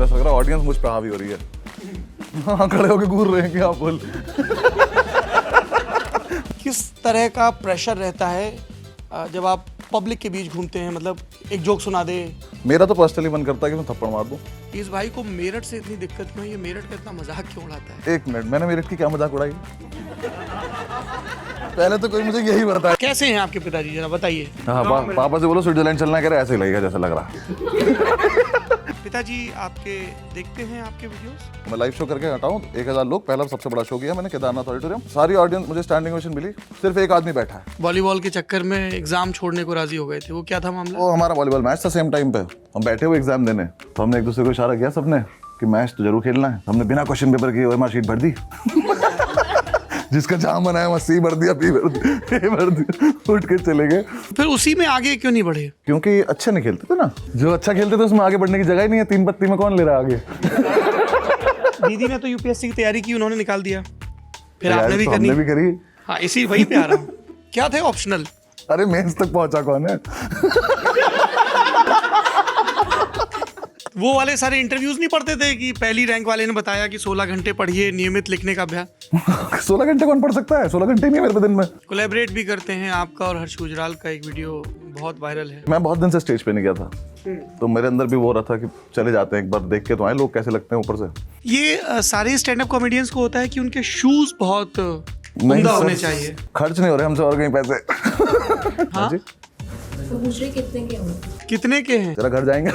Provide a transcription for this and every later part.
ऐसा लग रहा है ऑडियंस मुझ पे हावी हो रही है। हाँ, खड़े होके घूर रहे हैं कि आप बोल। किस तरह का प्रेशर रहता है जब आप पब्लिक के बीच घूमते हैं? मतलब एक जोक सुना दे। मेरा तो पर्सनली मन करता है कि मैं थप्पड़ मार दूं। इस भाई को मेरठ से इतनी दिक्कत क्यों है? ये मेरठ का इतना मजाक क्यों उड़ाता है? एक मिनट, मैंने मेरठ की क्या मजाक उड़ाई? पहले तो कोई मुझे यही बताया। कैसे हैं आपके पिताजी, जरा बताइए। हाँ, पापा से बोलो स्विट्जरलैंड चलना, कह रहे ऐसे ही लगेगा जैसा लग रहा। पिताजी आपके देखते हैं आपके वीडियोस? मैं लाइव शो करके हटाऊं 1000 लोग, पहला सबसे बड़ा शो किया मैंने केदारनाथ ऑडिटोरियम। सारी ऑडियंस मुझे स्टैंडिंग ओवेशन मिली, सिर्फ एक आदमी बैठा है। वॉलीबॉल के चक्कर में एग्जाम छोड़ने को राजी हो गए थे, वो क्या था मामला? वो हमारा वॉलीबॉल मैच था सेम टाइम पे, हम बैठे हुए एग्जाम देने, तो हमने एक दूसरे को इशारा किया सबने कि मैच तो जरूर खेलना है। हमने बिना क्वेश्चन पेपर के ओएमआर शीट भर दी। जिसका जहां मना है वहां सी भर दिया, बी भर दिया, ए भर दिया, उठ के चले गए। फिर उसी में आगे क्यों नहीं बढ़े? क्योंकि अच्छे नहीं खेलते थे ना। जो अच्छा खेलते थे उसमें आगे बढ़ने की जगह ही नहीं है। 3 पत्ती में कौन ले रहा है आगे? दीदी ने तो यूपीएससी की तैयारी की, उन्होंने निकाल दिया। फिर आपने भी तो करनी? हमने भी करी। हाँ, इसी वही पे आ रहा हूँ। क्या थे ऑप्शनल? अरे मेंस तक पहुंचा कौन है? वो वाले सारे इंटरव्यूज नहीं पढ़ते थे कि पहली रैंक वाले ने बताया कि 16 घंटे पढ़िए, नियमित लिखने का अभ्यास। 16 घंटे कौन पढ़ सकता है? 16 घंटे नहीं है मेरे पे दिन में। कोलैबोरेट भी करते हैं आपका और हर्ष गुजराल का एक वीडियो बहुत वायरल है। मैं बहुत दिन से स्टेज पे नहीं गया था, तो मेरे अंदर भी वो रहा था कि चले जाते हैं एक बार, देख के तो आए लोग कैसे लगते हैं ऊपर से। ये सारे स्टैंड अप कॉमेडियंस को होता है कि उनके शूज बहुत उम्दा होने चाहिए। खर्च नहीं हो रहे हमसे और कहीं पैसे। हाँ? जी? तो पूछ रहे कितने के होंगे? कितने के हैं? तेरा घर जाएंगे।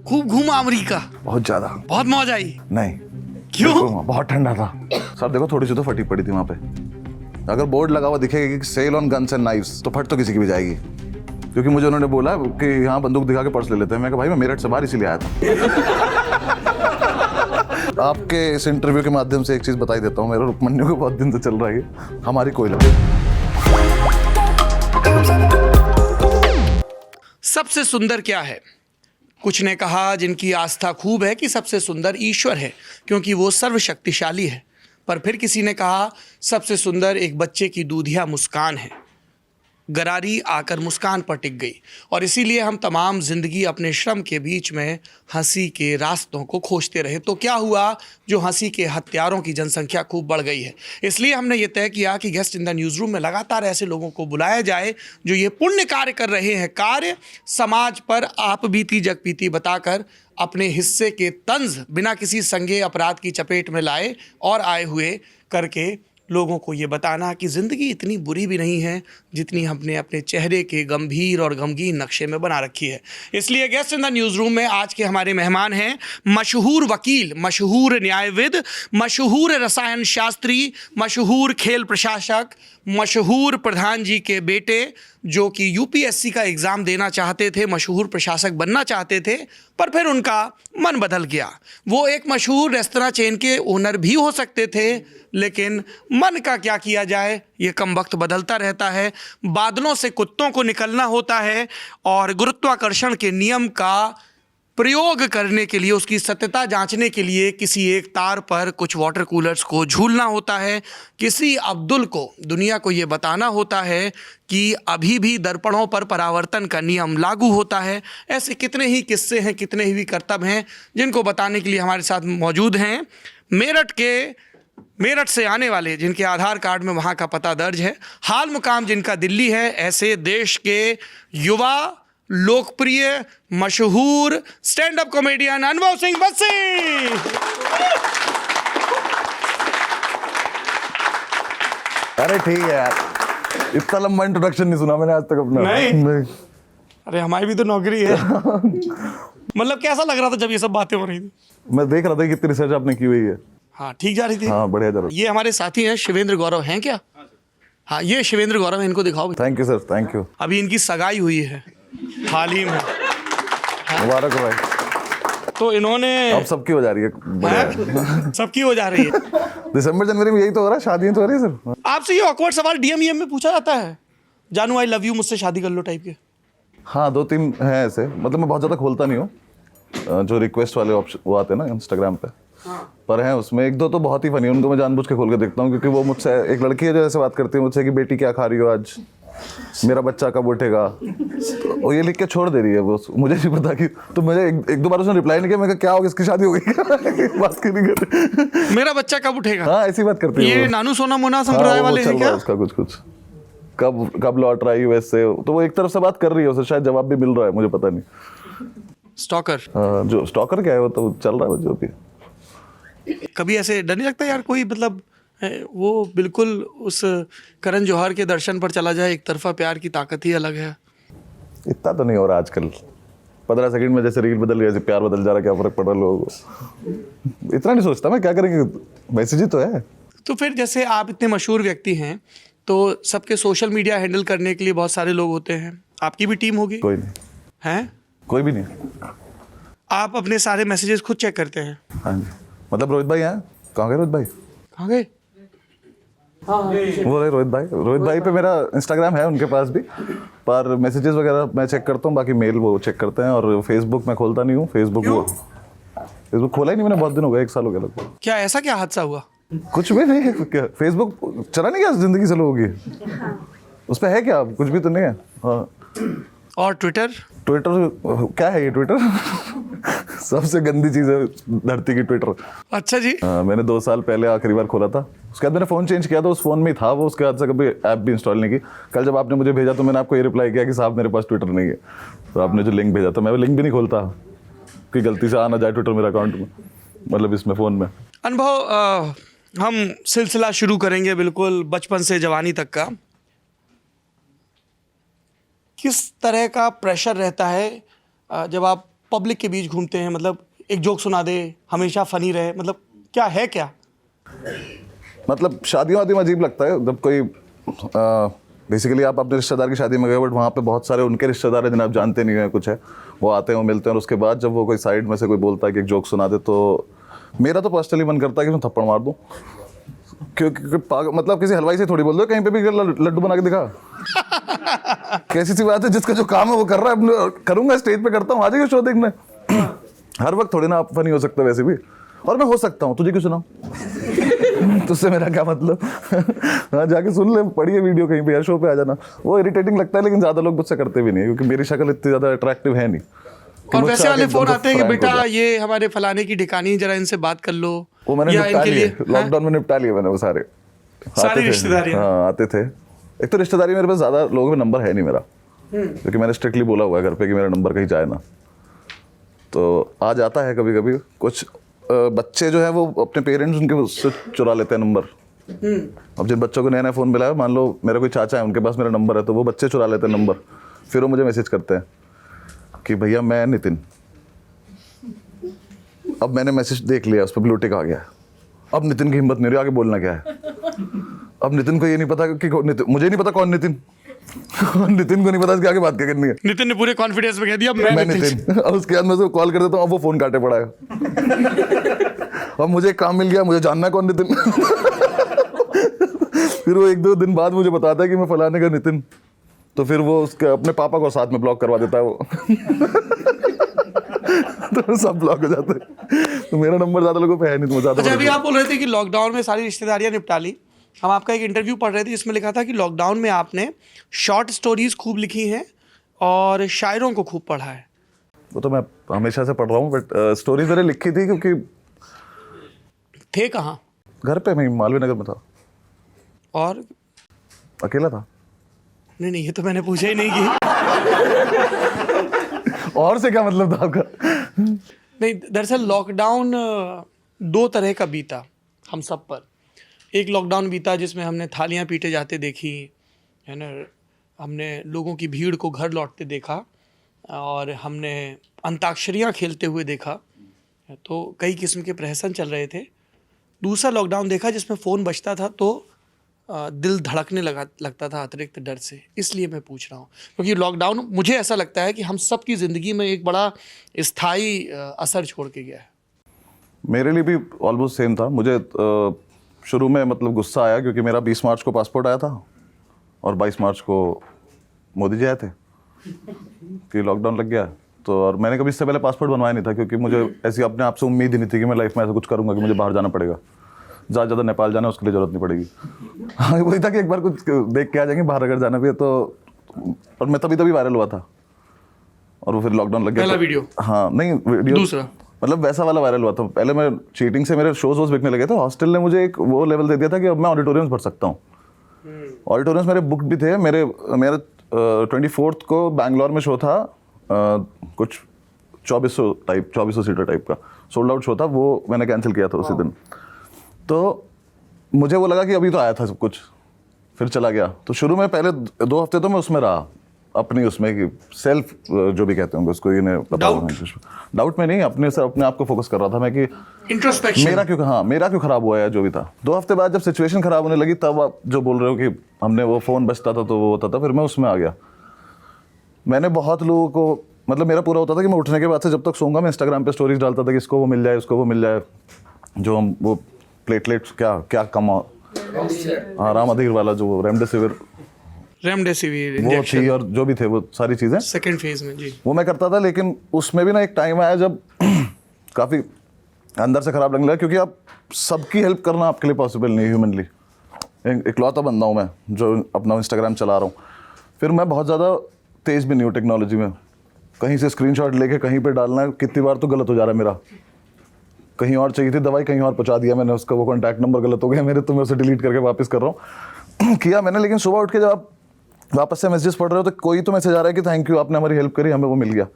खूब घूमा अमेरिका? बहुत ज्यादा। बहुत मौज आई? नहीं। क्यों? बहुत ठंडा था सर। देखो थोड़ी सी तो फटी पड़ी थी वहां पे। अगर बोर्ड लगा हुआ दिखेगा कि sale on guns and knives, तो फट तो किसी की भी जाएगी। क्योंकि मुझे उन्होंने बोला कि यहाँ बंदूक दिखा के पर्स ले लेते हैं। मैं कहा भाई मैं मेरठ से बाहर इसीलिए आया था। आपके इस इंटरव्यू के माध्यम से एक चीज बताई देता हूँ, मेरा रुकमन्यु को बहुत दिन से चल रहा है, हमारी कोई लगे। सबसे सुंदर क्या है? कुछ ने कहा जिनकी आस्था खूब है कि सबसे सुंदर ईश्वर है क्योंकि वो सर्वशक्तिशाली है। पर फिर किसी ने कहा सबसे सुंदर एक बच्चे की दूधिया मुस्कान है। गरारी आकर मुस्कान पर टिक गई और इसीलिए हम तमाम जिंदगी अपने श्रम के बीच में हंसी के रास्तों को खोजते रहे। तो क्या हुआ? जो हंसी के हत्यारों की जनसंख्या खूब बढ़ गई है। इसलिए हमने ये तय किया कि guest in the news room में लगातार ऐसे लोगों को बुलाया जाए जो ये पुण्य कार्य कर रहे हैं, कार्य समाज पर आप बीती जग बीती बताकर अपने हिस्से के तंज बिना किसी संज्ञेय अपराध की चपेट में लाए और आए हुए करके लोगों को ये बताना कि ज़िंदगी इतनी बुरी भी नहीं है जितनी हमने अपने चेहरे के गंभीर और गमगीन नक्शे में बना रखी है। इसलिए guest in the news room में आज के हमारे मेहमान हैं मशहूर वकील, मशहूर न्यायविद, मशहूर रसायन शास्त्री, मशहूर खेल प्रशासक, मशहूर प्रधान जी के बेटे जो कि यूपीएससी का एग्ज़ाम देना चाहते थे, मशहूर प्रशासक बनना चाहते थे, पर फिर उनका मन बदल गया। वो एक मशहूर रेस्तरां चेन के ओनर भी हो सकते थे, लेकिन मन का क्या किया जाए, ये कम वक्त बदलता रहता है। बादलों से कुत्तों को निकलना होता है और गुरुत्वाकर्षण के नियम का प्रयोग करने के लिए, उसकी सत्यता जांचने के लिए किसी एक तार पर कुछ वाटर कूलर्स को झूलना होता है। किसी अब्दुल को दुनिया को ये बताना होता है कि अभी भी दर्पणों पर परावर्तन का नियम लागू होता है। ऐसे कितने ही किस्से हैं, कितने ही कर्तव्य हैं जिनको बताने के लिए हमारे साथ मौजूद हैं मेरठ से आने वाले, जिनके आधार कार्ड में वहाँ का पता दर्ज है, हाल मुकाम जिनका दिल्ली है, ऐसे देश के युवा लोकप्रिय मशहूर स्टैंड अप कॉमेडियन अनुभव सिंह बस्सी। अरे ठीक है यार, इतना लंबा इंट्रोडक्शन नहीं सुना मैंने आज तक अपना। नहीं। अरे हमारी भी तो नौकरी है। मतलब कैसा लग रहा था जब ये सब बातें हो रही थी? मैं देख रहा था कितनी रिसर्च आपने की हुई है। हाँ, ठीक जा रही थी। हाँ, बढ़िया जा रहा। ये हमारे साथी हैं शिवेंद्र गौरव, हैं क्या? हाँ, ये शिवेंद्र गौरव है, इनको दिखाओ। Thank you sir, thank you. अभी इनकी सगाई हुई है हाल ही में। मुबारक हो भाई। तो इन्होंने अब सबकी हो जा रही है। सबकी हो जा रही है। दिसंबर जनवरी में यही तो हो रहा है, शादियां तो हो रही है सर। आपसे ये ऑकवर्ड सवाल डीएम में पूछा जाता है, जानू आई लव यू, मुझसे शादी कर लो टाइप के? हाँ, 2-3 हैं ऐसे। मतलब मैं बहुत ज़्यादा खोलता नहीं हूँ, जो रिक्वेस्ट वाले ऑप्शन वो आते हैं ना इंस्टाग्राम पे। पर हैं उसमें 1-2 तो बहुत ही फनी, उनको मैं जानबूझ के खोल के देखता हूँ क्योंकि वो मुझसे, एक लड़की है जो ऐसे बात करती है मुझसे कि बेटी क्या खा रही हो आज, मेरा बच्चा कब उठेगा, और ये लिख के छोड़ दे रही है वो, मुझे नहीं पता कि, तो मुझे एक दो बार उसने रिप्लाई नहीं किया, मैं कहा क्या होगा, इसकी शादी हो गई बात क्यों नहीं कर मेरा बच्चा कब उठेगा? हाँ ऐसी बात करती है ये वो। नानू सोना मोना हाँ, संप्रदाय वो वाले चल हैं रहा है क्या? उसका कुछ कब लौट रहा है यूएस से, तो वो एक तरफ से बात कर रही है, उसे शायद जवाब भी मिल रहा है, मुझे पता नहीं। स्टॉकर। हाँ, जो स्टॉकर क्या है वो तो चल रहा है जो भी। कभी ऐसे डर नहीं लगता यार कोई मतलब वो बिल्कुल उस करण जौहर के दर्शन पर चला जाए, एक तरफा प्यार की ताकत ही अलग है। इतना तो नहीं हो रहा आजकल, 15 सेकंड में जैसे रील बदल गया, जैसे प्यार बदल जा रहा, क्या फर्क पड़ रहा लोगों को, इतना नहीं सोचता मैं, क्या करेंगे, मैसेज ही तो है। तो फिर जैसे आप इतने मशहूर व्यक्ति हैं तो सबके सोशल मीडिया हैंडल करने के लिए बहुत सारे लोग होते हैं, आपकी भी टीम होगी? कोई नहीं, हैं? कोई भी नहीं। आप अपने सारे मैसेजेस खुद चेक करते हैं? हाँ जी, मतलब रोहित भाई हैं, कहाँ गए रोहित भाई? कहाँ गए? वो रहे रोहित भाई पे मेरा इंस्टाग्राम है उनके पास भी, पर मैसेजेस वगैरह मैं चेक करता हूँ, बाकी मेल वो चेक करते हैं, और फेसबुक मैं खोलता नहीं हूँ, फेसबुक खोला ही नहीं मैंने, बहुत दिन हो गए, 1 साल हो गया लगभग। क्या ऐसा क्या हादसा हुआ? कुछ भी नहीं, क्या फेसबुक चला नहीं, क्या जिंदगी चलो होगी उस पर है क्या, कुछ भी तो नहीं है। हाँ, और ट्विटर क्या है ये ट्विटर सबसे गंदी चीज है धरती की, ट्विटर। अच्छा जी। मैंने 2 साल पहले आखिरी बार खोला था, उसके बाद मैंने फ़ोन चेंज किया था, उस फ़ोन में ही था वो, उसके बाद से कभी ऐप भी इंस्टॉल नहीं की। कल जब आपने मुझे भेजा तो मैंने आपको ये रिप्लाई किया कि साहब मेरे पास ट्विटर नहीं है, तो आपने जो लिंक भेजा था मैं वो लिंक भी नहीं खोलता कि गलती से आना जाए ट्विटर मेरे अकाउंट में, मतलब इसमें फ़ोन में। अनुभव, हम सिलसिला शुरू करेंगे बिल्कुल बचपन से जवानी तक का। किस तरह का प्रेशर रहता है जब आप पब्लिक के बीच घूमते हैं, मतलब एक जोक सुना दे, हमेशा फनी रहे, मतलब क्या है क्या? मतलब शादियों वादियों में अजीब लगता है जब कोई बेसिकली आप अपने रिश्तेदार की शादी में गए, बट वहाँ पे बहुत सारे उनके रिश्तेदार हैं जिन्हें आप जानते नहीं हैं, कुछ है, वो आते हैं, वो मिलते हैं, और उसके बाद जब वो कोई साइड में से कोई बोलता है कि एक जोक सुना दे, तो मेरा तो पर्सनली मन करता है कि मैं थप्पड़ मार दूँ, क्योंकि मतलब किसी हलवाई से थोड़ी बोल दो कहीं पे भी लड्डू बना के दिखा कैसी सी बात है, जिसका जो काम है वो कर रहा है, करूंगा, स्टेज पे करता हूँ, आ जाएगा शो देखने हर वक्त थोड़ी ना आप फनी हो सकता वैसे भी, और मैं हो सकता हूँ, तुझे क्यों सुनाऊं तुझसे मेरा क्या मतलब हाँ जाके सुन ले, पढ़िए वीडियो कहीं पे यार, शो पे आ जाना। वो इरिटेटिंग लगता है, लेकिन ज्यादा लोग मुझसे करते भी नहीं, क्योंकि मेरी शक्ल इतनी ज्यादा अट्रैक्टिव है नहीं। और वैसे वाले फोन आते हैं कि बेटा ये हमारे फलाने की ठिकानी, जरा इनसे बात कर लो, वो मैंने निपटा लिए, लॉकडाउन में निपटा लिए मैंने वो सारे रिश्तेदारी। हाँ आते थे। एक तो रिश्तेदारी मेरे पास ज्यादा लोगों में नंबर है नहीं मेरा, क्योंकि मैंने स्ट्रिक्टली बोला हुआ है घर पे कि मेरा नंबर कहीं जाए ना, तो आ जाता है कभी कभी। कुछ बच्चे जो है वो अपने पेरेंट्स उनके उससे चुरा लेते हैं नंबर। अब जिन बच्चों को नया नया फ़ोन मिला है, मान लो मेरा कोई चाचा है, उनके पास मेरा नंबर है, तो वो बच्चे चुरा लेते हैं नंबर, फिर वो मुझे मैसेज करते हैं कि भैया मैं नितिन। अब मैंने मैसेज देख लिया, उस पर ब्लू टिक आ गया, अब नितिन की हिम्मत नहीं रही आगे बोलना क्या है। अब नितिन को ये नहीं पता कि मुझे नहीं पता कौन नितिन नितिन को नहीं पता इसके आगे बात क्या करनी है। नितिन ने पूरे कॉन्फिडेंस में कह दिया मैं नितिन। अब उसके बाद मैं उसको कॉल कर देता हूँ, अब वो फोन काटे पड़ा है अब मुझे एक काम मिल गया, मुझे जानना है कौन नितिन फिर वो 1-2 दिन बाद मुझे बताता है कि मैं फलाने का नितिन, तो फिर वो उसके अपने पापा को साथ में ब्लॉक करवा देता है वो तो सब ब्लॉक हो जाते हैं। तो मेरा नंबर ज्यादा लोगों पे है नहीं, तो ज्यादा। अच्छा, अभी आप बोल रहे थे कि लॉकडाउन में सारी रिश्तेदारियां निपटा ली। हम आपका एक इंटरव्यू पढ़ रहे थे जिसमें लिखा था कि लॉकडाउन में आपने शॉर्ट स्टोरीज खूब लिखी हैं और शायरों को खूब पढ़ा है। वो तो मैं हमेशा से पढ़ रहा हूँ, बट स्टोरीज मैंने लिखी थी क्योंकि थे कहाँ? घर पे मैं मालवीय नगर में था और अकेला था। नहीं ये तो मैंने पूछा ही नहीं कि और से क्या मतलब था आपका? नहीं, दरअसल लॉकडाउन 2 तरह का बीता हम सब पर। एक लॉकडाउन बीता जिसमें हमने थालियां पीटे जाते देखी, है ना, हमने लोगों की भीड़ को घर लौटते देखा, और हमने अंताक्षरियां खेलते हुए देखा, तो कई किस्म के प्रहसन चल रहे थे। दूसरा लॉकडाउन देखा जिसमें फ़ोन बजता था तो दिल धड़कने लगता था अतिरिक्त डर से। इसलिए मैं पूछ रहा हूँ क्योंकि लॉकडाउन मुझे ऐसा लगता है कि हम सब की ज़िंदगी में एक बड़ा स्थायी असर छोड़ के गया है। मेरे लिए भी ऑलमोस्ट सेम था। मुझे शुरू में मतलब गुस्सा आया क्योंकि मेरा 20 मार्च को पासपोर्ट आया था और 22 मार्च को मोदी जी आए थे कि लॉकडाउन लग गया। तो और मैंने कभी इससे पहले पासपोर्ट बनवाया नहीं था क्योंकि मुझे ऐसी अपने आप से उम्मीद ही नहीं थी कि मैं लाइफ में ऐसा कुछ करूँगा कि मुझे बाहर जाना पड़ेगा। ज़्यादा नेपाल जाना उसके लिए ज़रूरत नहीं पड़ेगी। हाँ वही था कि एक बार कुछ देख के आ जाएंगे बाहर अगर जाना भी है तो। और मैं तभी वायरल हुआ था और वो फिर लॉकडाउन लग गया। पहला वीडियो? हाँ नहीं वीडियो दूसरा मतलब वैसा वाला वायरल हुआ था। पहले मैं चीटिंग से मेरे शोज वोज बिकने लगे थे। हॉस्टल ने मुझे एक वो लेवल दे दिया था कि अब मैं ऑडिटोरियम्स भर सकता हूँ। ऑडिटोरियम्स मेरे बुक भी थे। मेरे 24 को बैंगलोर में शो था, कुछ 2400 सीटर टाइप का सोल्ड आउट शो था। वो मैंने कैंसिल किया था उसी दिन। तो मुझे वो लगा कि अभी तो आया था सब कुछ, फिर चला गया। तो शुरू में पहले 2 हफ्ते तो मैं उसमें रहा, अपनी उसमें कि सेल्फ जो भी कहते होंगे उसको, ये नहीं पता डाउट में नहीं, अपने आप को फोकस कर रहा था मैं कि इंट्रोस्पेक्शन मेरा क्यों खराब हुआ है जो भी था। 2 हफ्ते बाद जब सिचुएशन खराब होने लगी तब आप जो बोल रहे हो कि हमने वो फ़ोन बजता था तो वो होता था, फिर मैं उसमें आ गया। मैंने बहुत लोगों को मतलब मेरा पूरा होता था कि मैं उठने के बाद से जब तक सोऊंगा मैं इंस्टाग्राम पे स्टोरीज डालता था कि इसको वो मिल जाए, उसको वो मिल जाए, जो हम वो प्लेटलेट्स क्या कम, हाँ राम अधीर वाला जो रेमडेसिविर वो थी और जो भी थे वो सारी चीज़ें सेकंड फेज में जी वो मैं करता था। लेकिन उसमें भी ना एक टाइम आया जब काफ़ी अंदर से ख़राब लगने लगा, क्योंकि आप सबकी हेल्प करना आपके लिए पॉसिबल नहीं ह्यूमनली। इकलौता बंदा हूँ मैं जो अपना इंस्टाग्राम चला रहा हूँ। फिर मैं बहुत ज़्यादा तेज़ भी नहीं हूँ टेक्नोलॉजी में। कहीं से स्क्रीनशॉट लेके कहीं पे डालना है, कितनी बार तो गलत हो जा रहा है मेरा। कहीं और चाहिए थी दवाई, कहीं और पहुँचा दिया मैंने उसका, वो कॉन्टैक्ट नंबर गलत हो गया मेरे, तो मैं उसे डिलीट करके वापस कर रहा हूँ किया मैंने। लेकिन सुबह उठ के जब आप वापस से मैसेजेस पढ़ रहे हो तो कोई तो मैसेज आ रहा है कि थैंक यू आपने हमारी हेल्प करी, हमें वो मिल गया।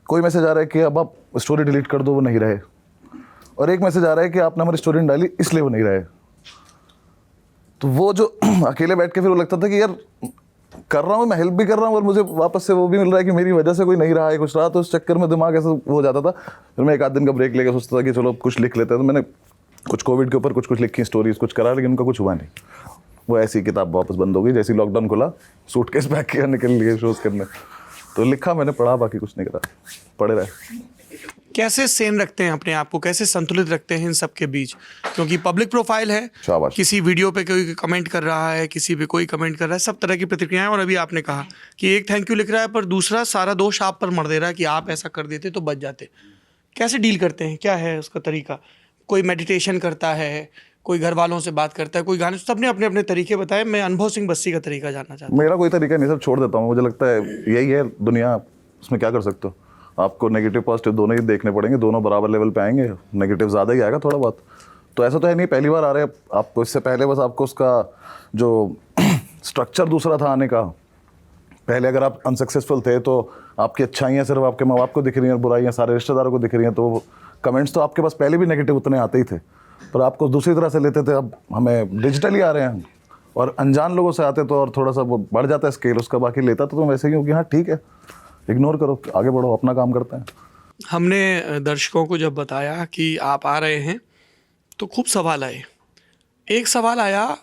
कोई मैसेज आ रहा है कि अब आप स्टोरी डिलीट कर दो, वो नहीं रहे। और एक मैसेज आ रहा है कि आपने हमारी स्टोरी नहीं डाली इसलिए वो नहीं रहे। तो वो जो अकेले बैठ के फिर वो लगता था कि यार कर रहा हूँ मैं, हेल्प भी कर रहा हूँ और मुझे वापस से वो भी मिल रहा है कि मेरी वजह से कोई नहीं रहा है कुछ रहा। तो उस चक्कर में दिमाग ऐसा हो जाता था। फिर मैं 1 आध दिन का ब्रेक लेकर सोचता था कि चलो कुछ लिख लेते हैं। तो मैंने कुछ कोविड के ऊपर कुछ लिखी स्टोरीज, कुछ करा, लेकिन उनका कुछ हुआ नहीं। वो ऐसी किताब वापस बंद हो गई जैसे लॉकडाउन खुला, सूटकेस पैक किया, निकल लिए शोज करने। तो लिखा मैंने, पढ़ा, बाकी कुछ नहीं करा, पढ़े रहे। कैसे सेन रखते हैं अपने आप को, कैसे संतुलित रखते हैं इन सब के बीच? क्योंकि पब्लिक प्रोफाइल है, शाबाश। किसी वीडियो पे कोई कमेंट कर रहा है, किसी पे कोई कमेंट कर रहा है, सब तरह की प्रतिक्रियाएं। और अभी आपने कहा कि एक थैंक यू लिख रहा है पर दूसरा सारा दोष आप पर मर दे रहा है कि आप ऐसा कर देते तो बच जाते। कैसे डील करते हैं, क्या है उसका तरीका? कोई मेडिटेशन करता है, कोई घर वालों से बात करता है, कोई गाने, सबने अपने अपने तरीके बताए। मैं अनुभव सिंह बस्सी का तरीका जानना चाहता हूँ। मेरा कोई तरीका नहीं, सब छोड़ देता हूँ। मुझे लगता है यही है दुनिया, उसमें क्या कर सकते हो। आपको नेगेटिव पॉजिटिव दोनों ही देखने पड़ेंगे, दोनों बराबर लेवल पे आएंगे। नेगेटिव ज़्यादा ही आएगा थोड़ा बहुत, तो ऐसा तो है नहीं पहली बार आ रहे हैं आपको। इससे पहले बस आपको उसका जो स्ट्रक्चर दूसरा था आने का, पहले अगर आप अनसक्सेसफुल थे तो आपकी अच्छाइयाँ सिर्फ आपके माँ बाप को दिख रही हैं, बुराइयाँ सारे रिश्तेदारों को दिख रही हैं, तो कमेंट्स तो आपके पास पहले भी नेगेटिव उतने आते ही थे, पर आपको दूसरी तरह से लेते थे। अब हमें डिजिटली आ रहे हैं और अनजान लोगों से आते तो और थोड़ा सा वो बढ़ जाता है स्केल उसका। बाकी लेता तो तुम वैसे ही हो कि हाँ ठीक है, इग्नोर करो, आगे बढ़ो, अपना काम करते हैं। हमने दर्शकों को जब बताया कि आप आ रहे हैं तो खूब सवाल आए। एक सवाल आया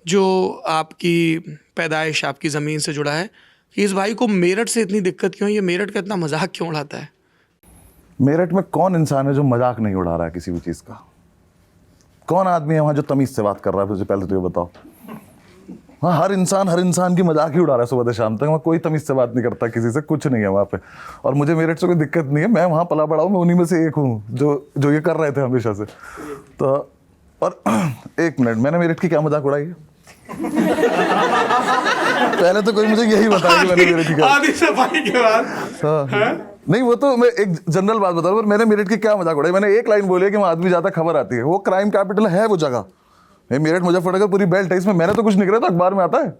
जो आपकी पैदाइश, आपकी ज़मीन से जुड़ा है कि इस भाई को मेरठ से इतनी दिक्कत क्यों है, ये मेरठ का इतना मजाक क्यों उड़ाता है? मेरठ में कौन इंसान है जो मजाक नहीं उड़ा रहा है किसी भी चीज़ का? कौन आदमी है वहाँ जो तमीज़ से बात कर रहा है? मुझे पहले तो ये बताओ। हाँ, हर इंसान की मजाक ही उड़ा रहा है सुबह से शाम तक। वहाँ कोई तमीज़ से बात नहीं करता किसी से, कुछ नहीं है वहाँ पे। और मुझे मेरठ से कोई दिक्कत नहीं है, मैं वहाँ पला बड़ा हूँ, मैं उन्हीं में से एक हूँ जो ये कर रहे थे हमेशा से। तो और 1 मिनट, मैंने मेरठ की क्या मजाक उड़ाई है? पहले तो कोई मुझे यही बताया कि मैंने मेरठ की क्या, आधी सफाई के बाद। हाँ नहीं, वो तो मैं एक जनरल बात बता रहा हूँ, पर मैंने मेरठ की क्या मजाक उड़ाई? मैंने एक लाइन बोली है कि वहाँ आदमी ज़्यादा खबर आती है, वो क्राइम कैपिटल है वो जगह। मेरठ मुजफ्फरनगर पूरी बेल्ट है, इसमें मैंने तो कुछ नहीं करा, तो अखबार में आता है।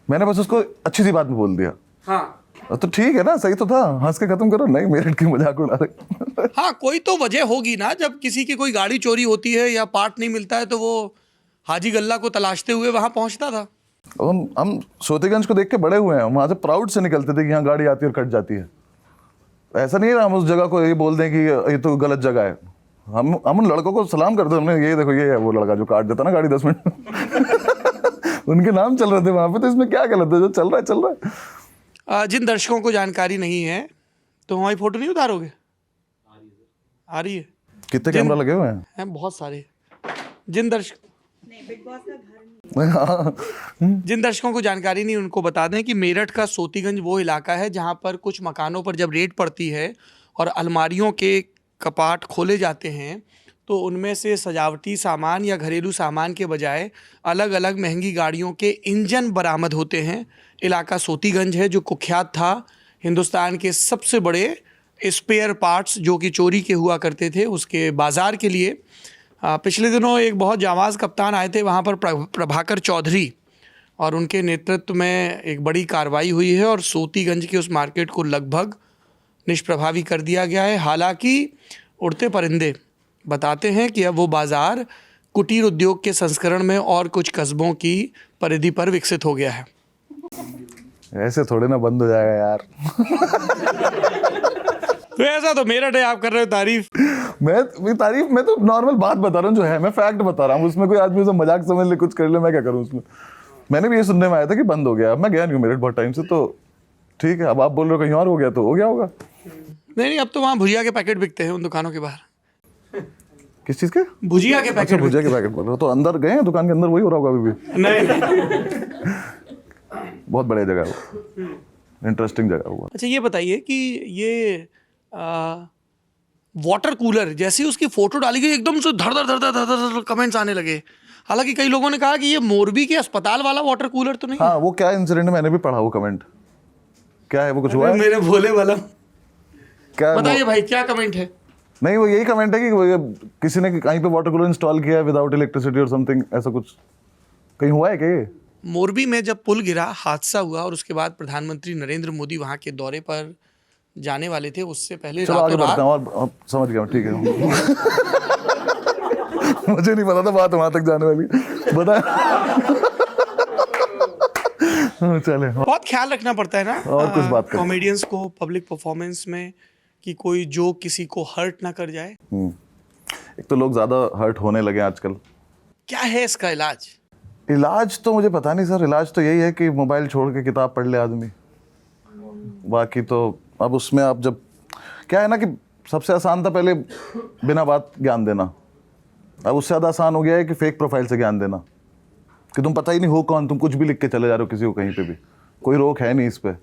मैंने बस उसको अच्छी सी बात में बोल दिया। हाँ तो ठीक है ना, सही तो था, हंस के खत्म करो। नहीं, मेरठ की मजाक उड़ा रहे। हाँ, कोई तो वजह होगी ना। जब किसी की कोई गाड़ी चोरी होती है या पार्ट नहीं मिलता है तो वो हाजी गल्ला को तलाशते हुए वहाँ पहुँचता था। हम सोतेगंज को देख के बड़े हुए हैं, वहाँ से प्राउड से निकलते थे कि यहाँ गाड़ी आती है और कट जाती है। ऐसा नहीं है हम उस जगह को ये बोल दें कि ये तो गलत जगह है। हम उन लड़कों को सलाम करते हमने, ये देखो ये है वो लड़का जो काट देता ना गाड़ी 10 मिनट उनके नाम चल रहे थे वहाँ पे, तो इसमें क्या गलत है? जो चल रहा है चल रहा है। जिन दर्शकों को जानकारी नहीं है तो हमारी फोटो नहीं उतारोगे? आ रही है। कितने कैमरा लगे हुए हैं? बहुत सारे। जिन दर्शकों को जानकारी नहीं उनको बता दें कि मेरठ का सोतीगंज वो इलाका है जहां पर कुछ मकानों पर जब रेड पड़ती है और अलमारियों के कपाट खोले जाते हैं तो उनमें से सजावटी सामान या घरेलू सामान के बजाय अलग अलग महंगी गाड़ियों के इंजन बरामद होते हैं। इलाका सोतीगंज है जो कुख्यात था हिंदुस्तान के सबसे बड़े स्पेयर पार्ट्स जो कि चोरी के हुआ करते थे उसके बाज़ार के लिए। पिछले दिनों एक बहुत जांबाज कप्तान आए थे वहाँ पर प्रभाकर चौधरी, और उनके नेतृत्व में एक बड़ी कार्रवाई हुई है और सोतीगंज के उस मार्केट को लगभग निष्प्रभावी कर दिया गया है। हालांकि उड़ते परिंदे बताते हैं कि अब वो बाज़ार कुटीर उद्योग के संस्करण में और कुछ कस्बों की परिधि पर विकसित हो गया है। ऐसे थोड़े ना बंद हो जाएगा यार। तो ऐसा तो मेरठ है, आप कर रहे हो तारीफ। मैं तो नॉर्मल बात बता रहा हूँ जो है, मैं फैक्ट बता रहा हूँ। उसमें कोई आदमी उसे मजाक समझ ले, कुछ कर ले, मैं क्या करूँ उसमें। मैंने भी ये सुनने में आया था कि बंद हो गया। अब मैं गया नहीं हूँ मेरठ बहुत टाइम से, तो ठीक है। अब आप बोल रहे हो कहीं और हो गया, तो हो गया होगा। नहीं, अब तो वहाँ भुजिया के पैकेट बिकते हैं उन दुकानों के बाहर। किस चीज़ के? भुजिया के अच्छा, पैकेट। भुजिया के पैकेट बोल रहे हो, तो अंदर गए हैं दुकान के अंदर, वही हो रहा होगा अभी भी। नहीं। बहुत बढ़िया जगह है वो, इंटरेस्टिंग जगह हुआ। अच्छा ये बताइए कि ये वाटर कूलर जैसे ही उसकी फोटो डाली गई एकदम से धड़ धड़ धड़ धड़ धड़ धड़ कमेंट्स आने लगे। हालांकि कई लोगों ने कहा कि ये मोरबी के अस्पताल वाला वाटर कूलर तो नहीं है। हाँ, वो क्या इंसिडेंट, मैंने भी पढ़ा वो कमेंट। क्या है वो, कुछ हुआ है? मेरे भोले वाला क्या बताइए भाई, क्या कमेंट है? नहीं, वो यही कमेंट है कि वो किसी ने कहीं पे वाटर कूलर इंस्टॉल किया है विदाउट इलेक्ट्रिसिटी और समथिंग, ऐसा कुछ कहीं हुआ है क्या ये? मोरबी में जब पुल गिरा, हादसा हुआ और उसके बाद प्रधानमंत्री नरेंद्र मोदी वहां के दौरे पर जाने वाले थे, उससे पहले चलो आगे रातों बढ़ते रात हैं, और समझ गया, ठीक है। मुझे नहीं पता था बात वहां तक जाने वाली, बता। चले, बहुत ख्याल रखना पड़ता है ना और कुछ बात करें। कॉमेडियंस को पब्लिक परफॉर्मेंस में कि कोई जोक किसी को हर्ट ना कर जाए। एक तो लोग ज्यादा हर्ट होने लगे आजकल। क्या है इसका इलाज? इलाज तो मुझे पता नहीं सर। इलाज तो यही है कि मोबाइल छोड़ के किताब पढ़ ले आदमी। बाकी तो अब उसमें आप जब, क्या है ना कि सबसे आसान था पहले बिना बात ज्ञान देना, अब उससे ज़्यादा आसान हो गया है कि फेक प्रोफाइल से ज्ञान देना, कि तुम पता ही नहीं हो कौन, तुम कुछ भी लिख के चले जा रहे हो किसी को कहीं पे भी, कोई रोक है नहीं इस पे,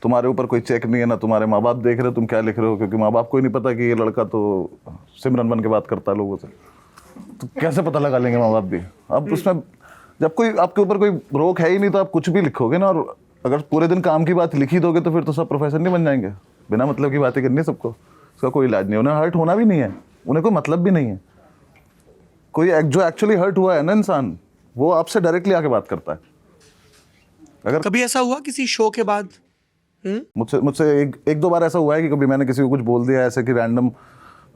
तुम्हारे ऊपर कोई चेक नहीं है, ना तुम्हारे माँ बाप देख रहे हो तुम क्या लिख रहे हो, क्योंकि माँ बाप को ही नहीं पता कि ये लड़का तो सिमरन बन के बात करता है लोगों से, तो कैसे पता लगा लेंगे माँ बाप भी। अब उसमें जब कोई आपके ऊपर कोई रोक है ही नहीं तो आप कुछ भी लिखोगे ना, और अगर पूरे दिन काम की बात लिखी दोगे तो फिर तो सब प्रोफेसर नहीं बन जाएंगे। बिना मतलब की बातें करनी है सबको, इसका कोई इलाज नहीं। उन्हें हर्ट होना भी नहीं है, उन्हें कोई मतलब भी नहीं है। कोई जो एक्चुअली हर्ट हुआ है ना इंसान, वो आपसे डायरेक्टली आके बात करता है। अगर कभी ऐसा हुआ किसी शो के बाद? मुझसे एक दो बार ऐसा हुआ है कि कभी मैंने किसी को कुछ बोल दिया ऐसे कि रैंडम,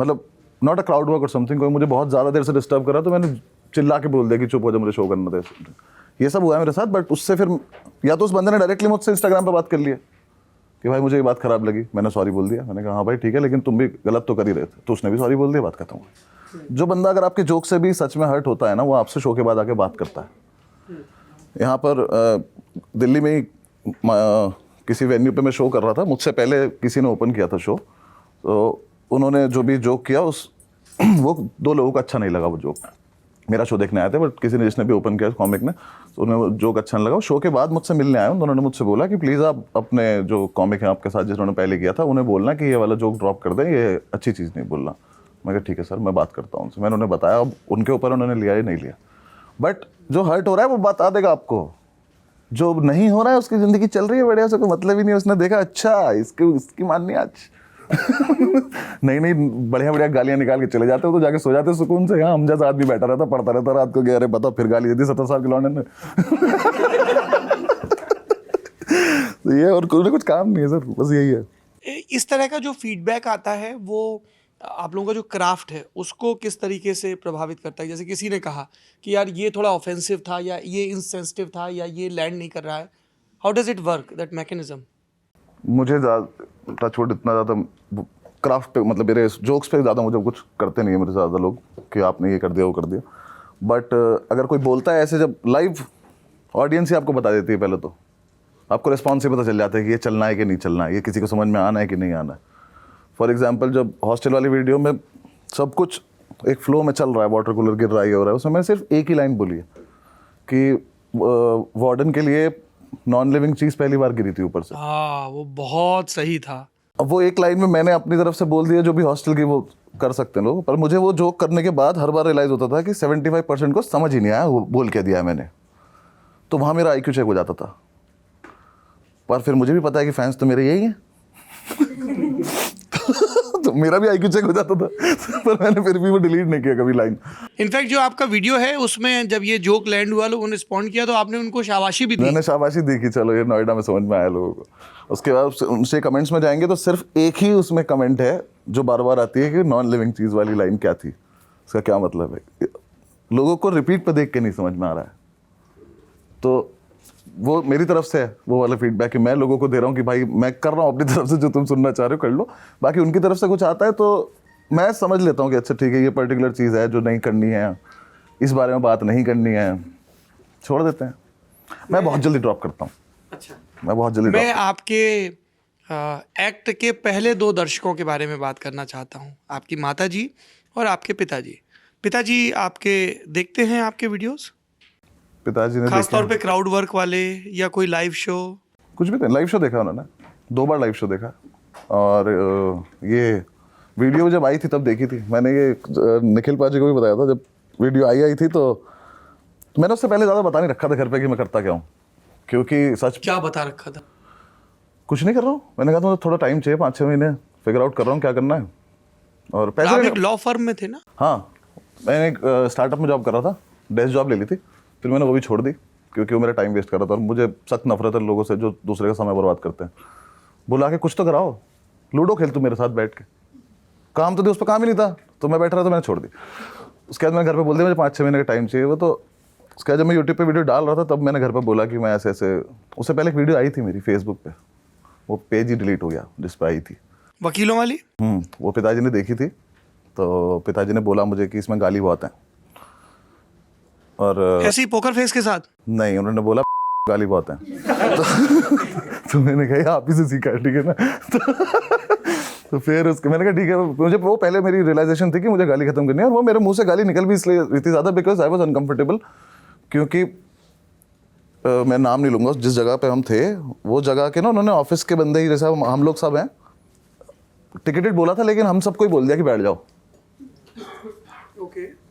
मतलब नॉट अ क्राउड वर्क और समथिंग, कोई मुझे बहुत ज़्यादा देर से डिस्टर्ब करा तो मैंने चिल्ला के बोल दिया कि चुप हो जा, मुझे शो करना था। ये सब हुआ है मेरे साथ। बट उससे फिर या तो उस बंदे ने डायरेक्टली मुझसे इंस्टाग्राम पे बात कर लिया कि भाई मुझे ये बात खराब लगी, मैंने सॉरी बोल दिया। मैंने कहा हाँ भाई ठीक है, लेकिन तुम भी गलत तो कर ही रहे थे, तो उसने भी सॉरी बोल दिया, बात खत्म हुई। जो बंदा अगर आपके जोक से भी सच में हर्ट होता है ना, वो आपसे शो के बाद आके बात करता है। यहाँ पर दिल्ली में ही किसी वेन्यू पे मैं शो कर रहा था, मुझसे पहले किसी ने ओपन किया था शो, तो उन्होंने जो भी जोक किया वो दो लोगों को अच्छा नहीं लगा वो जोक। मेरा शो देखने आए थे, बट किसी ने जिसने भी ओपन किया कॉमिक ने, तो उन्हें वो जोक अच्छा नहीं लगा। शो के बाद मुझसे मिलने आए, उन्होंने मुझसे बोला कि प्लीज़ आप अपने जो कॉमिक है आपके साथ जिन्होंने पहले किया था, उन्हें बोलना कि ये वाला जोक ड्रॉप कर दें, ये अच्छी चीज़ नहीं बोलना। मैं कहा ठीक है सर, मैं बात करता हूँ उनसे। मैंने उन्हें बताया, अब उनके ऊपर उन्होंने लिया ही नहीं लिया। बट जो हर्ट हो रहा है वो बता देगा आपको, जो नहीं हो रहा है उसकी ज़िंदगी चल रही है बढ़िया से, कोई मतलब ही नहीं। उसने देखा अच्छा इसकी माननी आज नहीं बढ़िया बढ़िया गालियां निकाल के चले जाते हो, तो जाके सो जाते सुकून से। यहाँ हम जैसा आदमी बैठा रहता, पढ़ता रहता रात को, अरे बता फिर गाली देती 70 साल के लौंडे ने। तो ये और कुछ काम नहीं है सर, बस यही है। इस तरह का जो फीडबैक आता है वो आप लोगों का जो क्राफ्ट है उसको किस तरीके से प्रभावित करता है? जैसे किसी ने कहा कि यार ये थोड़ा ऑफेंसिव था, या ये इनसेंसिटिव था, या ये लैंड नहीं कर रहा है, how does it work that mechanism? मुझे टचवुड इतना ज़्यादा क्राफ्ट पे, मतलब मेरे जोक्स पे ज़्यादा मुझे कुछ करते नहीं है मेरे ज़्यादा लोग कि आपने ये कर दिया वो कर दिया। बट अगर कोई बोलता है ऐसे, जब लाइव ऑडियंस ही आपको बता देती है, पहले तो आपको रिस्पॉन्स से पता चल जाता है कि ये चलना है कि नहीं चलना है, ये किसी को समझ में आना है कि नहीं आना है। फॉर एग्जाम्पल जब हॉस्टल वाली वीडियो में सब कुछ एक फ्लो में चल रहा है, वाटर कूलर गिर रहा है, हो रहा है, उसमें मैंने सिर्फ एक ही लाइन बोली है कि वार्डन के लिए नॉन लिविंग चीज़ पहली बार गिरी थी ऊपर से। हाँ, वो बहुत सही था। अब वो एक लाइन में मैंने अपनी तरफ से बोल दिया, जो भी हॉस्टल की वो कर सकते हैं लोग, पर मुझे वो जोक करने के बाद हर बार रियलाइज होता था कि 75% को समझ ही नहीं आया, वो बोल क्या दिया मैंने, तो वहाँ मेरा IQ चेक हो जाता था। पर फिर मुझे भी पता है कि फैंस तो मेरे यही हैं तो मेरा भी IQ चेक हो जाता था पर मैंने फिर भी वो डिलीट नहीं किया कभी लाइन। इनफैक्ट जो आपका वीडियो है उसमें जब ये जोक लैंड हुआ लोगों ने रिस्पॉन्ड किया तो आपने उनको शाबाशी भी दी। मैंने शाबाशी दी कि चलो ये नोएडा में समझ में आया लोगों को। उसके बाद उनसे कमेंट्स में जाएंगे तो सिर्फ एक ही उसमें कमेंट है जो बार बार आती है कि नॉन लिविंग चीज़ वाली लाइन क्या थी, उसका क्या मतलब है। लोगों को रिपीट पे देख के नहीं समझ में आ रहा है, तो वो मेरी तरफ से है वो वाला फीडबैक कि मैं लोगों को दे रहा हूँ कि भाई मैं कर रहा हूँ अपनी तरफ से, जो तुम सुनना चाह रहे हो कर लो। बाकी उनकी तरफ से कुछ आता है तो मैं समझ लेता हूँ कि अच्छा ठीक है ये पर्टिकुलर चीज़ है जो नहीं करनी है, इस बारे में बात नहीं करनी है, छोड़ देते हैं। मैं बहुत जल्दी ड्रॉप करता हूँ। अच्छा, मैं बहुत जल्दी मैं आपके एक्ट के पहले 2 दर्शकों के बारे में बात करना चाहता हूँ, आपकी माता जी और आपके पिताजी। पिताजी आपके देखते हैं आपके वीडियोस? पिताजी ने खास देखा तौर पे क्राउड वर्क वाले या कोई लाइव शो? कुछ भी नहीं, लाइव शो देखा उन्होंने 2 बार लाइव शो देखा, और ये वीडियो जब आई थी तब देखी थी मैंने। ये निखिल पाजी को भी बताया था, जब वीडियो आई थी तो मैंने उससे पहले ज़्यादा बता नहीं रखा था घर पे कि मैं करता क्या हूँ, क्योंकि सच क्या बता रखा था? कुछ नहीं कर रहा हूँ। मैंने कहा था मुझे थोड़ा टाइम चाहिए, 5-6 महीने फिगर आउट कर रहा हूँ क्या करना है, और आप पैसे एक लॉ फर्म में थे ना? हाँ, मैंने एक स्टार्टअप में जॉब कर रहा था, डेस्क जॉब ले ली थी, फिर मैंने वो भी छोड़ दी क्योंकि वो मेरा टाइम वेस्ट कर रहा था और मुझे सख्त नफरत है लोगों से जो दूसरे का समय बर्बाद करते हैं। बुला के कुछ तो कराओ, लूडो खेल तू मेरे साथ बैठ के, काम तो दे, उस पर काम ही नहीं था तो मैं बैठ रहा था, मैंने छोड़ दी। उसके बाद मैंने घर पे बोल दिया मुझे 5-6 महीने का टाइम चाहिए। वो तो उसके बाद जब मैं यूट्यूब पे वीडियो डाल रहा था तब मैंने घर पे बोला कि मैं ऐसे ऐसे, उससे पहले एक वीडियो आई थी मेरी फेसबुक पे, वो पेज ही डिलीट हो गया जिस पे आई थी, वकीलों वाली। वो पिताजी ने देखी थी तो पिताजी ने बोला मुझे कि इसमें गाली बहुत है, और ऐसे ही पोकर फेस के साथ? नहीं, उन्होंने बोला गाली बहुत है तो मैंने कहा आप ही से सीखा है, ठीक है ना तो फिर उसके मैंने कहा ठीक है। मुझे वो पहले मेरी रियलाइजेशन थी कि मुझे गाली खत्म करनी है, और वो मेरे मुंह से गाली निकल भी इसलिए रही थी ज़्यादा बिकॉज आई वॉज अनकम्फर्टेबल, क्योंकि मैं नाम नहीं लूँगा, जिस जगह पे हम थे वो जगह के ना उन्होंने ऑफिस के बंदे ही जैसे हम लोग सब हैं टिकटेड बोला था, लेकिन हम सबको ही बोल दिया कि बैठ जाओ।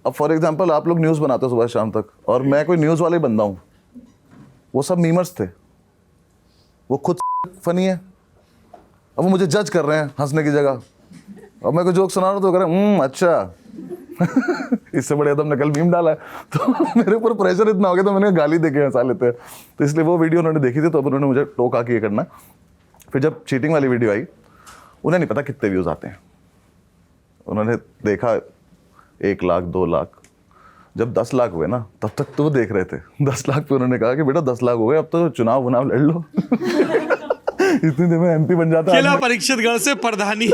अब फॉर एग्जांपल आप लोग न्यूज़ बनाते हो सुबह शाम तक, और मैं कोई न्यूज़ वाले बंदा हूँ, वो सब मीमर्स थे, वो खुद फनी है, अब वो मुझे जज कर रहे हैं हंसने की जगह, अब मैं कोई जोक सुना रहा हूँ तो कह रहे हैं अच्छा इससे बड़े तुमने कल मीम डाला है तो मेरे ऊपर प्रेशर इतना हो गया तो मैंने गाली दे के हंसा लेते हैं। तो इसलिए वो वीडियो उन्होंने देखी थी तो अब उन्होंने मुझे टोका कि ये करना है। फिर जब चीटिंग वाली वीडियो आई, उन्हें नहीं पता कितने व्यूज़ आते हैं, उन्होंने देखा 1 लाख 2 लाख, जब 10 लाख हुए ना तब तक तो वो देख रहे थे। 10 लाख पे उन्होंने कहा कि बेटा 10 लाख हो गए, अब तो चुनाव लड़ लो इतनी देर में MP बन जाता है, जिला परिषद गण से प्रधानी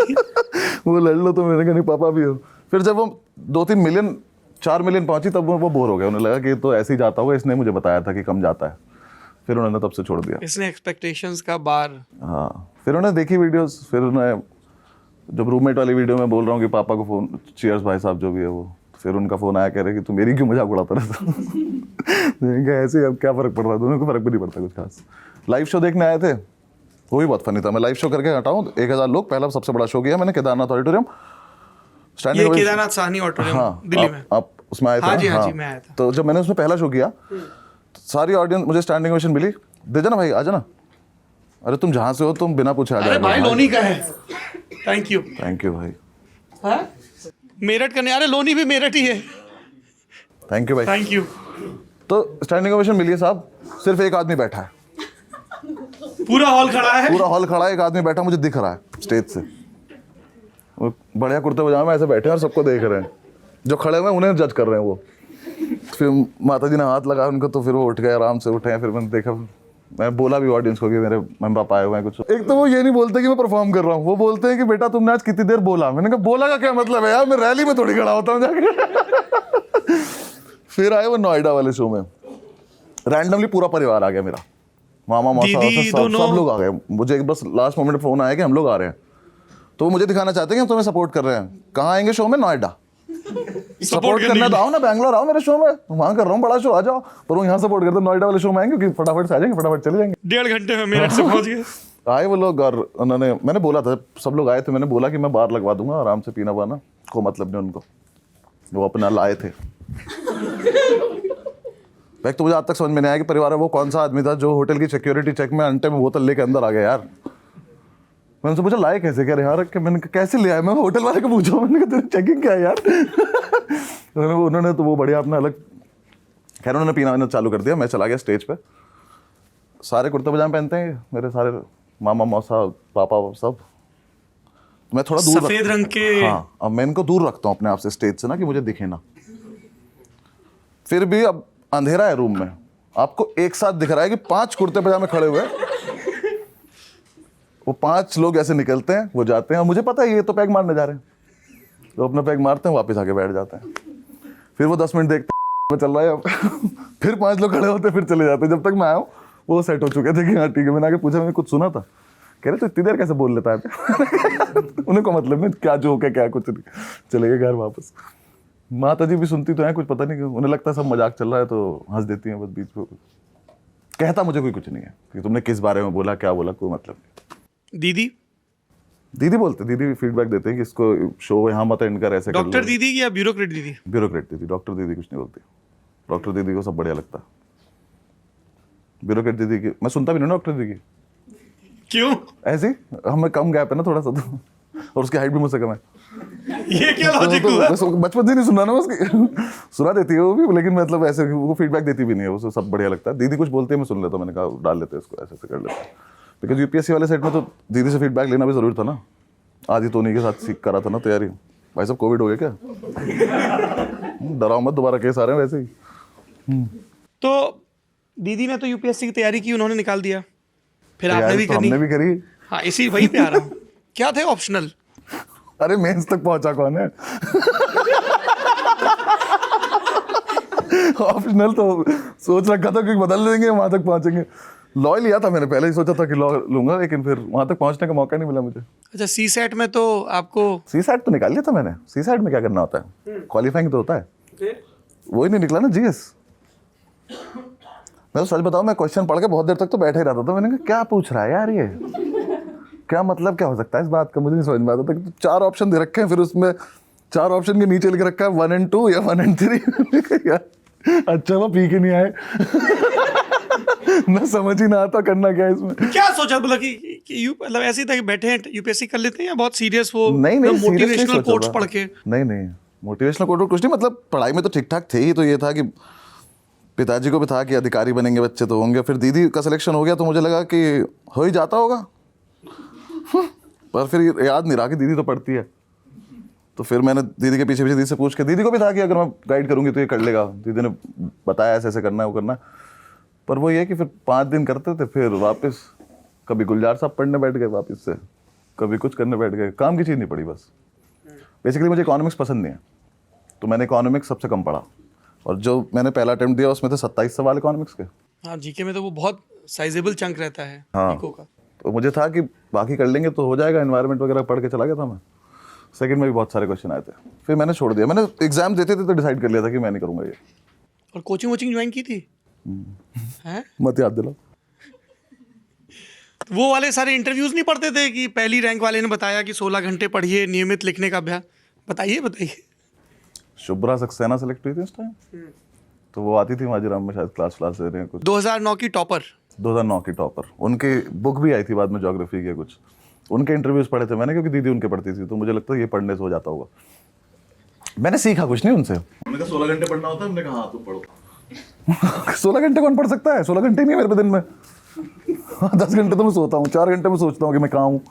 वो लड़ लो। तो मैंने कहा नहीं पापा भी हो। फिर जब वो 2-3 मिलियन 4 मिलियन पहुंची तब वो बोर हो गया, उन्हें लगा कि तो ऐसे ही जाता होगा, इसने मुझे बताया था कि कम जाता है, फिर उन्होंने तब से छोड़ दिया। इसने एक्सपेक्टेशंस का बार। हाँ, फिर उन्होंने देखी वीडियोस, फिर उन्हें जब रूममेट वाली वीडियो में बोल रहा हूँ कि पापा को फ़ोन, चीयर्स भाई साहब जो भी है वो, फिर उनका फ़ोन आया कह रहे कि तू मेरी क्यों मजाक उड़ाता रहता मैंने कहा ऐसे अब क्या फ़र्क पड़ रहा है, दोनों को फ़र्क भी नहीं पड़ता कुछ खास। लाइव शो देखने आए थे, वो भी बहुत फनी था। मैं लाइव शो करके हटाऊँ 1000 लोग, पहला सबसे बड़ा शो किया मैंने केदारनाथ ऑडिटोरियम, ये केदारनाथ साहनी ऑडिटोरियम दिल्ली में। आप उसमें आए थे? हाँ जी, हाँ जी, मैं आया था। तो जब मैंने उसमें पहला शो किया तो सारी ऑडियंस मुझे स्टैंडिंग ओवेशन मिली, दे जाना भाई आ जाना, अरे तुम जहाँ से हो तुम बिना पूछे आ अरे जाओ भाई लोनी का है, थैंक यू भाई, हाँ? मेरठ का नहीं, अरे लोनी भी मेरठ ही है, थैंक यू भाई। Thank you. तो स्टैंडिंग ओवेशन मिली है साहब, सिर्फ एक आदमी बैठा है, पूरा हॉल खड़ा है, पूरा हॉल खड़ा है, एक आदमी बैठा मुझे दिख रहा है स्टेज से, वो बढ़िया कुर्ते पजामे में ऐसे बैठे हैं और सबको देख रहे हैं, जो खड़े हुए हैं उन्हें जज कर रहे हैं वो। फिर माता जी ने हाथ लगाया उनको, तो फिर वो उठ गए, आराम से उठे हैं। फिर मैंने देखा, मैं बोला भी ऑडियंस को कि मेरे मम्मी पापा आए हुए हैं कुछ। एक तो वो ये नहीं बोलते कि मैं परफॉर्म कर रहा हूँ, वो बोलते हैं कि बेटा तुमने आज कितनी देर बोला। मैंने कहा बोला का क्या मतलब है यार, मैं रैली में थोड़ी खड़ा होता हूँ जाके फिर आए वो नोएडा वाले शो में, रैंडमली पूरा परिवार आ गया मेरा, मामा मौसा सब लोग आ गए। मुझे बस लास्ट मोमेंट फोन आया कि हम लोग आ रहे हैं, तो वो मुझे दिखाना चाहते हैं कि हम तुम्हें सपोर्ट कर रहे हैं। कहाँ आएंगे शो में? नोएडा। सपोर्ट करना तो आओ ना, बैंगलोर आओ मेरे शो में, वहाँ कर रहा हूँ बड़ा शो, आ जाओ। पर वो यहाँ सपोर्ट करते नोएडा वाले शो में आएंगे क्योंकि फटाफट से आ जाएंगे, फटाफट चले जाएंगे। 1.5 घंटे में मेरठ से पहुंच गए। आए वो लोग, और उन्होंने, मैंने बोला था, सब लोग आए थे, मैंने बोला कि मैं बार लगवा दूंगा, आराम से पीना पाना, को मतलब नहीं उनको, वो अपना लाए थे। एक तो मुझे आज तक समझ में नहीं आया कि परिवार में वो कौन सा आदमी था जो होटल की सिक्योरिटी चेक में अंटे में बोतल लेके अंदर आ गया यार। मैंने उनसे पूछा लाए कैसे, कह रहे यार कि मैंने कहा, कैसे ले आया? मैं होटल वाले को पूछा, मैंने कहा तेरी चेकिंग क्या है यार? उन्होंने तो वो बढ़िया अपना अलग, खैर उन्होंने पीना वीना चालू कर दिया। मैं चला गया स्टेज पे, सारे कुर्ते पजामे पहनते हैं मेरे सारे मामा मौसा पापा सब। मैं थोड़ा दूर सफेद रंग के। हाँ, अब मैं इनको दूर रखता हूँ अपने आप से स्टेज से ना, कि मुझे दिखे ना। फिर भी अब अंधेरा है रूम में, आपको एक साथ दिख रहा है कि 5 कुर्ते पजामे खड़े हुए हैं। वो 5 लोग ऐसे निकलते हैं, वो जाते हैं, और मुझे पता है ये तो पैग मारने जा रहे हैं, तो अपना पैग मारते हैं, वापस आके बैठ जाते हैं। फिर वो 10 मिनट देखते हैं चल रहा है अब। फिर 5 लोग खड़े होते हैं, फिर चले जाते हैं। जब तक मैं आया हूँ वो सेट हो चुके थे कि हाँ ठीक है। मैंने आके पूछा, मैंने कुछ सुना था? कह रहे तो इतनी देर कैसे बोल लेता है? उन्हें को मतलब नहीं क्या जोक है क्या, कुछ नहीं। चले गए घर वापस। माता जी भी सुनती तो है, कुछ पता नहीं क्यों उन्हें लगता है सब मजाक चल रहा है तो हंस देती हैं बस बीच में। कहता मुझे कोई कुछ नहीं है कि तुमने किस बारे में बोला, क्या बोला, कोई मतलब नहीं। दीदी बोलते, दीदी फीडबैक देते हैं कि इसको शो यहाँ मत एंड कर, ऐसे कर। डॉक्टर दीदी या ब्यूरोक्रेट दीदी? ब्यूरोक्रेट दीदी, डॉक्टर दीदी कुछ नहीं बोलती। डॉक्टर दीदी को सब बढ़िया लगता है। ब्यूरोक्रेट दीदी की मैं सुनता भी नहीं डॉक्टर दीदी की। क्यों? ऐसे हमें कम गैप है ना थोड़ा सा तो, और उसकी हाइट भी मुझसे कम है। ये क्या लॉजिक हुआ? बचपन से नहीं सुना ना उसकी। सुना देती है वो भी, लेकिन मतलब ऐसे वो फीडबैक देती भी नहीं है, उसे सब बढ़िया लगता है। दीदी कुछ बोलती है मैं सुन लेता हूँ, मैंने कहा डाल लेते हैं इसको, ऐसे ऐसे कर लेते हैं। बिकॉज यूपीएससी वाले सेट में तो दीदी से फीडबैक लेना भी जरूरी था ना। आदि टोनी के साथ सीख करा था ना तैयारी। भाई साहब कोविड हो गया क्या? डराओ मत, दोबारा केस आ रहे हैं वैसे ही। तो दीदी ने तो यूपीएससी की तैयारी की, उन्होंने निकाल दिया, फिर आपने भी तो करनी। हमने भी करी। हाँ, इसी वही पे आ रहा हूँ। क्या थे ऑप्शनल? अरे मेंस तक पहुंचा कौन है? ऑप्शनल तो सोच रखा था कि बदल देंगे, वहां तक पहुंचेंगे। लॉ लिया था मैंने, पहले ही सोचा था कि लॉ लूंगा, लेकिन फिर वहां तक पहुंचने का मौका नहीं मिला मुझे। अच्छा, सी सेट में तो आपको सी सेट तो निकाल लिया था मैंने। सी सेट में क्या करना होता है? क्वालिफाइंग तो होता है, वही नहीं निकला ना जीएस। मैं तो सच बताऊं, मैं क्वेश्चन पढ़ के बहुत देर तक तो बैठे ही रहता था। मैंने कहा क्या पूछ रहा है यार ये, क्या मतलब क्या हो सकता है इस बात का, मुझे नहीं समझ में आता था। 4 ऑप्शन दे रखे हैं, फिर उसमें 4 ऑप्शन के नीचे लिख रखा है 1 and 2 या 1 and 3। अच्छा वो पी के नहीं आए। ना समझ ही ना आता करना क्या है इसमें। क्या सोचा, मतलब कि यू मतलब ऐसे ही था कि बैठे हैं यूपीएससी कर लेते हैं, या बहुत सीरियस वो नहीं मोटिवेशनल कोट्स पढ़ के? नहीं मोटिवेशनल कोट कुछ नहीं, मतलब पढ़ाई में तो ठीक ठाक थे ही। तो ये था कि पिताजी को भी था कि अधिकारी बनेंगे बच्चे तो होंगे। फिर दीदी का सिलेक्शन हो गया तो मुझे लगा कि हो ही जाता होगा, पर फिर याद नहीं रहा कि दीदी तो पढ़ती है। तो फिर मैंने दीदी के पीछे दीदी से पूछ के, दीदी को भी था कि अगर मैं गाइड करूंगी तो ये कर लेगा। दीदी ने बताया ऐसे ऐसे करना है, वो करना है। पर वो ये कि फिर 5 दिन करते थे, फिर वापस कभी गुलजार साहब पढ़ने बैठ गए वापस से, कभी कुछ करने बैठ गए। काम की चीज़ नहीं पड़ी बस। बेसिकली मुझे इकोनॉमिक्स पसंद नहीं है, तो मैंने इकोनॉमिक्स सबसे कम पढ़ा। और जो मैंने पहला अटेम्प्ट दिया उसमें थे 27 सवाल इकोनॉमिक्स के। हाँ, जीके में तो वो बहुत साइजेबल चंक रहता है। हाँ, इको का। तो मुझे था कि बाकी कर लेंगे तो हो जाएगा। एनवायरनमेंट वगैरह पढ़ के चला गया था मैं। सेकंड में भी बहुत सारे क्वेश्चन आए थे, फिर मैंने छोड़ दिया। मैंने एग्जाम देते थे तो डिसाइड कर लिया था कि मैं नहीं करूँगा ये। और कोचिंग वोचिंग ज्वाइन की थी? हैं? मत याद दिलाओ। वो वाले सारे इंटरव्यूज नहीं पढ़ते थे कि पहली रैंक वाले ने बताया कि 16 घंटे पढ़िए, नियमित लिखने का अभ्यास? बताइए। शुभ्रा सक्सेना सेलेक्ट हुई थी उस टाइम, तो वो आती थी माजीराम में, शायद क्लास दे रहे हैं कुछ। 2009 की टॉपर। 2009 की टॉपर। उनकी बुक भी आई थी बाद में, ज्योग्राफी के कुछ। उनके इंटरव्यूज पढ़े थे मैंने, क्योंकि दीदी उनके पढ़ती थी, तो मुझे लगता है ये पढ़ने से हो जाता होगा। मैंने सीखा कुछ नहीं उनसे। उन्होंने कहा 16 घंटे पढ़ना होता है, हमने कहा हाँ तुम पढ़ो। 16 घंटे कौन पढ़ सकता है? 16 घंटे नहीं है मेरे पे दिन में। 10 घंटे तो मैं सोता हूँ, 4 घंटे में सोचता हूँ कि मैं कहाँ हूँ।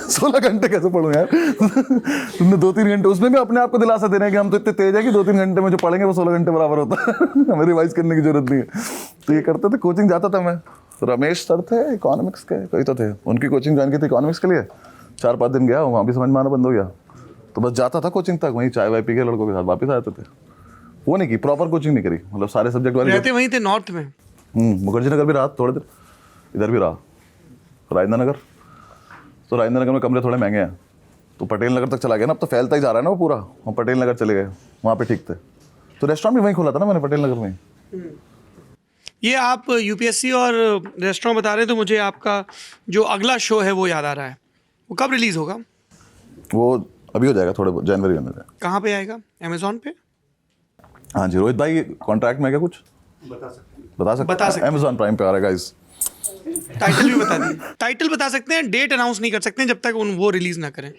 16 घंटे कैसे पढ़ूँ यार? तुमने 2-3 घंटे, उसमें भी अपने आप को दिलासा देना है कि हम तो इतने तेज है कि 2-3 घंटे में जो पढ़ेंगे वो 16 घंटे बराबर होता है। हमें रिवाइज करने की जरूरत नहीं है। तो ये करते थे, कोचिंग जाता था मैं। रमेश सर थे इकोनॉमिक्स के, कोई तो थे, उनकी कोचिंग ज्वाइन की थी इकोनॉमिक्स के लिए। 4-5 दिन गया, वहाँ भी समझ में आना बंद हो गया। तो बस जाता था कोचिंग तक, वहीं चाय वाय पी के लड़कों के साथ वापस आते थे। वो नहीं की, प्रॉपर कोचिंग नहीं करी, मतलब सारे सब्जेक्ट वाले। रहते वहीं थे नॉर्थ में? मुखर्जी नगर भी रहा थोड़े देर, इधर भी रहा राजेंद्र नगर। तो राजेंद्र नगर में कमरे थोड़े महंगे हैं, तो पटेल नगर तक चला गया ना। अब तो फैलता ही जा रहा है ना वो पूरा। हम पटेल नगर चले गए, वहाँ पे ठीक थे। तो रेस्टोरेंट भी वहीं खोला था ना मैंने, पटेल नगर में। ये आप यूपीएससी और रेस्टोरेंट बता रहे हैं, तो मुझे आपका जो अगला शो है वो याद आ रहा है। वो कब रिलीज होगा? वो अभी हो जाएगा थोड़े जनवरी में। कहाँ पे आएगा? अमेजोन पे? हाँ जी रोहित भाई, कॉन्ट्रैक्ट में क्या कुछ बता सकते हैं। अमेजोन प्राइम पे आ रहा है गाइस। टाइटल भी बता दिए। टाइटल बता सकते हैं, डेट अनाउंस नहीं कर सकते हैं जब तक वो रिलीज ना करें।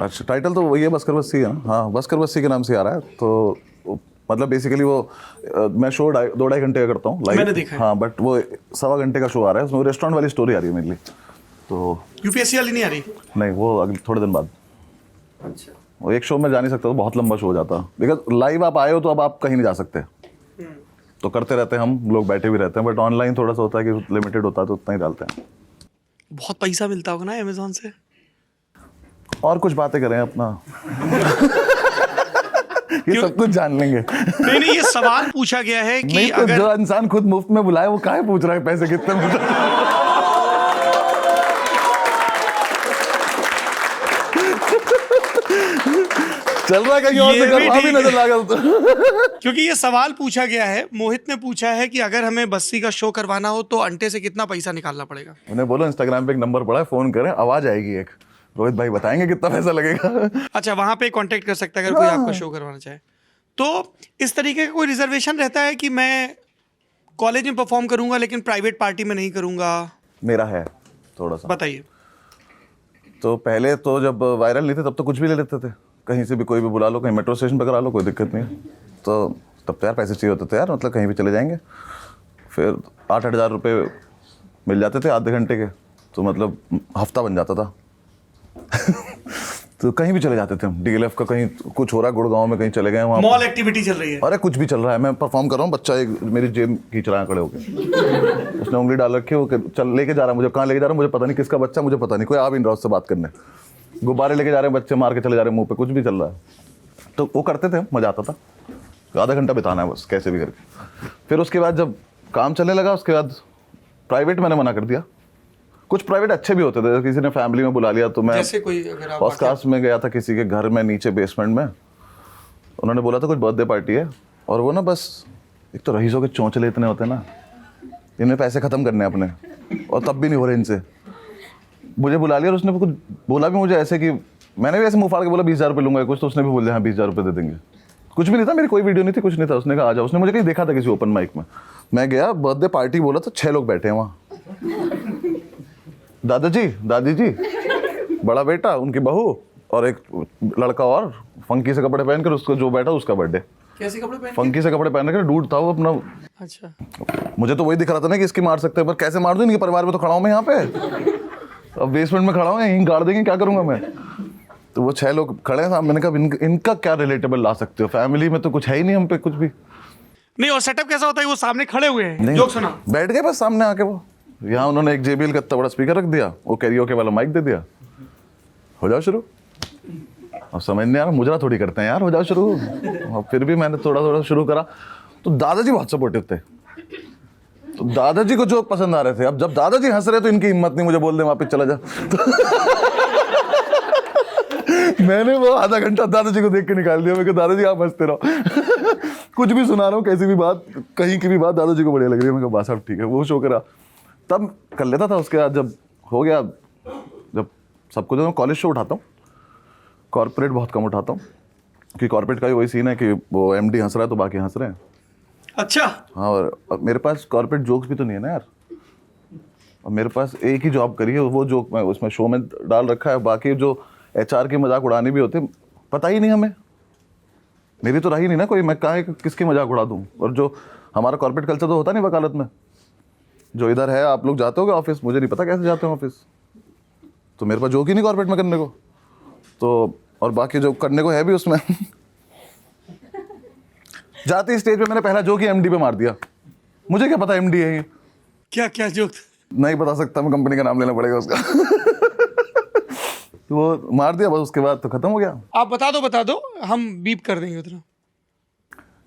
अच्छा, टाइटल तो वही है, बस कर बस्सी है ना। हाँ, बस कर बस्सी के नाम से आ रहा है। तो मतलब बेसिकली वो मैं शो 2-2.5 घंटे का करता हूँ लाइव। मैंने देखा है। हाँ, बट वो 1.25 घंटे का शो आ रहा है, उसमें रेस्टोरेंट वाली स्टोरी आ रही है मेरे लिए। तो यूपीएससी वाली नहीं आ रही? नहीं, वो अगले थोड़े दिन बाद। अच्छा। वो एक शो में जा नहीं सकता, तो बहुत लंबा शो हो जाता। बिकॉज लाइव आप आए हो तो अब आप कहीं नहीं जा सकते, तो करते रहते हैं, हम लोग बैठे भी रहते हैं। बट ऑनलाइन थोड़ा सा होता है कि लिमिटेड होता है, तो उतना ही डालते हैं। बहुत पैसा मिलता होगा ना अमेजोन से? और कुछ बातें करें अपना। ये सब कुछ जान लेंगे। नहीं, ये सवाल पूछा गया है कि नहीं तो अगर जो इंसान खुद मुफ्त में बुलाए वो काहे पूछ रहा है पैसे कितने मिलते हैं? चल रहा है कहीं और से कर, वहां भी नजर लगा तो। क्योंकि ये सवाल पूछा गया है, मोहित ने पूछा है कि अगर हमें बस्सी का शो करवाना हो तो अंटे से कितना पैसा निकालना पड़ेगा। उन्हें बोलो इंस्टाग्राम पे एक नंबर पड़ा है, फोन करें, आवाज आएगी एक, रोहित भाई बताएंगे कितना पैसा लगेगा। अच्छा, वहां पे कांटेक्ट कर सकता है अगर कोई आपका शो करवाना चाहे। तो इस तरीके का कोई रिजर्वेशन रहता है कि मैं कॉलेज में परफॉर्म करूंगा लेकिन प्राइवेट पार्टी में नहीं करूंगा? मेरा है थोड़ा सा। बताइए। तो पहले तो जब वायरल नहीं थे तब तो कुछ भी ले लेते थे, कहीं से भी कोई भी बुला लो, कहीं मेट्रो स्टेशन पर करा लो, कोई दिक्कत नहीं है। तो तब तो यार पैसे चाहिए होते थे यार, मतलब कहीं भी चले जाएंगे। फिर 8-8 हज़ार रुपये मिल जाते थे आधे घंटे के, तो मतलब हफ्ता बन जाता था। तो कहीं भी चले जाते थे हम। डीएलएफ का कहीं कुछ हो रहा है गुड़गांव में, कहीं चले गए वहाँ, मॉल एक्टिविटी चल रही है। अरे कुछ भी चल रहा है, मैं परफॉर्म कर रहा हूँ, बच्चा एक मेरी जेब खींच रहा है खड़े होकर, उसने उंगली डाल रखी है, वो चल लेके जा रहा है मुझे, कहाँ लेके जा रहा है मुझे पता नहीं, किसका बच्चा मुझे पता नहीं, कोई आ भी नहीं रहा उससे बात करने, गुब्बारे लेके जा रहे हैं बच्चे, मार के चले जा रहे हैं मुंह पे, कुछ भी चल रहा है। तो वो करते थे, मजा आता था। आधा घंटा बिताना है बस कैसे भी करके। फिर उसके बाद जब काम चलने लगा, उसके बाद प्राइवेट मैंने मना कर दिया। कुछ प्राइवेट अच्छे भी होते थे, किसी ने फैमिली में बुला लिया, तो मैं जैसे कोई अगर आप पॉडकास्ट में गया था किसी के घर में नीचे बेसमेंट में, उन्होंने बोला था कुछ बर्थडे पार्टी है, और वो ना बस एक तो रईसों के चौंचले इतने होते हैं ना, इनमें पैसे खत्म करने अपने, और तब भी नहीं हो रहे इनसे। मुझे बुला लिया और उसने कुछ बोला भी मुझे ऐसे कि मैंने भी ऐसे मुंह फाड़ के बोला 20,000 रुपये लूंगा कुछ, तो उसने भी बोल दिया हाँ 20,000 रुपये दे देंगे। कुछ भी नहीं था, मेरी कोई वीडियो नहीं थी, कुछ नहीं था। उसने कहा आ जाओ। उसने मुझे कहीं देखा था किसी ओपन माइक में, मैं गया, बर्थडे पार्टी बोला तो 6 लोग बैठे हैं वहाँ। दादाजी, दादी जी, बड़ा बेटा, उनकी बहू और एक लड़का, और फंकी से कपड़े पहन कर उसको जो बैठा उसका बर्थडे। कैसे कपड़े पहन? फंकी से कपड़े पहन कर डूड था वो अपना। अच्छा, मुझे तो वही दिख रहा था ना कि इसकी मार सकते हैं, पर कैसे मार दूं, इनके परिवार में तो खड़ा हूं मैं यहाँ पे, अब बेसमेंट में खड़ा हूँ, यहीं गाड़ देंगे, क्या करूंगा मैं। तो वो 6 लोग खड़े हैं, मैंने कहा इनका क्या रिलेटेबल ला सकते हो, फैमिली में तो कुछ है ही नहीं हम पे कुछ भी नहीं। और सेटअप कैसा होता है? वो सामने खड़े हुए हैं, जोक सुना, बैठ गए बस सामने आके। वो यहाँ उन्होंने एक JBL का इतना बड़ा स्पीकर रख दिया, वो कैरियोके वाला माइक दे दिया, हो जाओ शुरू। अब समझ नहीं आ रहा, मुजरा थोड़ी करते हैं यार, हो जाओ शुरू। और फिर भी मैंने थोड़ा थोड़ा शुरू करा, तो दादाजी बहुत सपोर्टिव थे, तो दादाजी को जोक पसंद आ रहे थे। अब जब दादाजी हंस रहे तो इनकी हिम्मत नहीं मुझे बोल दे वापस चला जा। तो मैंने वो आधा घंटा दादाजी को देख के निकाल दिया। मैं कहा दादाजी आप हंसते रहो। कुछ भी सुना रहा हूँ, कैसी भी बात, कहीं की भी बात दादाजी को बढ़िया लग रही है। मैं कहा बस अब ठीक है। वो शो करा तब कर लेता था। उसके बाद जब हो गया, जब सबको जो कॉलेज शो उठाता हूँ, कॉर्पोरेट बहुत कम उठाता हूँ, क्योंकि कॉर्पोरेट का ही वही सीन है कि वो MD हंस रहा है तो बाकी हंस रहे हैं। अच्छा, हाँ, और मेरे पास कॉर्पोरेट जोक्स भी तो नहीं है ना यार, और मेरे पास एक ही जॉब करी है, वो जोक मैं उसमें शो में डाल रखा है। बाकी जो HR की मजाक उड़ानी भी होती, पता ही नहीं हमें, मेरी तो रही नहीं ना कोई, मैं कहाँ किसकी मजाक उड़ा दूँ। और जो हमारा कॉर्पोरेट कल्चर तो होता नहीं वकालत में, जो इधर है, आप लोग जाते होगे ऑफिस, मुझे नहीं पता कैसे जाते हो ऑफिस, तो मेरे पास जोक ही नहीं कॉर्पोरेट में करने को। तो और बाकी जो करने को है भी उसमें जाती स्टेज पे मैंने पहला जोक ही MD पे मार दिया। मुझे क्या पता MD है ये, क्या क्या जोक? नहीं बता सकता मैं, कंपनी का नाम लेना पड़ेगा उसका। तो वो मार दिया बस, उसके बाद तो खत्म हो गया। आप बता दो, हम बीप कर देंगे उतना।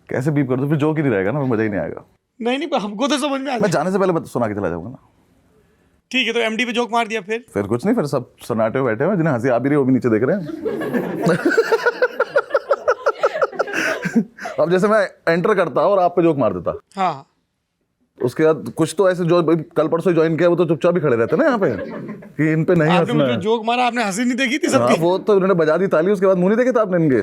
कैसे बीप कर दो, फिर जोक ही नहीं रहेगा ना, मजा ही नहीं आएगा। नहीं, हमको तो समझ में आ मैं जाने से पहले सुना के चला जाऊंगा ना। ठीक है, तो MD पे जोक मार दिया, फिर कुछ नहीं, फिर सब सन्नाटे बैठे हुए, जिन्हें हंसी आ भी रही है वो भी नीचे देख रहे हैं। अब जैसे मैं एंटर करता और आप पे जोक मार देता, हाँ, उसके बाद कुछ तो ऐसे जो कल परसों ज्वाइन किया वो तो चुपचाप ही खड़े रहते ना यहाँ पे कि इन पे नहीं आपने हंसना मुझे है। जोक मारा, आपने हंसी नहीं देखी थी हाँ सबकी? वो तो उन्होंने बजा दी ताली, उसके बाद मुंह नहीं देखे थे आपने इनके।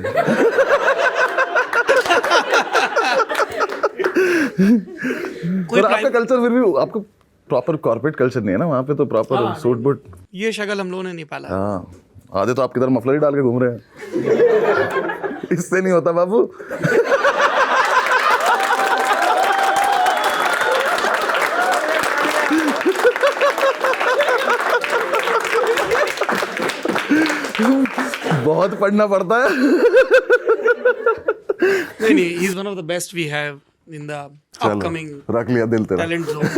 कोई पर आपका प्राइवेट- कल्चर फिर भी आपको प्रॉपर कॉर्पोरेट कल्चर नहीं है ना वहाँ पे, तो प्रॉपर सूट बूट। ये शक्ल हम लोगों ने नहीं पाला। हाँ आधे तो आपकी तरह मफलर ही डाल के घूम रहे हैं। इससे नहीं होता बाबू। बहुत पढ़ना पड़ता है। नहीं, he is one of the best we have in the upcoming चलो, रख लिया दिल तेरा। talent zone.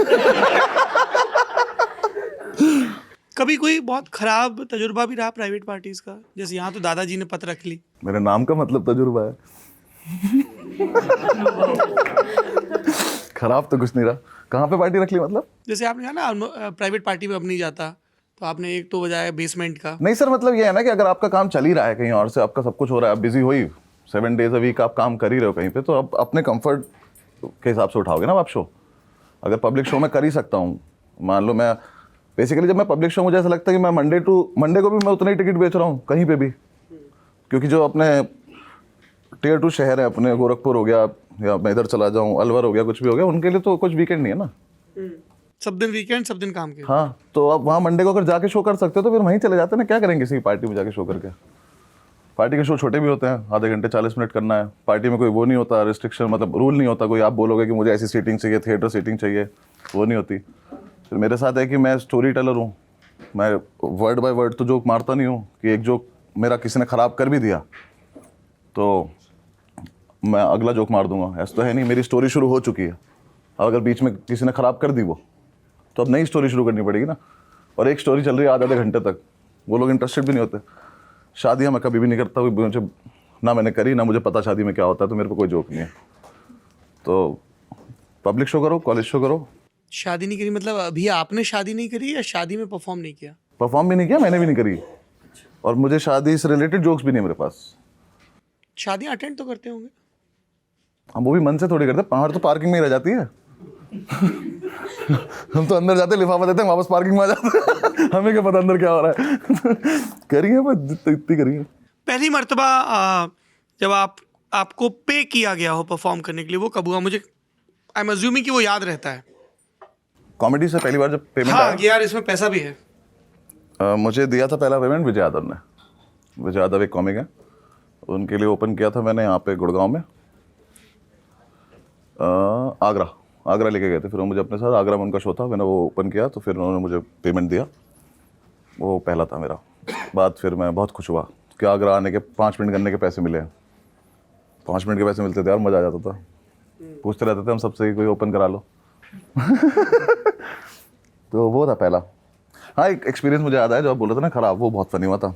कभी कोई बहुत खराब तजुर्बा भी रहा प्राइवेट पार्टीज का? जैसे यहाँ तो दादाजी ने पत्र रख ली। मेरे नाम का मतलब तजुर्बा है। खराब तो कुछ नहीं रहा। कहाँ पे पार्टी रख ली मतलब? जैसे आपने कहा ना प्राइवेट पार्टी में अब नहीं जाता, तो आपने एक तो बजाया बेसमेंट का। नहीं सर, मतलब ये है ना कि अगर आपका काम चल ही रहा है कहीं और से, आपका सब कुछ हो रहा है, आप बिजी हो ही 7 days a week आप काम कर ही रहे हो कहीं पे, तो आप अपने कंफर्ट के हिसाब से उठाओगे ना आप शो। अगर पब्लिक शो में कर ही सकता हूँ, मान लो मैं बेसिकली जब मैं पब्लिक शो, मुझे ऐसा लगता है कि मैं मंडे को भी मैं उतना ही टिकट बेच रहा हूँ कहीं पे भी, क्योंकि जो अपने Tier 2 शहर है अपने, गोरखपुर हो गया या मैं इधर चला जाऊँ अलवर हो गया, कुछ भी हो गया, उनके लिए तो कुछ वीकेंड नहीं है ना। सब दिन वीकेंड, सब दिन काम के। हाँ, तो आप वहाँ मंडे को अगर जाके शो कर सकते हो तो फिर वहीं चले जाते हैं ना। क्या करेंगे किसी पार्टी में जाके शो करके? पार्टी के शो छोटे भी होते हैं, आधे घंटे 40 मिनट करना है। पार्टी में कोई वो नहीं होता रिस्ट्रिक्शन, मतलब रूल नहीं होता कोई आप बोलोगे कि मुझे ऐसी सीटिंग चाहिए, थिएटर सीटिंग चाहिए, वो नहीं होती। फिर मेरे साथ है कि मैं स्टोरी टेलर हूँ, मैं वर्ड बाय वर्ड तो जोक मारता नहीं हूँ कि एक जोक मेरा किसी ने ख़राब कर भी दिया तो मैं अगला जोक मार दूंगा, ऐसा तो है नहीं। मेरी स्टोरी शुरू हो चुकी है, अब अगर बीच में किसी ने ख़राब कर दी वो, तो अब नई स्टोरी शुरू करनी पड़ेगी ना। और एक स्टोरी चल रही है आधे घंटे तक, वो लोग इंटरेस्टेड भी नहीं होते। शादियाँ मैं कभी भी नहीं करता, मुझे ना मैंने करी, ना मुझे पता शादी में क्या होता है, तो मेरे पे कोई जोक नहीं है। तो पब्लिक शो करो, कॉलेज शो करो। शादी नहीं करी मतलब अभी आपने शादी नहीं करी या शादी में परफॉर्म नहीं किया? परफॉर्म भी नहीं किया, मैंने भी नहीं करी, और मुझे शादी से रिलेटेड जोक्स भी नहीं मेरे पास। शादियां अटेंड तो करते होंगे? हम वो भी मन से थोड़ी करते, पहाड़ तो पार्किंग में ही रह जाती है। हम तो अंदर जाते, लिफाफा देते हैं, वापस पार्किंग में आ जाते हैं। हमें क्या पता अंदर क्या हो रहा है। करिए बस, इतनी करिए। पहली मर्तबा जब आपको पे किया गया हो परफॉर्म करने के लिए, वो कब हुआ? मुझे आई एम अज्यूमिंग कि वो याद रहता है। कॉमेडी से पहली बार जब पेमेंट हाँ यार, इसमें पैसा भी है। मुझे दिया था पहला पेमेंट विजय यादव ने। विजय यादव एक कॉमिक है, उनके लिए ओपन किया था मैंने यहाँ पे गुड़गांव में, आगरा लेके गए थे फिर वो मुझे अपने साथ। आगरा में उनका शो था, मैंने वो ओपन किया, तो फिर उन्होंने मुझे पेमेंट दिया। वो पहला था मेरा। बाद फिर मैं बहुत खुश हुआ कि आगरा आने के 5 मिनट करने के पैसे मिले। 5 मिनट के पैसे मिलते थे यार, मज़ा आ जाता था। पूछते रहते थे हम सबसे कोई ओपन करा लो। तो वो था पहला। हाँ, एक एक्सपीरियंस मुझे याद आया जो आप बोल रहे थे ना खराब, वो बहुत फनी हुआ था।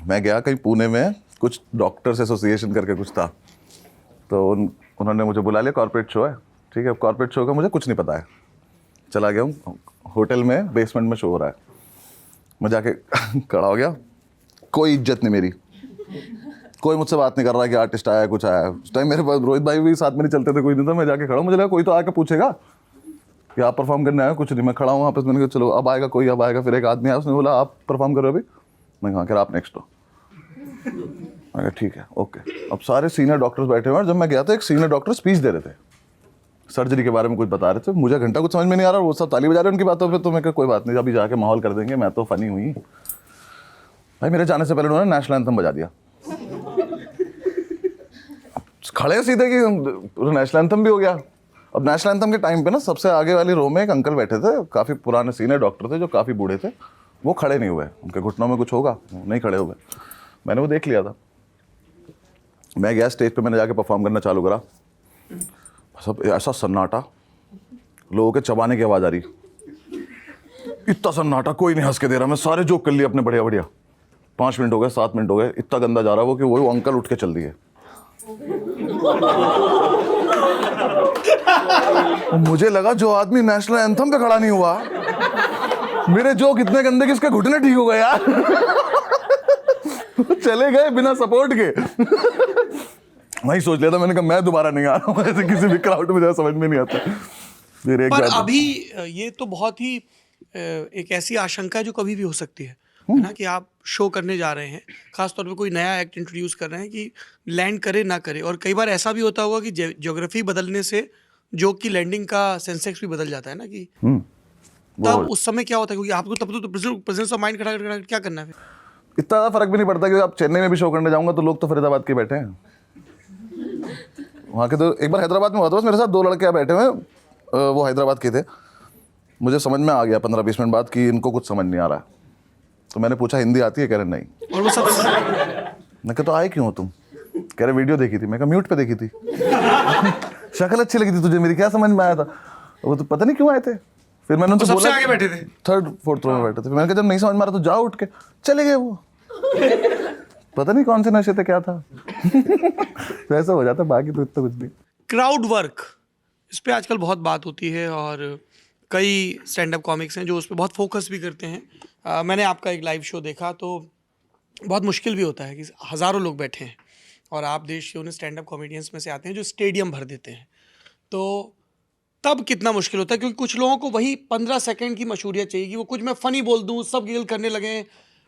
मैं गया कहीं पुणे में, कुछ डॉक्टर्स एसोसिएशन करके कुछ था, तो उन्होंने मुझे बुला लिया, कॉर्पोरेट शो है, ठीक है। कॉर्पोरेट शो का मुझे कुछ नहीं पता है, चला गया हूँ होटल में, बेसमेंट में शो हो रहा है। मैं जाके खड़ा हो गया, कोई इज्जत नहीं मेरी, कोई मुझसे बात नहीं कर रहा कि आर्टिस्ट आया कुछ आया। उस टाइम मेरे पास रोहित भाई भी साथ में नहीं चलते थे, कोई नहीं था। मैं जाके खड़ा हूँ, मुझे लगा कोई तो आके पूछेगा कि आप परफॉर्म करने आए, कुछ नहीं। मैं खड़ा हूँ वहाँ पर, मैंने कहा चलो अब आएगा कोई, अब आएगा। फिर एक आदमी आया, उसने बोला आप परफॉर्म करो अभी। मैं कहा आप नेक्स्ट हो। मैं कहा ठीक है ओके। अब सारे सीनियर डॉक्टर्स बैठे हुए हैं। जब मैं गया तो एक सीनियर डॉक्टर स्पीच दे रहे थे, सर्जरी के बारे में कुछ बता रहे थे। मुझे घंटा कुछ समझ में नहीं आ रहा, वो सब ताली बजा रहे हैं उनकी बातों पे। तो मैं कहा कोई बात नहीं, अभी जाके माहौल कर देंगे। मैं तो फनी हुई भाई, मेरे जाने से पहले उन्होंने नेशनल एंथम बजा दिया। खड़े सीधे कि नेशनल एंथम भी हो गया। अब नेशनल एंथम के टाइम पे ना सबसे आगे वाली रो में एक अंकल बैठे थे, काफ़ी पुराने सीनियर डॉक्टर थे जो काफ़ी बूढ़े थे। वो खड़े नहीं हुए, उनके घुटनों में कुछ होगा, नहीं खड़े हुए। मैंने वो देख लिया था। मैं गया स्टेज पे, मैंने जाके परफॉर्म करना चालू करा। सब ऐसा सन्नाटा, लोगों के चबाने की आवाज़ आ रही, इतना सन्नाटा, कोई नहीं हंस के दे रहा। मैं सारे जोक कर लिए अपने बढ़िया बढ़िया। 5 मिनट हो गए, 7 मिनट हो गए, इतना गंदा जा रहा वो कि वो अंकल उठ के चल दिए। मुझे लगा जो आदमी नेशनल एंथम पे खड़ा नहीं हुआ, मेरे जोक इतने गंदे कि इसके घुटने ठीक हो गए यार। चले गए बिना सपोर्ट के। वही सोच लिया था मैंने, कहा मैं दोबारा नहीं आ रहा हूँ ऐसे किसी भी क्राउड में, जरा समझ में नहीं आता। फिर एक पर बात- अभी ये तो बहुत ही एक ऐसी आशंका है जो कभी भी हो सकती है ना, कि आप शो करने जा रहे हैं, खासतौर पे कोई नया एक्ट इंट्रोड्यूस कर रहे हैं, कि लैंड करे ना करे, और कई बार ऐसा भी होता होगा कि ज्योग्राफी बदलने से जोक की लैंडिंग का सेंसेक्स भी बदल जाता है ना, कि वो तब उस समय क्या होता है, क्योंकि आपको तब तो प्रेजेंस ऑफ माइंड खड़ा खड़ा क्या करना है फिर? इतना ज़्यादा फर्क भी नहीं पड़ता, क्योंकि आप चेन्नई में भी शो करने जाऊंगा तो लोग तो फरीदाबाद के बैठे हैं वहाँ के। तो एक बार हैदराबाद में हुआ था, बस मेरे साथ 2 लड़के बैठे हुए, वो हैदराबाद के थे। मुझे समझ में आ गया 15-20 मिनट बाद कि इनको कुछ समझ नहीं आ रहा है। तो मैंने पूछा हिंदी आती है? कह रहे नहीं। और वो सब मैं कहा तो आए क्यों हो तुम? कह रहे वीडियो देखी थी। मैं कहा म्यूट पे देखी थी। शक्ल अच्छी लगी थी तुझे मेरी, क्या समझ में आया था? वो तो पता नहीं क्यों आए थे। फिर मैंने उनसे सबसे बोला, आगे बैठे थे, 3rd 4th रो में बैठे थे। फिर मैंने कहा जब नहीं समझ में आ रहा तो जाओ उठ के। चले गए वो। पता नहीं कौन से नशे थे, क्या था। तो ऐसा हो जाता, बाकी तो इतना कुछ नहीं। क्राउड वर्क, इस पे आजकल बहुत बात होती है, और कई स्टैंड अप कॉमिक्स हैं जो उस पर बहुत फोकस भी करते हैं। मैंने आपका एक लाइव शो देखा, तो बहुत मुश्किल भी होता है कि हज़ारों लोग बैठे हैं और आप देश के उन स्टैंड अप कॉमेडियंस में से आते हैं जो स्टेडियम भर देते हैं, तो तब कितना मुश्किल होता है, क्योंकि कुछ लोगों को वही 15 सेकंड की मशहूरियत चाहिए कि वो कुछ मैं फ़नी बोल दूँ, सब गिल करने लगे,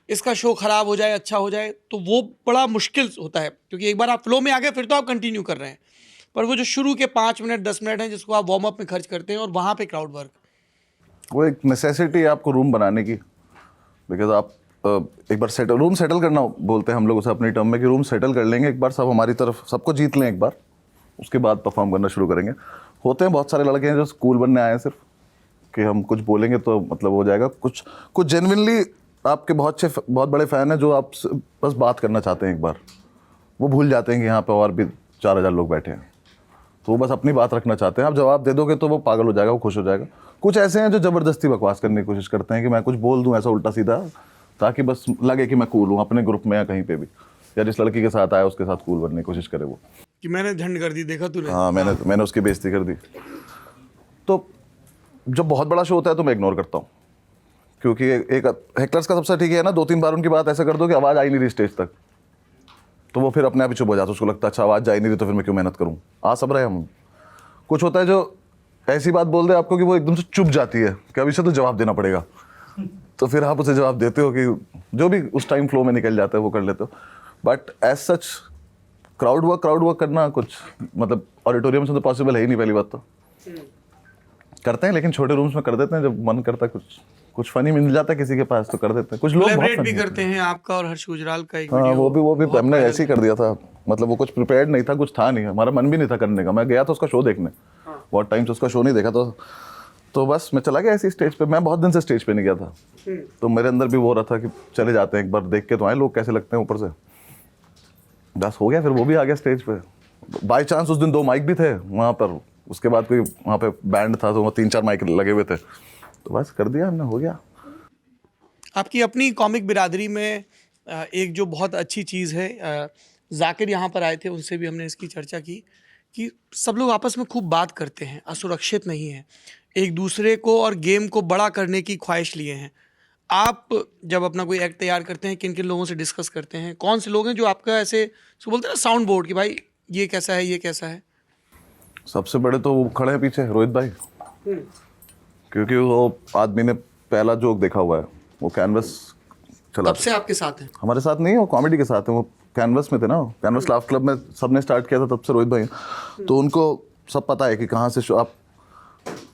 इसका शो ख़राब हो जाए, अच्छा हो जाए, तो वो बड़ा मुश्किल होता है, क्योंकि एक बार आप फ्लो में आ गए फिर तो आप कंटिन्यू कर रहे हैं, पर वो जो शुरू के 5 मिनट 10 मिनट हैं जिसको आप वार्म अप में खर्च करते हैं, और वहाँ पे क्राउड वर्क, वो एक नेसेसिटी है आपको रूम बनाने की। बिकॉज आप एक बार रूम सेटल करना बोलते हैं हम लोग उसे अपनी टर्म में, कि रूम सेटल कर लेंगे एक बार, सब हमारी तरफ सबको जीत लें एक बार, उसके बाद परफॉर्म करना शुरू करेंगे। होते हैं बहुत सारे लड़के हैं जो स्कूल बनने आए हैं सिर्फ, कि हम कुछ बोलेंगे तो मतलब हो जाएगा। कुछ जेन्युइनली आपके बहुत बड़े फ़ैन हैं जो आप बस बात करना चाहते हैं एक बार, वो भूल जाते हैं कि यहाँ पे और भी 4000 लोग बैठे हैं, तो वो बस अपनी बात रखना चाहते हैं। आप जवाब दे दोगे तो वो पागल हो जाएगा, वो खुश हो जाएगा। कुछ ऐसे हैं जो ज़बरदस्ती बकवास करने की कोशिश करते हैं कि मैं कुछ बोल दूं ऐसा उल्टा सीधा, ताकि बस लगे कि मैं कूल हूँ अपने ग्रुप में या कहीं पे भी, या जिस लड़की के साथ आया उसके साथ कूल बनने की कोशिश करे वो, कि मैंने झंड कर दी, देखा तूने। हाँ मैंने उसकी बेइज्जती कर दी। तो जब बहुत बड़ा शो होता है तो मैं इग्नोर करता हूँ, क्योंकि एक हेक्लर्स का सबसे ठीक है ना, 2-3 बार उनकी बात ऐसा कर दो कि आवाज़ आई नहीं रही स्टेज तक, तो वो फिर अपने आप ही चुप हो जाता है। उसको लगता है अच्छा आवाज़ जा ही नहीं रही तो फिर मैं क्यों मेहनत करूँ, आ सब रहे हम। कुछ होता है जो ऐसी बात बोल दे आपको कि वो एकदम से चुप जाती है कि अब इसे तो जवाब देना पड़ेगा, तो फिर आप उसे जवाब देते हो कि जो भी उस टाइम फ्लो में निकल जाता है वो कर लेते हो। But as such crowd work करना कुछ मतलब ऑडिटोरियम्स में तो पॉसिबल है ही नहीं। पहली बात तो करते हैं, लेकिन छोटे रूम्स में कर देते हैं जब मन करता है, कुछ फनी मिल जाता है किसी के पास तो कर देते हैं। कुछ लोग बहुत कोलैबोरेट भी funny करते हैं, आपका और हर्ष गुजराल का एक हाँ वीडियो, वो भी हमने ऐसे ही कर दिया था। मतलब वो कुछ प्रिपेयर्ड नहीं था, कुछ था नहीं, हमारा मन भी नहीं था करने का। मैं गया था उसका शो देखने, बहुत टाइम से उसका शो नहीं देखा, तो बस मैं चला गया ऐसी स्टेज पे। मैं बहुत दिन से स्टेज पे नहीं गया था, तो मेरे अंदर भी वो रहा था कि चले जाते हैं एक बार, देख के तो आए लोग कैसे लगते हैं ऊपर से। बस हो गया, फिर वो भी आ गया स्टेज पे। बाई चांस उस दिन 2 माइक भी थे वहाँ पर, उसके बाद कोई वहाँ पे बैंड था तो वहाँ 3-4 माइक लगे हुए थे, तो बस कर दिया हमने, हो गया। आपकी अपनी कॉमिक बिरादरी में एक जो बहुत अच्छी चीज़ है, जाकिर यहाँ पर आए थे, उनसे भी हमने इसकी चर्चा की कि सब लोग आपस में खूब बात करते हैं, असुरक्षित नहीं है, एक दूसरे को और गेम को बड़ा करने की ख्वाहिश लिए हैं। आप जब अपना कोई एक्ट तैयार करते हैं, किन किन लोगों से डिस्कस करते हैं, कौन से लोग हैं जो आपका ऐसे उसको बोलते हैं ना साउंड बोर्ड, कि भाई ये कैसा है, ये कैसा है? सबसे बड़े तो वो खड़े हैं पीछे, रोहित भाई, क्योंकि वो आदमी ने पहला जोक देखा हुआ है, वो कैनवस चला। तब से आपके साथ हैं? हमारे साथ नहीं, वो कॉमेडी के साथ है, वो कैनवस में थे ना, कैनवस लाफ क्लब में सबने स्टार्ट किया था, तब से रोहित भाई हैं। तो उनको सब पता है कि कहाँ से आप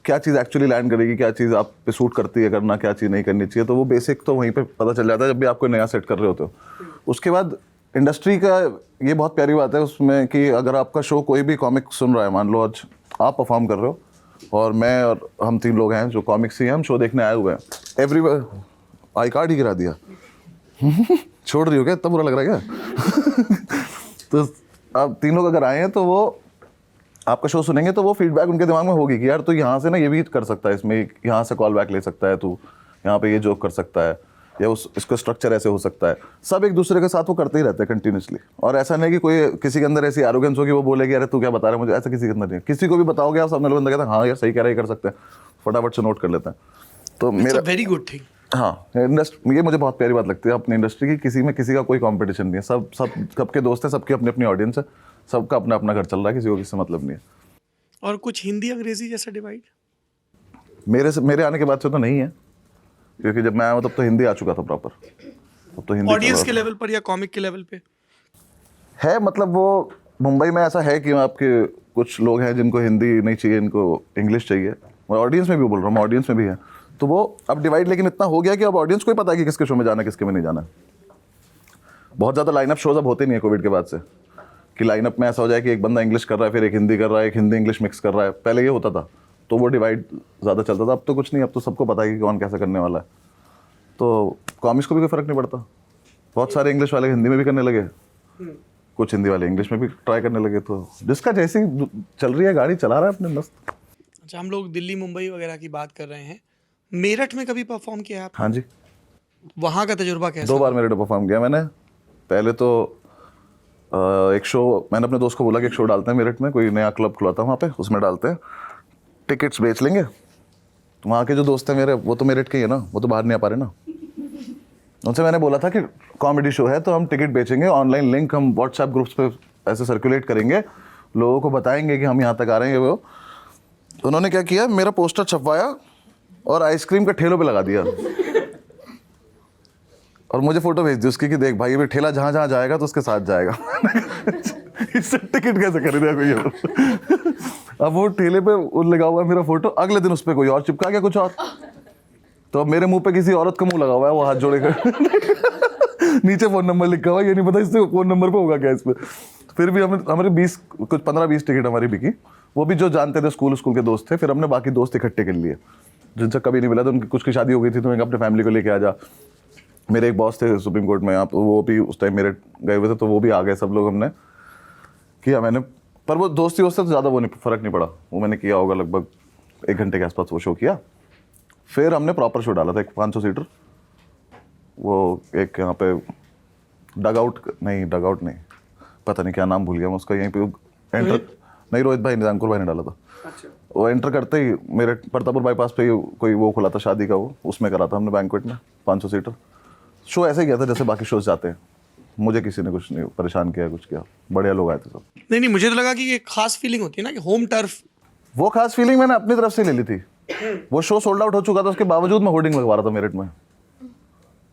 क्या चीज़ एक्चुअली लैंड करेगी, क्या चीज़ आप पे सूट करती है करना, क्या चीज़ नहीं करनी चाहिए। तो वो बेसिक तो वहीं पे पता चल जाता है जब भी आप कोई नया सेट कर रहे होते हो। उसके बाद इंडस्ट्री का ये बहुत प्यारी बात है उसमें कि अगर आपका शो कोई भी कॉमिक सुन रहा है, मान लो आज आप परफॉर्म कर रहे हो और मैं और हम 3 लोग हैं जो कॉमिक्स ही हैं, हम शो देखने आए हुए हैं, एवरीवेयर आई कार्ड ही गिरा दिया। छोड़ रही हो क्या, इतना बुरा लग रहा है क्या? तो आप 3 लोग अगर आए हैं तो वो आपका शो सुनेंगे तो वो फीडबैक उनके दिमाग में होगी कि यार तो यहाँ से ना ये भी कर सकता है, इसमें यहाँ से कॉल बैक ले सकता है, तू यहाँ पे ये जोक कर सकता है, या इसका स्ट्रक्चर ऐसे हो सकता है। सब एक दूसरे के साथ वो करते ही रहते हैं कंटिन्यूसली। और ऐसा नहीं कि कोई किसी के अंदर ऐसी एरोगेंस हो कि वो बोले कि अरे तू क्या बता रहा है मुझे, ऐसा किसी के अंदर नहीं है। किसी को भी बताओगे आप, सामने वाला बंदा कहता है हाँ यार सही कह रहा है, ये कर सकते हैं, फटाफट से नोट कर लेते हैं। तो मेरा वेरी गुड थिंग। हाँ, ये मुझे बहुत प्यारी बात लगती है अपनी इंडस्ट्री की, किसी में किसी का कोई कंपटीशन नहीं है, सबके दोस्त हैं, सबकी अपनी अपनी ऑडियंस है, सबका अपना अपना घर चल रहा है, किसी को किसी से मतलब नहीं है। और कुछ हिंदी अंग्रेजी जैसा डिवाइड? मेरे आने के बाद से तो नहीं है, क्योंकि जब मैं आया हूँ तब तो हिंदी आ चुका था प्रॉपर, तब तो हिंदी ऑडियंस चल के रहा लेवल पर या कॉमिक के लेवल पे? था। है मतलब वो मुंबई में ऐसा है कि आपके कुछ लोग हैं जिनको हिंदी नहीं चाहिए, इनको इंग्लिश चाहिए। और ऑडियंस में भी बोल रहा हूँ, ऑडियंस में भी है, तो वो अब डिवाइड लेकिन इतना हो गया कि अब ऑडियंस को ही पता है कि किसके शो में जाना है किसके में नहीं जाना है। बहुत ज़्यादा लाइनअप शोज अब होते नहीं है कोविड के बाद से, कि लाइनअप में ऐसा हो जाए कि एक बंदा इंग्लिश कर रहा है, फिर एक हिंदी कर रहा है, एक हिंदी इंग्लिश मिक्स कर रहा है। पहले ये होता था, तो वो डिवाइड ज़्यादा चलता था। अब तो कुछ नहीं, अब तो सबको पता है कि कौन कैसा करने वाला है, तो कॉमिक्स को भी कोई फ़र्क नहीं पड़ता। बहुत सारे इंग्लिश वाले हिंदी में भी करने लगे, कुछ हिंदी वाले इंग्लिश में भी ट्राई करने लगे, तो जिसका जैसी चल रही है गाड़ी चला रहा है अपने मस्त। अच्छा, हम लोग दिल्ली मुंबई वगैरह की बात कर रहे हैं, मेरठ में कभी परफॉर्म किया है आप? हाँ जी, वहाँ का तजुर्बा कैसा? 2 बार मेरे परफॉर्म किया मैंने। पहले तो एक शो मैंने अपने दोस्त को बोला कि एक शो डालते हैं मेरठ में, कोई नया क्लब खुला था वहाँ पे, उसमें डालते हैं, टिकट्स बेच लेंगे। तो वहाँ के जो दोस्त हैं मेरे, वो तो मेरठ के ही है ना, वो तो बाहर नहीं आ पा रहे ना। उनसे मैंने बोला था कि कॉमेडी शो है तो हम टिकट बेचेंगे, ऑनलाइन लिंक हम व्हाट्सएप ग्रुप्स पे ऐसे सर्कुलेट करेंगे, लोगों को बताएंगे कि हम यहाँ तक आ रहे हैं। वो उन्होंने क्या किया, मेरा पोस्टर छपवाया और आइसक्रीम के ठेलों पे लगा दिया, और मुझे फोटो भेज दी उसकी कि देख भाई ये ठेला जहाँ जहाँ जाएगा तो उसके साथ जाएगा। इससे टिकट कैसे खरीदेगा कोई और? अब वो ठेले पे वो लगा हुआ है मेरा फोटो, अगले दिन उस पर कोई और चिपका गया कुछ और, तो अब मेरे मुंह पे किसी औरत का मुंह लगा हुआ है, वो हाथ जोड़े कर नीचे फ़ोन नंबर लिखा हुआ है, ये नहीं पता इससे फ़ोन नंबर पे होगा क्या इस पर। फिर भी हमारे 15-20 टिकट हमारी बिकी, वो भी जो जानते थे स्कूल के दोस्त थे। फिर हमने बाकी दोस्त इकट्ठे कर लिए जिनसे कभी नहीं मिला, तो उनकी कुछ की शादी हो गई थी, तो मैं अपने फैमिली को लेके आ जा। मेरे एक बॉस थे सुप्रीम कोर्ट में, आप वो भी उस टाइम मेरे गए हुए थे, तो वो भी आ गए, सब लोग हमने किया मैंने। पर वो दोस्ती तो ज़्यादा वो नहीं, फ़र्क नहीं पड़ा, वो मैंने किया होगा लगभग 1 घंटे के आसपास वो शो किया। फिर हमने प्रॉपर शो डाला था, एक 500 सीटर, वो एक यहाँ पे डग आउट नहीं, पता नहीं क्या नाम भूल गया मैं उसका, यहीं पे एंटर नहीं, रोहित भाई निजामपुर भाई ने डाला था। अच्छा। वो एंटर करते ही मेरे प्रतापपुर बाईपास पे कोई वो खुला था शादी का, वो उसमें करा था हमने बैंक्वेट में 500 सीटर शो। ऐसे ही गया था जैसे बाकी शोज जाते हैं, मुझे किसी ने कुछ नहीं परेशान किया, कुछ किया, बढ़िया लोग आए थे सब। नहीं, मुझे तो लगा कि ये खास फीलिंग होती है ना कि होम टर्फ। वो खास फीलिंग मैंने अपनी तरफ से ले ली थी। वो शो सोल्ड आउट हो चुका था, उसके बावजूद मैं होर्डिंग लगवा रहा था मेरठ में।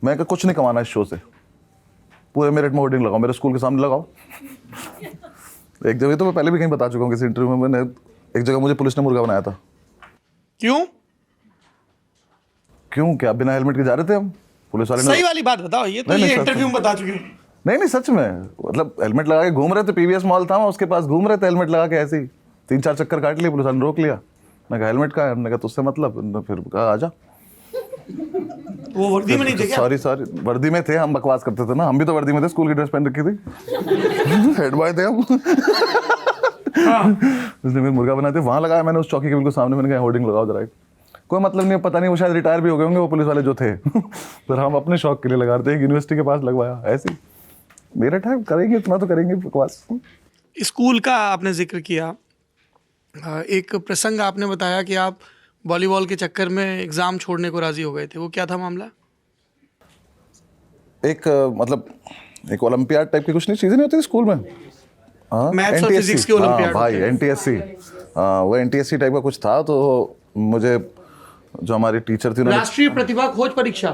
मैं कहा कुछ नहीं कमाना इस शो से, पूरे मेरठ में होर्डिंग लगाओ, मेरे स्कूल के सामने लगाओ। एक जगह तो मैं पहले भी कहीं बता चुका हूँ किसी इंटरव्यू में, मैंने एक जगह मुझे पुलिस ने मुर्गा बनाया था। क्यों क्या बिना हेलमेट के जा रहे थे हम, पुलिस वाले ने। सही वाली बात बताओ, ये तो नहीं, ये सच इंटरव्यू में बता चुके हो। नहीं सच में, मतलब हेलमेट लगा के घूम रहे थे, पीवीएस मॉल था, उसके पास घूम रहे थे हेलमेट लगा के, ऐसे ही 3-4 चक्कर काट लिए, पुलिस वाले ने रोक लिया। मैं कहा हेलमेट कहाँ है, हमने कहा तुझसे मतलब, फिर कहा आजा। वो वर्दी में नहीं थे क्या? सॉरी वर्दी में थे, हम बकवास करते थे ना, हम भी तो वर्दी में थे, स्कूल की ड्रेस पहन रखी थी। हेड बॉय थे हम। उसने मेरे मुर्गा बनाते वहां लगाया मैंने, उस चौकी के बिल्कुल सामने। मैंने कहा होर्डिंग लगाओ जरा, कोई मतलब नहीं, पता नहीं वो शायद रिटायर भी हो गए होंगे वो पुलिस वाले जो थे। पर हम अपने शौक के लिए लगा रहे थे, यूनिवर्सिटी के पास लगवाया ऐसे। मेरठ है, करेंगे इतना तो करेंगे बकवास। स्कूल का आपने जिक्र किया, एक प्रसंग आपने बताया कि आप वॉलीबॉल के चक्कर में एग्जाम छोड़ने को राजी हो गए थे, वो क्या था मामला? मतलब एक ओलंपियाड टाइप की कुछ नहीं चीजें नहीं होती स्कूल में, मैथ्स और फिजिक्स की ओलंपियाड भाई, एनटीएससी, वो एनटीएससी टाइप का कुछ था। तो मुझे जो हमारी टीचर थी, उन्होंने राष्ट्रीय प्रतिभा खोज परीक्षा।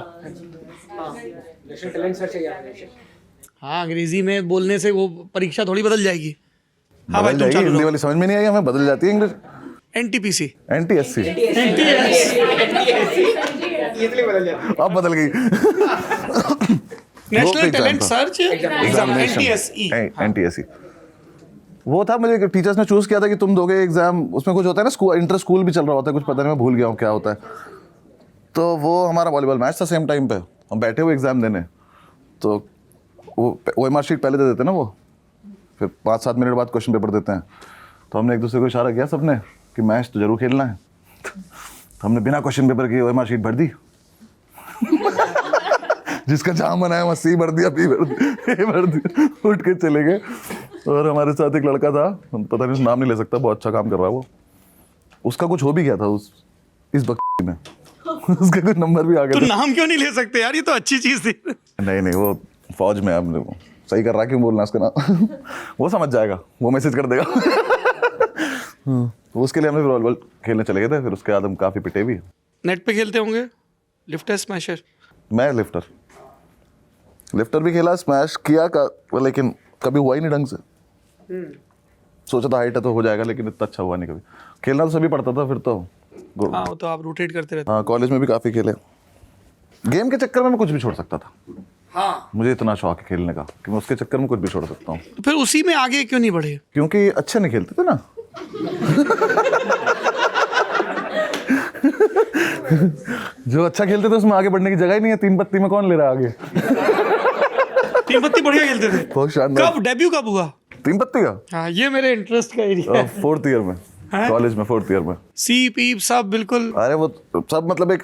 हाँ, अंग्रेजी में बोलने से वो परीक्षा थोड़ी बदल जाएगी। हाँ भाई, बदल तुम जाएगी, चालू हिंदी रहो। वाली समझ में नहीं आई हमें, बदल जाती है इंग्लिश। एनटीपीसी, एनटीएससी अब बदल गई। National talent search exam, NTSC वो था। मुझे टीचर्स ने चूज किया था कि तुम दोगे एग्जाम, उसमें कुछ होता है ना, स्कूल इंटर स्कूल भी चल रहा होता है, कुछ पता नहीं, मैं भूल गया हूँ क्या होता है। तो वो हमारा वॉलीबॉल मैच था सेम टाइम पे, हम बैठे हुए एग्जाम देने, तो वो OMR शीट पहले दे देते ना वो, फिर 5-7 मिनट बाद क्वेश्चन पेपर देते हैं। तो हमने एक दूसरे को इशारा किया सबने कि मैच तो जरूर खेलना है। तो हमने बिना क्वेश्चन पेपर के OMR शीट भर दी। जिसका जहाँ मन आया वहाँ C भर दिया, B भर दिया, A भर दिया, उठ के चले गए। और हमारे साथ एक लड़का था, पता नहीं नाम नहीं ले सकता, बहुत अच्छा काम कर रहा है वो, उसका कुछ हो भी गया था इस वक्त में। उसका कुछ नंबर भी आ गया। तो नाम क्यों नहीं ले सकते यार, ये तो अच्छी चीज थी। नहीं वो फौज में, अब वो सही कर रहा, क्यों बोलना उसका नाम। वो समझ जाएगा, वो मैसेज कर देगा। तो उसके लिए हम लोग वॉलीबॉल खेलने चले गए थे, फिर उसके बाद हम काफ़ी पिटे भी। नेट पे खेलते होंगे, लिफ्टर स्मैशर? मैं लिफ्टर भी खेला, स्मैश किया लेकिन कभी हुआ ही नहीं ढंग से। सोचा था हाइट है तो हो जाएगा, लेकिन इतना अच्छा हुआ नहीं कभी। खेलना तो सभी पड़ता था फिर तो। हाँ, वो तो आप रोटेट करते रहते। हाँ, कॉलेज में भी काफ़ी खेले। गेम के चक्कर में मैं कुछ भी छोड़ सकता था। हाँ, मुझे इतना शौक है खेलने का कि मैं उसके चक्कर में कुछ भी छोड़ सकता हूँ। तो फिर उसी में आगे क्यों नहीं बढ़े? क्योंकि अच्छे नहीं खेलते थे ना। जो अच्छा खेलते थे उसमें आगे बढ़ने की जगह ही नहीं है। 3 पत्ती में कौन ले रहा है आगे? 3 पत्ती बढ़िया खेलते थे। बहुत शानदार। कब डेब्यू कब हुआ? 3 पत्ती का? हाँ, ये मेरे इंटरेस्ट का एरिया है। 4th ईयर में, कॉलेज में 4th ईयर में। सी पी सब बिल्कुल। अरे वो सब मतलब एक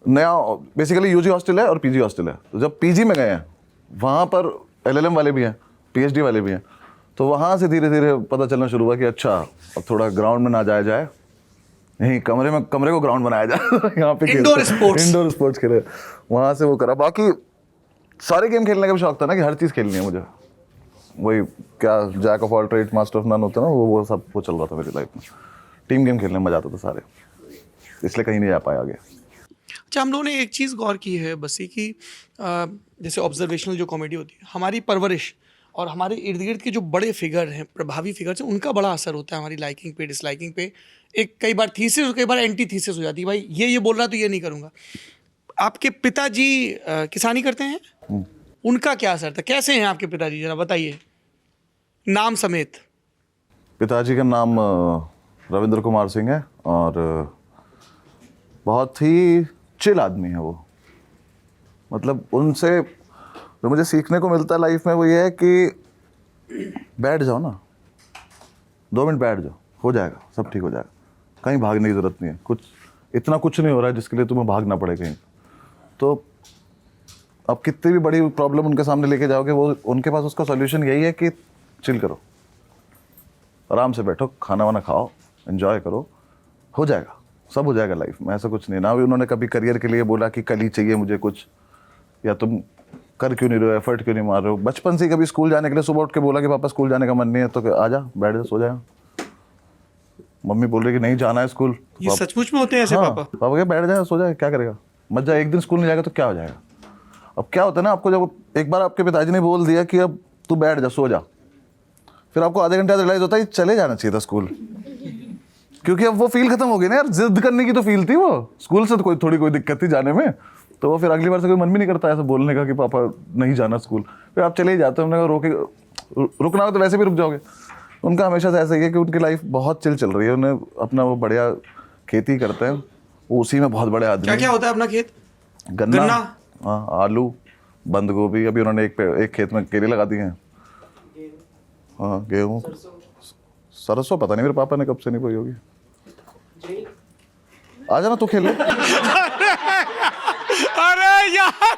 नया, बेसिकली यूजी हॉस्टल है और पीजी हॉस्टल है। तो जब पीजी में गए हैं वहाँ पर एलएलएम वाले भी हैं, पीएचडी वाले भी हैं, तो वहाँ से धीरे धीरे पता चलना शुरू हुआ कि अच्छा अब थोड़ा ग्राउंड में ना जाया जाए, नहीं कमरे को ग्राउंड बनाया जाए। यहाँ पे इंडोर स्पोर्ट्स खेले, वहाँ से वो करा। बाकी सारे गेम खेलने का भी शौक था ना कि हर चीज़ खेलनी है मुझे। वही क्या jack of all trades master of none होता है ना, वो सब वो चल रहा था मेरी लाइफ में। टीम गेम खेलने में मजा आता था सारे, इसलिए कहीं नहीं जा पाया आगे। अच्छा, हम लोगों ने एक चीज़ गौर की है बसी की, जैसे ऑब्जर्वेशनल जो कॉमेडी होती है, हमारी परवरिश और हमारे इर्द गिर्द के जो बड़े फिगर हैं, प्रभावी फिगर हैं, उनका बड़ा असर होता है हमारी लाइकिंग पे, डिसलाइकिंग पे। एक कई बार थीसिस और कई बार एंटी थीसिस हो जाती है, भाई ये बोल रहा तो ये नहीं करूँगा। आपके पिताजी किसानी करते हैं, उनका क्या असर था? कैसे हैं आपके पिताजी, जरा बताइए नाम समेत। पिताजी का नाम रविंद्र कुमार सिंह है और बहुत ही चिल आदमी है वो। मतलब उनसे जो मुझे सीखने को मिलता है लाइफ में वो ये है कि बैठ जाओ ना, 2 मिनट बैठ जाओ, हो जाएगा, सब ठीक हो जाएगा। कहीं भागने की ज़रूरत नहीं है, कुछ नहीं हो रहा है जिसके लिए तुम्हें भागना पड़े कहीं। तो अब कितनी भी बड़ी प्रॉब्लम उनके सामने लेके जाओगे, वो उनके पास उसका सॉल्यूशन यही है कि चिल करो, आराम से बैठो, खाना वाना खाओ, एंजॉय करो, हो जाएगा, सब हो जाएगा लाइफ में। ऐसा कुछ नहीं ना भी उन्होंने कभी करियर के लिए बोला कि कल ही चाहिए मुझे कुछ, या तुम कर क्यों नहीं रहे हो, एफर्ट क्यों नहीं मार रहे हो। बचपन से ही कभी स्कूल जाने के लिए सुबह उठ के बोला कि पापा स्कूल जाने का मन नहीं है, तो आ जा, बैठ जा, सो जाए। मम्मी बोल रही कि नहीं जाना है स्कूल, ये सचमुच में होते हैं ऐसे? हाँ, पापा क्या बैठ जाए, सो जाए, क्या करेगा, मत जा। एक दिन स्कूल नहीं जाएगा तो क्या हो जाएगा। अब क्या होता है ना, आपको जब एक बार आपके पिताजी ने बोल दिया कि अब तू बैठ जा, सो जा, फिर आपको आधे घंटे रियलाइज होता है चले जाना चाहिए था स्कूल, क्योंकि अब वो फील खत्म हो गई ना यार। जिद करने की तो फील थी, वो स्कूल से तो कोई दिक्कत थी जाने में, तो वो फिर अगली बार से कोई मन भी नहीं करता ऐसा बोलने का कि पापा नहीं जाना स्कूल। फिर आप चले ही जाते हो। हमने रुकना हो तो वैसे भी रुक जाओगे। उनका हमेशा से ऐसा ही है कि उनकी लाइफ बहुत चिल चल रही है। उन्हें अपना वो बढ़िया खेती करते हैं, वो उसी में बहुत बड़े आदमी। क्या क्या होता है अपना खेत? गन्ना, हाँ, आलू, बंद गोभी। अभी उन्होंने एक खेत में केले लगा दिए हैं। हाँ, गेहूँ, सरसों पता नहीं मेरे पापा ने कब से नहीं बोई होगी। आ जाना तू खेल ले। अरे यार,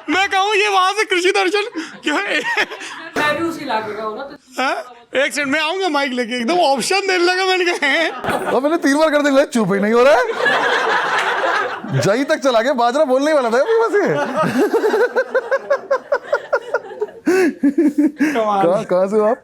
मैं कहूँ ये वहां से कृषि दर्शन क्यों? मैं भी उसी इलाके का हूँ ना, तो एक सेकंड, मैं आऊंगा माइक लेके, एकदम ऑप्शन देने लगा। मैंने कहा और मैंने 3 बार कर दिया, चुप ही नहीं हो रहा है। जई तक चला गया, बाजरा बोलने ही वाला था अभी बस ये। कहाँ से हो आप?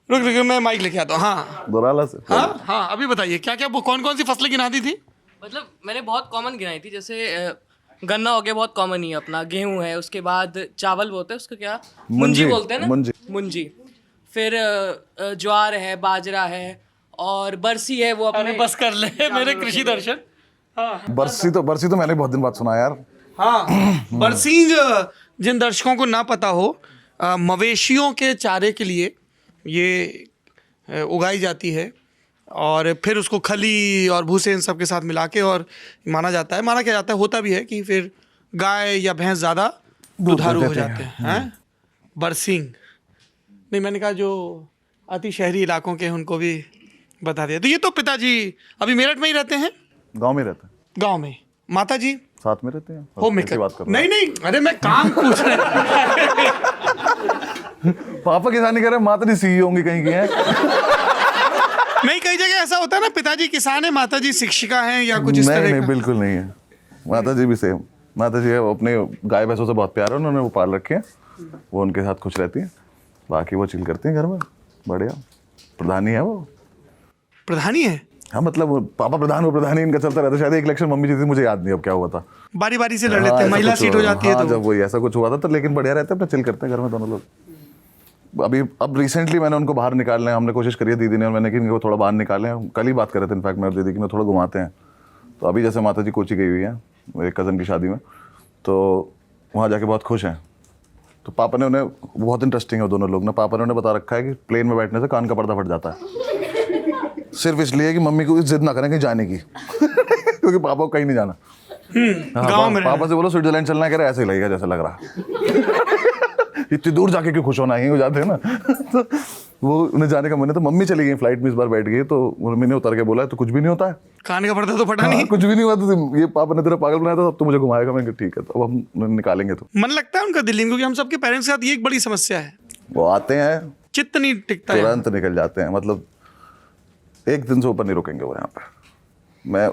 रुक मैं माइक लेके आता हूँ। हाँ, दोराला से। हाँ, अभी बताइए क्या क्या कौन कौन सी फसलें गिना दी थी? मतलब मैंने बहुत कॉमन गिनाई थी, जैसे गन्ना हो गया, बहुत कॉमन ही है अपना। गेहूं है, उसके बाद चावल बोलते हैं उसको, क्या मुंजी बोलते हैं ना, मुंजी। फिर ज्वार है, बाजरा है, और बरसी है। वो अपने बस कर ले मेरे कृषि दर्शन। बरसी तो मैंने बहुत दिन बाद सुना यार। हाँ, बरसी जिन दर्शकों को ना पता हो, मवेशियों के चारे के लिए ये उगाई जाती है और फिर उसको खली और भूसे इन सब के साथ मिला के, और माना क्या जाता है, होता भी है कि फिर गाय या भैंस ज़्यादा दुधारू हो जाते हैं। बरसिंग नहीं, मैंने कहा जो अति शहरी इलाकों के उनको भी बता दिया। तो ये तो पिताजी अभी मेरठ में ही रहते हैं? गांव में रहते हैं। गांव में। माता जी साथ में रहते हैं। Home maker? बात कर नहीं, अरे मैं काम पूछ रहा। पापा किसानी कर रहे हैं, माता जी सीईओ होंगी कहीं की हैं। नहीं, कई जगह ऐसा होता है ना, पिताजी किसान है, माता जी शिक्षिका हैं या कुछ इस तरह नहीं, का। बिल्कुल नहीं है। माता जी भी सेम। माता जी है, अपने गाय भैंसों से बहुत प्यार है, उन्होंने वो पाल रखे हैं, वो उनके साथ खुश रहती हैं। बाकी वो चिल करती हैं घर में, बढ़िया। प्रधानी है वो। प्रधानी है? हाँ मतलब पापा प्रधान वो प्रधान ही इनका चलता रहता, शायद एक इलेक्शन मम्मी जीती, मुझे याद नहीं अब क्या हुआ था। बारी बारी से लड़ लेते हाँ, हैं, ऐसा महिला कुछ सीट हो जाती है हाँ, तो जब वही ऐसा कुछ हुआ था तो, लेकिन बढ़िया रहता है, अपना चिल करते हैं घर में दोनों लोग। अभी अब रिसेंटली मैंने उनको बाहर निकालने, हमने कोशिश करी है दीदी ने और मैंने कि इनको थोड़ा बाहर निकालें। हम कल ही बात कर रहे थे इनफैक्ट मैं और दीदी कि मैं थोड़ा घुमाते हैं। तो अभी जैसे माता जी कोची गई हुई है मेरे कज़न की शादी में, तो वहाँ जाके बहुत खुश हैं। तो पापा ने उन्हें, बहुत इंटरेस्टिंग है दोनों लोग ना, पापा ने उन्हें बता रखा है कि प्लेन में बैठने से कान का पर्दा फट जाता है, सिर्फ इसलिए कि मम्मी को जिद ना करें कहीं जाने की क्योंकि पापा को कहीं नहीं जाना। गाँव में पापा से बोलो स्विट्जरलैंड चलना, कह रहे ऐसे ही लगेगा जैसा लग रहा इतनी दूर जाके क्यों खुश होना, ही हो जाते हैं ना तो वो उन्हें जाने का मन है। तो मम्मी चली गई फ्लाइट में, इस बार बैठ गई तो मम्मी ने उतर के बोला तो कुछ भी नहीं होता है, कान का पर्दा तो फटा नहीं। कुछ भी नहीं हुआ, तो ये पापा ने तेरा पागल बनाया था, अब तो मुझे घुमाएगा। मैंने कहा ठीक है, तो अब हम निकालेंगे। तो मन लगता है उनका दिल्ली में, क्योंकि हम सबके पेरेंट्स के साथ ये एक बड़ी समस्या है, वो आते हैं चित्त नहीं टिकता है। तुरंत निकल जाते हैं, मतलब एक दिन से ऊपर नहीं रुकेंगे वो यहाँ पे। मैं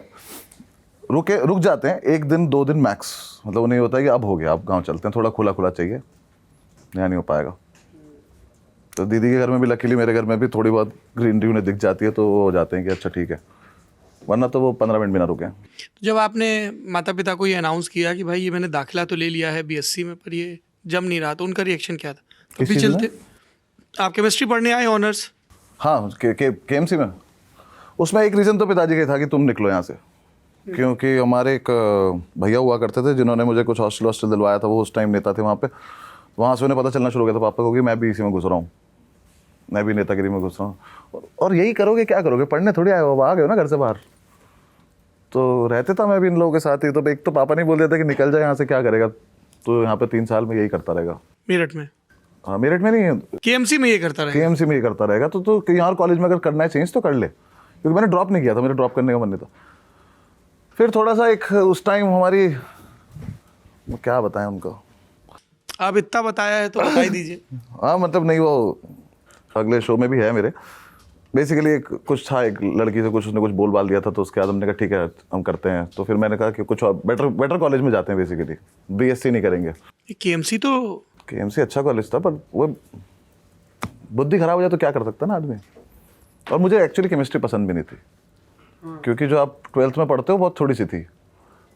रुक जाते हैं 1 दिन 2 दिन मैक्स, मतलब उन्हें होता है कि अब हो गया, अब गाँव चलते हैं, थोड़ा खुला खुला चाहिए, यहाँ नहीं हो पाएगा। तो दीदी के घर में भी लकीली, मेरे घर में भी थोड़ी बहुत ग्रीनरी उन्हें दिख जाती है तो वो हो जाते हैं कि अच्छा ठीक है, वरना तो वो 15 मिनट भी ना रुके। जब आपने माता पिता को ये अनाउंस किया कि भाई ये मैंने दाखिला तो ले लिया है बीएससी में, पर ये जम नहीं रहा, तो उनका रिएक्शन क्या था? किस अभी चीज़ चलते आप केमिस्ट्री पढ़ने आए ऑनर्स? हाँ KMC में। उसमें एक रीज़न तो पिताजी का था कि तुम निकलो यहाँ से, क्योंकि हमारे एक भैया हुआ करते थे जिन्होंने मुझे कुछ हॉस्टल दिलवाया था, वो उस टाइम नेता थे वहाँ पे। वहाँ से उन्हें पता चलना शुरू हो गया था पापा को कि मैं भी इसी में घुस रहा हूँ, मैं भी नेतागिरी में घुस रहा हूँ। और यही करोगे, क्या करोगे, पढ़ने थोड़ी आए हो, आ गए हो ना घर से बाहर। तो रहते था मैं भी इन लोगों के साथ ही। तो एक तो पापा नहीं बोल देता कि निकल जाए यहाँ से, क्या करेगा, तो यहाँ पे 3 साल में यही करता रहेगा। मेरठ में? हाँ मेरठ में नहीं, केएमसी में ये करता रहे? KMC में ये करता रहेगा। तो यहाँ कॉलेज में अगर करना है चेंज तो कर ले, क्योंकि मैंने ड्रॉप नहीं किया था, मेरा ड्रॉप करने का मन नहीं था। फिर थोड़ा सा एक उस टाइम हमारी, क्या बताएं उनको, आप इतना बताया है तो बता ही दीजिए। हाँ मतलब नहीं, वो अगले शो में भी है मेरे। बेसिकली एक कुछ था, एक लड़की से कुछ उसने कुछ बोल बाल दिया था, तो उसके बाद हमने कहा ठीक है हम करते हैं। तो फिर मैंने कहा कि कुछ बेटर कॉलेज में जाते हैं, बेसिकली BSc नहीं करेंगे। केएमसी तो KMC अच्छा कॉलेज था, पर वो बुद्धि खराब हो जाए तो क्या कर सकता है ना आदमी। और मुझे एक्चुअली केमिस्ट्री पसंद भी नहीं थी, क्योंकि जो आप 12th में पढ़ते हो बहुत थोड़ी सी थी।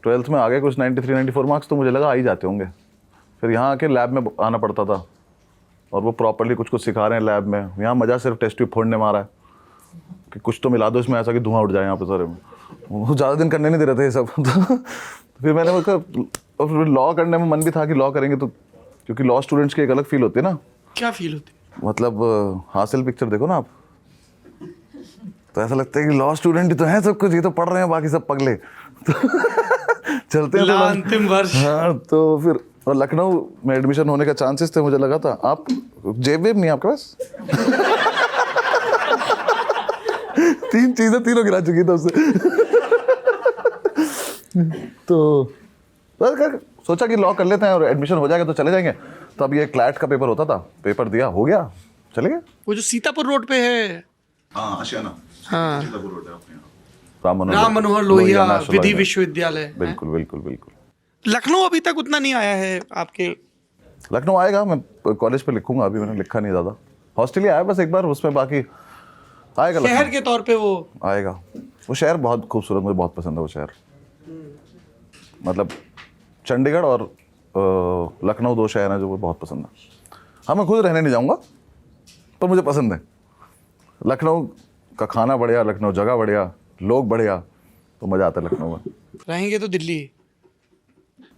12th में आ गए कुछ 93-94 मार्क्स, तो मुझे लगा आ ही जाते होंगे। फिर यहाँ आके लैब में आना पड़ता था, और वो प्रॉपर्ली कुछ सिखा रहे हैं लैब में। यहाँ मज़ा सिर्फ टेस्ट ट्यूब फोड़ने में आ रहा है कि कुछ तो मिला दो इसमें ऐसा कि धुआं उड़ जाए यहाँ पे सारे में। वो ज़्यादा दिन करने नहीं दे रहे थे ये सब तो फिर मैंने वो और फिर लॉ करने में मन भी था कि लॉ करेंगे तो, क्योंकि लॉ स्टूडेंट्स की एक अलग फील होती है ना। क्या फील होती है? मतलब हासिल पिक्चर देखो ना आप, तो ऐसा लगता है कि लॉ स्टूडेंट ही तो हैं सब कुछ, ये तो पढ़ रहे हैं, बाकी सब पगले तो चलते हैं थोड़ा अंतिम वर्ष। हाँ तो फिर, और लखनऊ में एडमिशन होने का चांसेस थे, मुझे लगा था। आप जेब वेब नहीं आपके पास 3 चीजें तीनों गिरा चुकी था उससे तो बस सोचा कि लॉ कर लेते हैं और एडमिशन हो जाएगा तो चले जाएंगे। तो अब ये क्लैट का पेपर होता था, पेपर दिया, हो गया, चले गए। वो जो सीतापुर रोड पे है, हाँ आशियाना, हाँ, राम राम मनोहर लोहिया नेशनल विधि हाईवे। विश्वविद्यालय है। बिल्कुल बिल्कुल बिल्कुल। लखनऊ अभी तक उतना नहीं आया है आपके? लखनऊ आएगा, मैं कॉलेज पे लिखूंगा, अभी मैंने लिखा नहीं ज़्यादा। हॉस्टल ही आया बस एक बार, उसमें बाकी आएगा। शहर के तौर पे वो आएगा। वो शहर बहुत खूबसूरत, मुझे बहुत पसंद है वो शहर। मतलब चंडीगढ़ और लखनऊ 2 शहर हैं जो मुझे बहुत पसंद है। हाँ मैं खुद रहने नहीं जाऊँगा, पर मुझे पसंद है। लखनऊ का खाना बढ़िया, लखनऊ जगह बढ़िया, लोग बढ़िया, तो मज़ा आता है लखनऊ में। रहेंगे तो दिल्ली।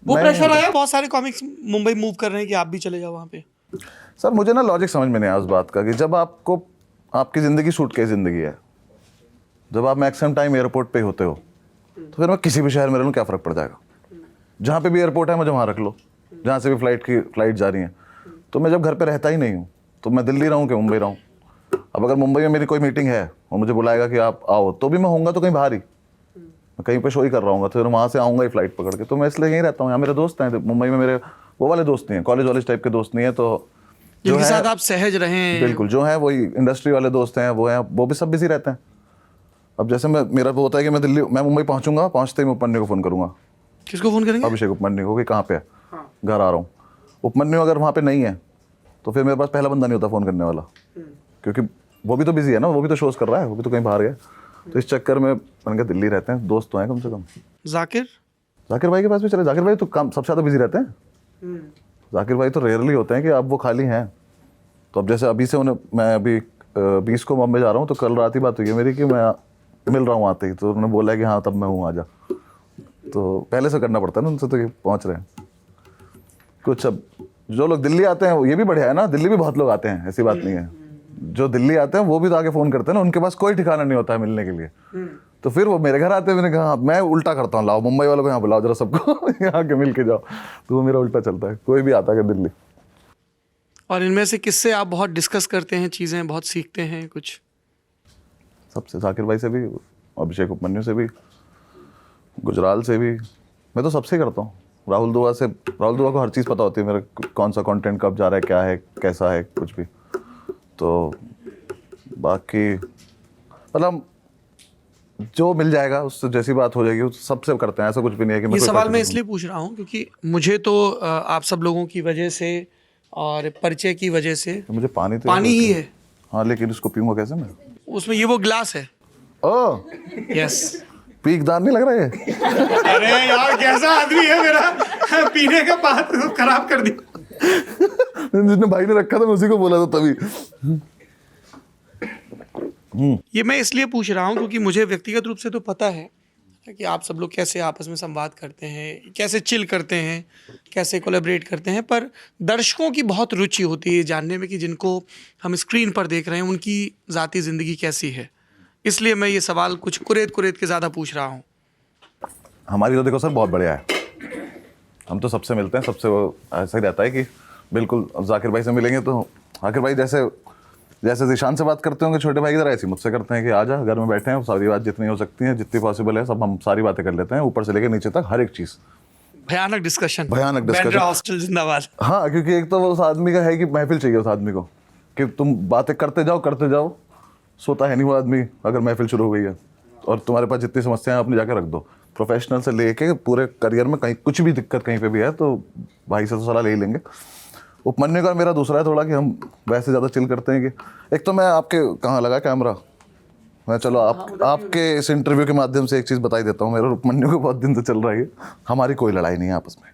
वो नहीं, प्रेशर आया, बहुत सारे कॉमिक्स मुंबई मूव कर रहे हैं कि आप भी चले जाओ वहाँ पे। सर मुझे ना लॉजिक समझ में नहीं आया उस बात का कि जब आपको, आपकी ज़िंदगी सूटकेस ज़िंदगी है, जब आप मैक्सिमम टाइम एयरपोर्ट पे होते हो, तो फिर मैं किसी भी शहर में रह लूँ क्या फ़र्क पड़ जाएगा। जहाँ पे भी एयरपोर्ट है मुझे वहाँ रख लो, जहाँ से भी फ्लाइट जा रही है। तो मैं जब घर पे रहता ही नहीं हूँ, तो मैं दिल्ली रहूँ कि मुंबई रहूँ। अब अगर मुंबई में मेरी कोई मीटिंग है और मुझे बुलाएगा कि आप आओ, तो भी मैं होऊंगा तो कहीं बाहर ही, मैं कहीं पे शो ही कर रहा हूँ, तो फिर वहाँ से आऊँगा ही फ्लाइट पकड़ के। तो मैं इसलिए यहीं रहता हूँ। यहाँ मेरे दोस्त हैं मुंबई में, मेरे वो वाले दोस्त नहीं हैं, कॉलेज वाले टाइप के दोस्त नहीं है, तो जिनके साथ आप सहज रहें। बिल्कुल, जो है वही इंडस्ट्री वाले दोस्त हैं, वो हैं, वो भी सब बिजी रहते हैं। अब जैसे मेरा वो होता है कि मैं मुंबई पहुँचूंगा, पहुँचते ही मैं उपमन्यु को फ़ोन करूँगा। किसको फ़ोन करेंगे? अभिषेक उपमन्यु को, कि कहाँ पे है, घर आ रहा हूँ। उपमन्यु अगर वहाँ पे नहीं है तो फिर मेरे पास पहला बंदा नहीं होता फ़ोन करने वाला, क्योंकि वो भी तो बिजी है ना, वो भी तो शोज़ कर रहा है, वो भी तो कहीं बाहर गया। तो इस चक्कर में मैंने कहा दिल्ली रहते हैं, दोस्त तो हैं कम से कम। जाकिर भाई के पास भी चले। जाकिर भाई तो काम सबसे ज़्यादा बिजी रहते हैं। जाकिर भाई तो रेयरली होते हैं कि अब वो खाली हैं। तो अब जैसे अभी से उन्हें, मैं अभी 20 को बॉम्बे जा रहा हूँ, तो कल रात ही बात हुई है मेरी कि मैं मिल रहा हूँ आते ही। तो उन्होंने बोला कि हाँ तब मैं हूँ, आ जा। तो पहले से करना पड़ता है ना उनसे, तो ये पहुँच रहे हैं कुछ। अब जो लोग दिल्ली आते हैं ये भी बढ़िया है ना, दिल्ली भी बहुत लोग आते हैं, ऐसी बात नहीं है। जो दिल्ली आते हैं वो भी तो आके फ़ोन करते हैं ना, उनके पास कोई ठिकाना नहीं होता है मिलने के लिए। तो फिर वो मेरे घर आते हैं। मैंने कहा मैं उल्टा करता हूँ, लाओ मुंबई वालों को यहाँ बुलाओ जरा सबको यहाँ के मिल के जाओ। तो वो मेरा उल्टा चलता है, कोई भी आता है दिल्ली। और इनमें से किससे आप बहुत डिस्कस करते हैं, चीज़ें बहुत सीखते हैं कुछ? सबसे, जाकिर भाई से भी, अभिषेक उपमन्यु से भी, गुजराल से भी। मैं तो सबसे करता हूँ। राहुल दुआ से, राहुल दुआ को हर चीज़ पता होती है मेरा, कौन सा कंटेंट कब जा रहा है, क्या है, कैसा है, कुछ भी। तो बाकी मतलब जो मिल जाएगा उससे जैसी बात हो जाएगी सबसे करते हैं, ऐसा कुछ भी नहीं है कि ये सवाल मैं इसलिए पूछ रहा हूँ क्योंकि मुझे तो आप सब लोगों की वजह से और परिचय की वजह से तो मुझे पानी ही है। हाँ, लेकिन इसको पीऊंगा कैसे मैं? उसमें ये वो ग्लास है। Oh yes. पीकदार नहीं लग रहा है? अरे यार कैसा आदमी है मेरा, पीने का बात तो खराब कर दी। जिसने भाई ने रखा था मैं उसी को बोला था तभी। ये मैं इसलिए पूछ रहा हूँ क्योंकि मुझे व्यक्तिगत रूप से तो पता है कि आप सब लोग कैसे आपस में संवाद करते हैं, कैसे चिल करते हैं, कैसे कोलैबोरेट करते हैं। पर दर्शकों की बहुत रुचि होती है जानने में कि जिनको हम स्क्रीन पर देख रहे हैं उनकी ज़ाती ज़िंदगी कैसी है। इसलिए मैं ये सवाल कुछ कुरेद के ज़्यादा पूछ रहा हूँ। हमारी तो देखो सर बहुत बढ़िया है, हम तो सबसे मिलते हैं, सबसे वो ऐसा ही रहता है कि बिल्कुल अब जाकिर भाई से मिलेंगे तो जाकिर भाई जैसे ज़ीशान से बात करते होंगे छोटे भाई की तरह, ऐसे मुझसे करते हैं कि आ जा, घर में बैठे हैं, सारी बात जितनी हो सकती है, जितनी पॉसिबल है सब हम सारी बातें कर लेते हैं, ऊपर से लेकर नीचे तक हर एक चीज़। भयानक डिस्कशन। बांद्रा हॉस्टल जिंदाबाद। हाँ, क्योंकि एक तो वो उस आदमी का है कि महफिल चाहिए उस आदमी को, कि तुम बातें करते जाओ, सोता है नहीं वो आदमी अगर महफिल शुरू हो गई है। और तुम्हारे पास जितनी समस्याएं अपनी जाकर रख दो, प्रोफेशनल से लेके पूरे करियर में कहीं कुछ भी दिक्कत कहीं पे भी है तो भाई से तो सलाह ले ही लेंगे। उपमन्यु का मेरा दूसरा है थोड़ा कि हम वैसे ज़्यादा चिल करते हैं कि एक तो मैं आपके कहाँ लगा कैमरा, मैं चलो आपके इस इंटरव्यू के माध्यम से एक चीज़ बताई देता हूँ। मेरा उपमन्यु को बहुत दिन से चल रहा है, हमारी कोई लड़ाई नहीं है आपस में।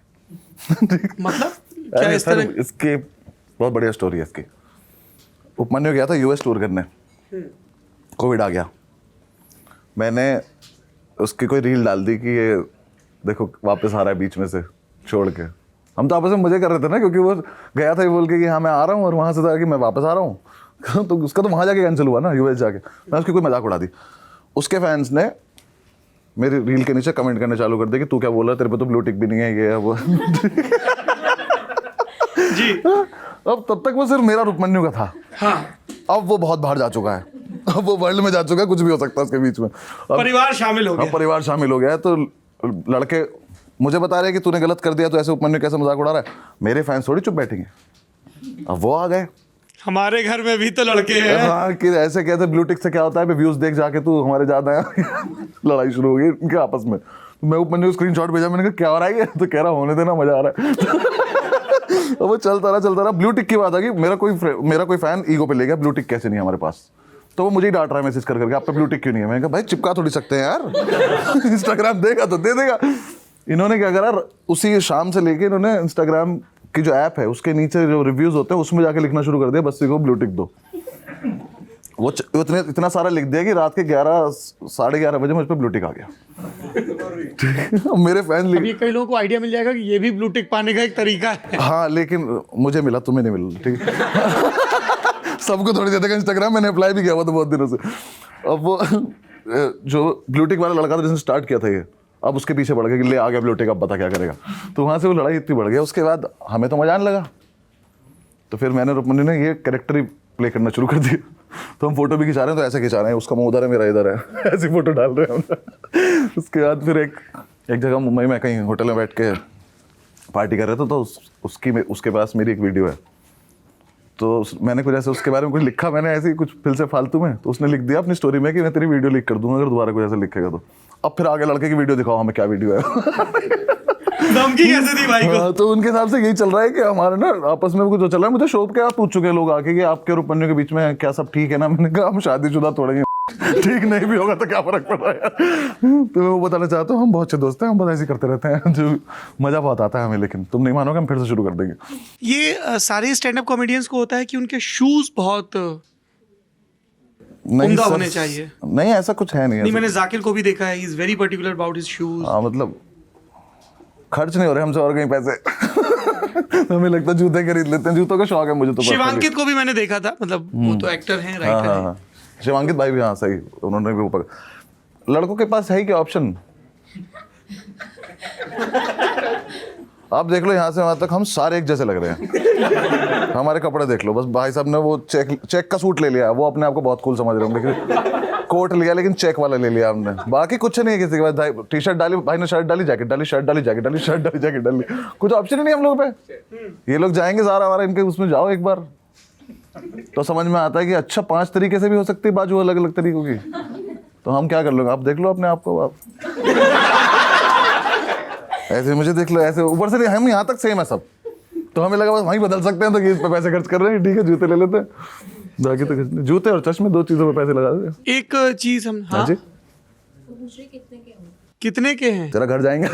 मतलब क्या इस तरह? इसकी बहुत बढ़िया स्टोरी है इसकी। उपमन्यु गया था यूएस टूर करने, कोविड आ गया, मैंने उसकी कोई रील डाल दी कि ये देखो वापस आ रहा है बीच में से छोड़ के। हम तो आपस में मजे कर रहे थे ना, क्योंकि वो गया था ये बोल के कि हाँ मैं आ रहा हूँ, और वहाँ से था कि मैं वापस आ रहा हूँ। तो उसका तो वहाँ जाके कैंसिल हुआ ना, यूएस जाके। मैं उसकी कोई मजाक उड़ा दी। उसके फैंस ने मेरी रील के नीचे कमेंट करने चालू कर दिया कि तू क्या बोल रहा है, तेरे पे तो ब्लू टिक भी नहीं है, ये है वो। जी। अब तब तक वो सिर्फ मेरा उपमन्यु का था। हाँ। अब वो बहुत बाहर जा चुका है, अब वो वर्ल्ड में जा चुका है, कुछ भी हो सकता है उसके बीच में। परिवार शामिल हो गया। परिवार शामिल हो गया है। तो लड़के मुझे बता रहे हैं कि तूने गलत कर दिया तो ऐसे उपमन्यु कैसे मजाक उड़ा रहा है। मेरे फैंस थोड़ी चुप बैठेंगे, अब वो आ गए। हमारे घर में भी तो लड़के हैं। हाँ, कि ऐसे कहते ब्लू टिक से क्या होता है, व्यूज देख जाके तू हमारे ज्यादा है। लड़ाई शुरू हो गई इनके आपस में। तो मैं उपमन्यु को स्क्रीनशॉट भेजा, मैंने कहा क्या हो रहा है, तो कह रहा होने देना, मजा आ रहा है। तो वो चलता रहा। ब्लू टिक की बात आ गई, मेरा कोई फैन ईगो पे ले गया, ब्लू टिक कैसे नहीं है हमारे पास। तो वो मुझे ही डांट रहा है मैसेज करके, आप पे ब्लू टिक क्यों नहीं है। मैंने कहा भाई चिपका थोड़ी सकते हैं यार, इंस्टाग्राम देगा तो दे देगा। इन्होंने क्या करा, उसी शाम से लेके इन्होंने इंस्टाग्राम की जो ऐप है उसके नीचे जो रिव्यूज होते हैं उसमें जाके लिखना शुरू कर दिया, बस को ब्लू टिक दो। वो इतना सारा लिख दिया कि रात के 11-11:30 बजे मुझ पर ब्लू टिक आ गया। मेरे फैन अब ये कई लोगों को आइडिया मिल जाएगा कि ये भी ब्लू टिक पाने का एक तरीका है। हाँ, लेकिन मुझे मिला, तुम्हें नहीं मिला, ठीक है। सबको थोड़ी दे देगा इंस्टाग्राम, मैंने अप्लाई भी किया हुआ था बहुत दिनों से। अब वो जो ब्लू टिक वाला लड़का था जिसने स्टार्ट किया था ये, अब उसके पीछे बढ़ गया कि ले आ गया ब्लू टिक, अब बता क्या करेगा। तो वहाँ से वो लड़ाई इतनी बढ़ गया, उसके बाद हमें तो मजा आने लगा। तो फिर मैंने उपमन्यु ने ये कैरेक्टर ही प्ले करना शुरू कर दिया। तो हम फोटो भी खिंचा रहे हैं तो ऐसे खिंचा रहे हैं, उसका मुंह उधर है, मेरा इधर है, ऐसी फोटो डाल रहे हैं हम। उसके बाद फिर एक जगह मुंबई में कहीं होटल में बैठ के पार्टी कर रहे थे, तो उसके पास मेरी एक वीडियो है। तो मैंने कुछ ऐसे उसके बारे में कुछ लिखा, मैंने ऐसे ही कुछ फिर से फालतू में, तो उसने लिख दिया अपनी स्टोरी में कि मैं तेरी वीडियो लीक कर दूंगा अगर दोबारा कुछ ऐसा लिखेगा तो। अब फिर आगे लड़के की वीडियो दिखाओ हमें क्या वीडियो है। धमकी कैसे दी भाई को? तो उनके हिसाब से यही चल रहा है कि हमारे ना आपस में कुछ चल रहा है। मुझे शोभ के आप पूछ चुके लोग आके कि आपके और उपमन्यु के बीच में क्या सब ठीक है ना। मैंने कहा हम शादीशुदा थोड़े ही ठीक नहीं भी होगा तो क्या फर्क पड़ रहा है। तो मैं वो बताना चाहता हूँ हम बहुत अच्छे दोस्त हैं, हम बस ऐसे ही करते रहते हैं, जो मजा बहुत आता है हमें। लेकिन तुम नहीं मानोगे, हम फिर से शुरू कर देंगे। ये सारे स्टैंड अप कॉमेडियंस को होता है कि उनके शूज बहुत नहीं उम्दा सर, होने चाहिए। नहीं ऐसा कुछ है नहीं। नहीं, मैंने जाकिर को भी देखा है, he is very particular about his shoes. हाँ मतलब खर्च नहीं हो रहे हमसे और कहीं पैसे। हमें लगता है जूते खरीद लेते हैं, जूतों का शौक है मुझे तो। शिवांकित को भी मैंने देखा था, मतलब वो तो एक्टर हैं, हाँ राइटर हाँ हैं। हाँ, शिवांकित भाई भी हाँ सही, उन्होंने भी ऊपर। लड़कों के पास है ही क्या ऑप्शन। आप देख लो यहाँ से वहां तक हम सारे एक जैसे लग रहे हैं। हमारे कपड़े देख लो, बस भाई साहब ने वो चेक का सूट ले लिया, वो अपने आप को बहुत कूल समझ रहे होंगे, लेकिन कोट लिया लेकिन चेक वाला ले लिया हमने। बाकी कुछ नहीं है किसी के पास। टी शर्ट डाली भाई ने, शर्ट डाली, जैकेट डाली, शर्ट डाली, जैकेट डाली, शर्ट डाली, जैकेट डाली, कुछ ऑप्शन ही नहीं हम लोग पे। ये लोग जाएंगे सारा हमारा, इनके उसमें जाओ एक बार तो समझ में आता है कि अच्छा 5 तरीके से भी हो सकती है बाजू, अलग अलग तरीकों की। तो हम क्या कर लोगे, आप देख लो अपने आप को। आप ऐसे मुझे देख लो, ऐसे ऊपर से नहीं, हम यहाँ तक सेम है सब। तो हमें लगा बस वहीं बदल सकते हैं, तो ये इस पे पैसे खर्च कर रहे हैं, ठीक है जूते ले लेते हैं। बाकी तो कुछ नहीं, जूते और चश्मे 2 चीजों पे पैसे लगा देते हैं। एक चीज हम, हाँ जी, कितने के हैं? जरा घर जाएंगे।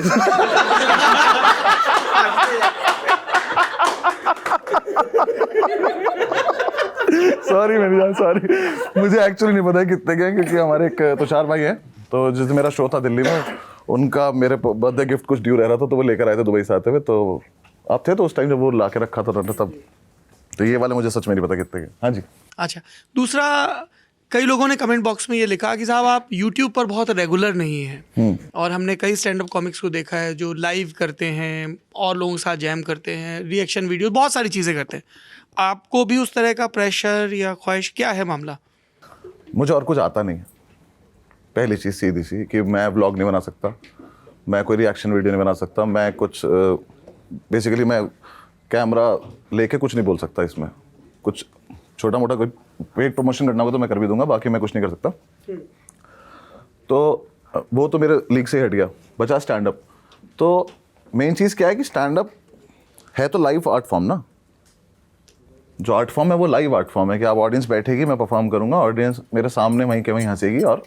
सॉरी मेरी जान, सॉरी, मुझे एक्चुअली नहीं पता है कितने के हैं, क्योंकि हमारे एक तुषार भाई हैं, तो जिस मेरा शो था दिल्ली में, उनका मेरे बर्थडे गिफ्ट कुछ ड्यू रह रहा था, तो वो लेकर आए थे दुबई से आते हुए। तो आप थे तो उस टाइम जब वो ला के रखा था तब। तो ये वाले मुझे सच में नहीं पता कितने के। हाँ जी। अच्छा, दूसरा, कई लोगों ने कमेंट बॉक्स में ये लिखा कि साहब आप यूट्यूब पर बहुत रेगुलर नहीं हैं, और हमने कई स्टैंड अप कॉमिक्स को देखा है जो लाइव करते हैं और लोगों के साथ जैम करते हैं, रिएक्शन वीडियो, बहुत सारी चीज़ें करते हैं। आपको भी उस तरह का प्रेशर या ख्वाहिश, क्या है मामला? मुझे और कुछ आता नहीं है। पहली चीज़ सीधी सी कि मैं व्लॉग नहीं बना सकता, मैं कोई रिएक्शन वीडियो नहीं बना सकता, मैं कुछ बेसिकली मैं कैमरा लेके कुछ नहीं बोल सकता। इसमें कुछ छोटा मोटा कोई पेड प्रमोशन करना होगा तो मैं कर भी दूंगा, बाकी मैं कुछ नहीं कर सकता। तो वो तो मेरे लीग से हट गया, बचा स्टैंड अप। तो मेन चीज़ क्या है कि स्टैंड अप है तो लाइव आर्ट फॉर्म ना, जो आर्ट फॉर्म है वो लाइव आर्ट फॉर्म है कि आप ऑडियंस बैठेगी, मैं परफॉर्म करूंगा, ऑडियंस मेरे सामने वहीं के वहीं हंसेगी और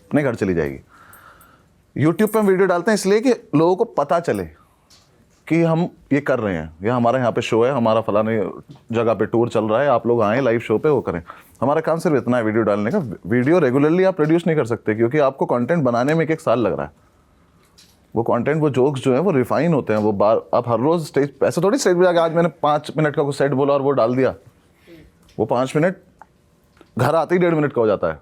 अपने घर चली जाएगी। यूट्यूब पे हम वीडियो डालते हैं इसलिए कि लोगों को पता चले कि हम ये कर रहे हैं, या हमारा यहाँ पे शो है, हमारा फलाने जगह पे टूर चल रहा है, आप लोग आएँ लाइव शो पे वो करें। हमारा काम सिर्फ इतना है वीडियो डालने का। वीडियो रेगुलरली आप प्रोड्यूस नहीं कर सकते, क्योंकि आपको कंटेंट बनाने में 1 साल लग रहा है। वो कंटेंट, वो जोक्स जो है वो रिफाइन होते हैं, वो बार आप हर रोज स्टेज, ऐसा थोड़ी स्टेज पे जाके आज मैंने 5 मिनट का कुछ सेट बोला और वो डाल दिया। वो 5 मिनट घर आते ही 1.5 मिनट का हो जाता है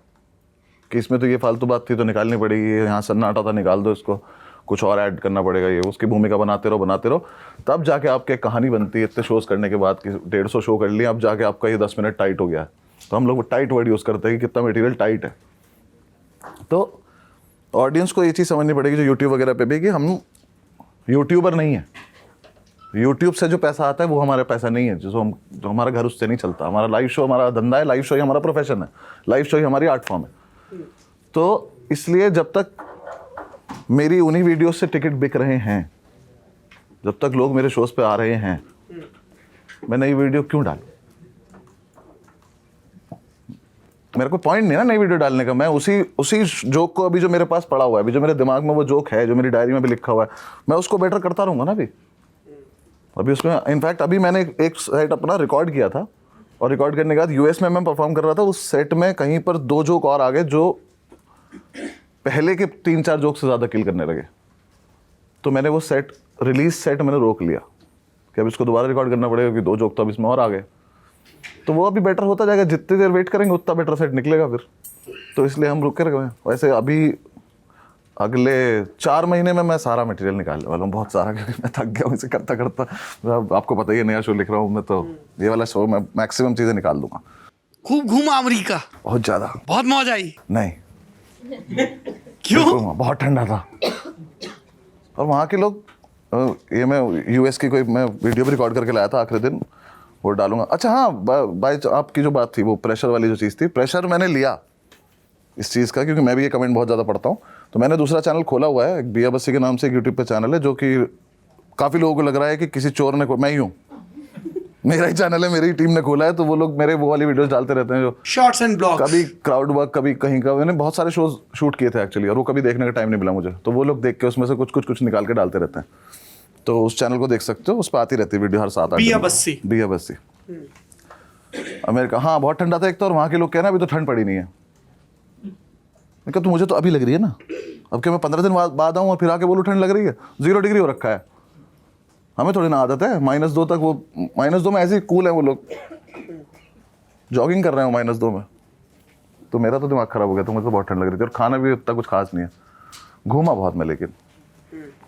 कि इसमें तो ये फालतू बात थी तो निकालनी पड़ेगी, यहाँ सन्नाटा था निकाल दो इसको, कुछ और ऐड करना पड़ेगा, ये उसकी भूमिका बनाते रहो, तब जाके आपकी एक कहानी बनती है। इतने शोज करने के बाद कि 150 शो कर लिए, अब जाके आपका ये 10 मिनट टाइट हो गया है। तो हम लोग टाइट वर्ड यूज़ करते हैं कि कितना मटेरियल टाइट है। तो ऑडियंस को ये चीज़ समझनी पड़ेगी जो यूट्यूब वगैरह पे भी, कि हम यूट्यूबर नहीं है। यूट्यूब से जो पैसा आता है वो हमारा पैसा नहीं है, जो हमारा घर उससे नहीं चलता। हमारा लाइव शो हमारा धंधा है, लाइव शो ही हमारा प्रोफेशन है, लाइव शो ही हमारी आर्ट फॉर्म है। तो इसलिए जब तक मेरी उन्हीं वीडियो से टिकट बिक रहे हैं, जब तक लोग मेरे शोज पे आ रहे हैं, मैं नई वीडियो क्यों डालूं? मेरा कोई पॉइंट नहीं ना नई वीडियो डालने का। मैं उसी जोक को, अभी जो मेरे पास पड़ा हुआ है, अभी जो मेरे दिमाग में वो जोक है, जो मेरी डायरी में भी लिखा हुआ है, मैं उसको बेटर करता रहूंगा ना। अभी उसमें इनफैक्ट अभी मैंने एक सेट अपना रिकॉर्ड किया था, और रिकॉर्ड करने के बाद यूएस में मैं परफॉर्म कर रहा था। उस सेट में कहीं पर 2 जोक और आ गए जो पहले के 3-4 जोक से ज़्यादा किल करने लगे। तो मैंने वो सेट, रिलीज सेट मैंने रोक लिया कि अब इसको दोबारा रिकॉर्ड करना पड़ेगा, क्योंकि 2 जोक तो अब इसमें और आ गए। तो वो अभी बेटर होता जाएगा, जितनी देर वेट करेंगे उतना बेटर सेट निकलेगा फिर। तो इसलिए हम रुके रहे। वैसे अभी अगले 4 महीने में मैं सारा मटेरियल निकालने वाला हूँ, बहुत सारा, क्योंकि मैं थक गया हूँ इसे करता करता। आपको पता ही है, नया शो लिख रहा हूँ मैं, तो ये वाला शो मैं मैक्सिमम चीज़ें निकाल दूंगा। खूब घूमा अमेरिका? बहुत ज़्यादा। बहुत मौज आई? नहीं। क्यों? बहुत ठंडा था, और वहाँ के लोग, ये मैं यूएस की कोई मैं वीडियो भी रिकॉर्ड करके लाया था, आखिरी दिन वो डालूंगा। अच्छा हाँ, बाय आपकी जो बात थी वो प्रेशर वाली जो चीज़ थी, प्रेशर मैंने लिया इस चीज़ का, क्योंकि मैं भी ये कमेंट बहुत ज़्यादा पढ़ता हूँ। तो मैंने दूसरा चैनल खोला हुआ है, एक बिया बस्सी के नाम से एक यूट्यूब पे चैनल है, जो कि काफ़ी लोगों को लग रहा है कि किसी चोर ने, मैं ही हूँ, मेरा ही चैनल है, मेरी टीम ने खोला है, तो वो लोग मेरे वो वाली वीडियोस डालते रहते हैं जो शॉर्ट्स एंड ब्लॉग्स। कभी क्राउड वर्क, कभी कहीं का। मैंने बहुत सारे शोज शूट किए थे एक्चुअली, और वो कभी देखने का टाइम नहीं मिला मुझे, तो वो लोग देख के उसमें से कुछ निकाल के डालते रहते हैं। तो उस चैनल को देख सकते हो, उस पर आती रहती है वीडियो हर 7-8 बिया बस्सी। बिया बस्सी अमेरिका। हाँ बहुत ठंडा था एक तो, और वहाँ के लोग कह रहे हैं अभी तो ठंड पड़ी नहीं है। मैं कहा तो मुझे तो अभी लग रही है ना, अब क्या मैं 15 दिन बाद आऊँ और फिर आके बोलूँ ठंड लग रही है? 0 डिग्री हो रखा है, हमें थोड़ी ना आदत है -2 तक। वो -2 में ऐसे ही कूल है वो लोग, जॉगिंग कर रहे हैं -2 में। तो मेरा तो दिमाग खराब हो गया, तो मुझे तो बहुत ठंड लग रही थी, और खाना भी उतना कुछ खास नहीं है। घूमा बहुत मैं, लेकिन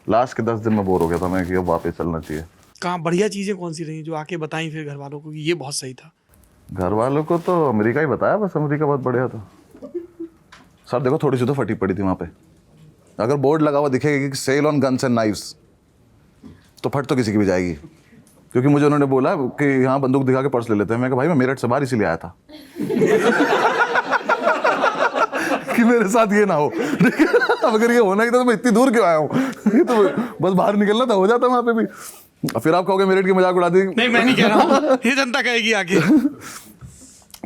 लास्ट के 10 दिन में बोर हो गया था मैं कि अब वापस चलना चाहिए। कहाँ बढ़िया चीजें कौन सी रही जो आके बताई फिर घर वालों को कि ये बहुत सही था? घर वालों को तो अमेरिका ही बताया, बस अमेरिका बहुत बढ़िया था। सर देखो थोड़ी सी तो फटी पड़ी थी वहाँ पे, अगर बोर्ड लगा हुआ दिखेगा कि sale on guns and knives, तो फट तो किसी की भी जाएगी। क्योंकि मुझे उन्होंने बोला कि यहाँ बंदूक दिखा के पर्स ले लेते हैं। मैं कहा भाई मैं मेरठ से बाहर इसीलिए आया था कि मेरे साथ ये ना हो। अब अगर ये होना ही था तो मैं इतनी दूर क्यों आया हूँ? ये तो बस बाहर निकलना था, हो जाता वहाँ पे भी। फिर आप कहोगे मेरठ की मजाक उड़ा दी। नहीं मैं नहीं कह रहा हूँ, ये जनता कहेगी आगे।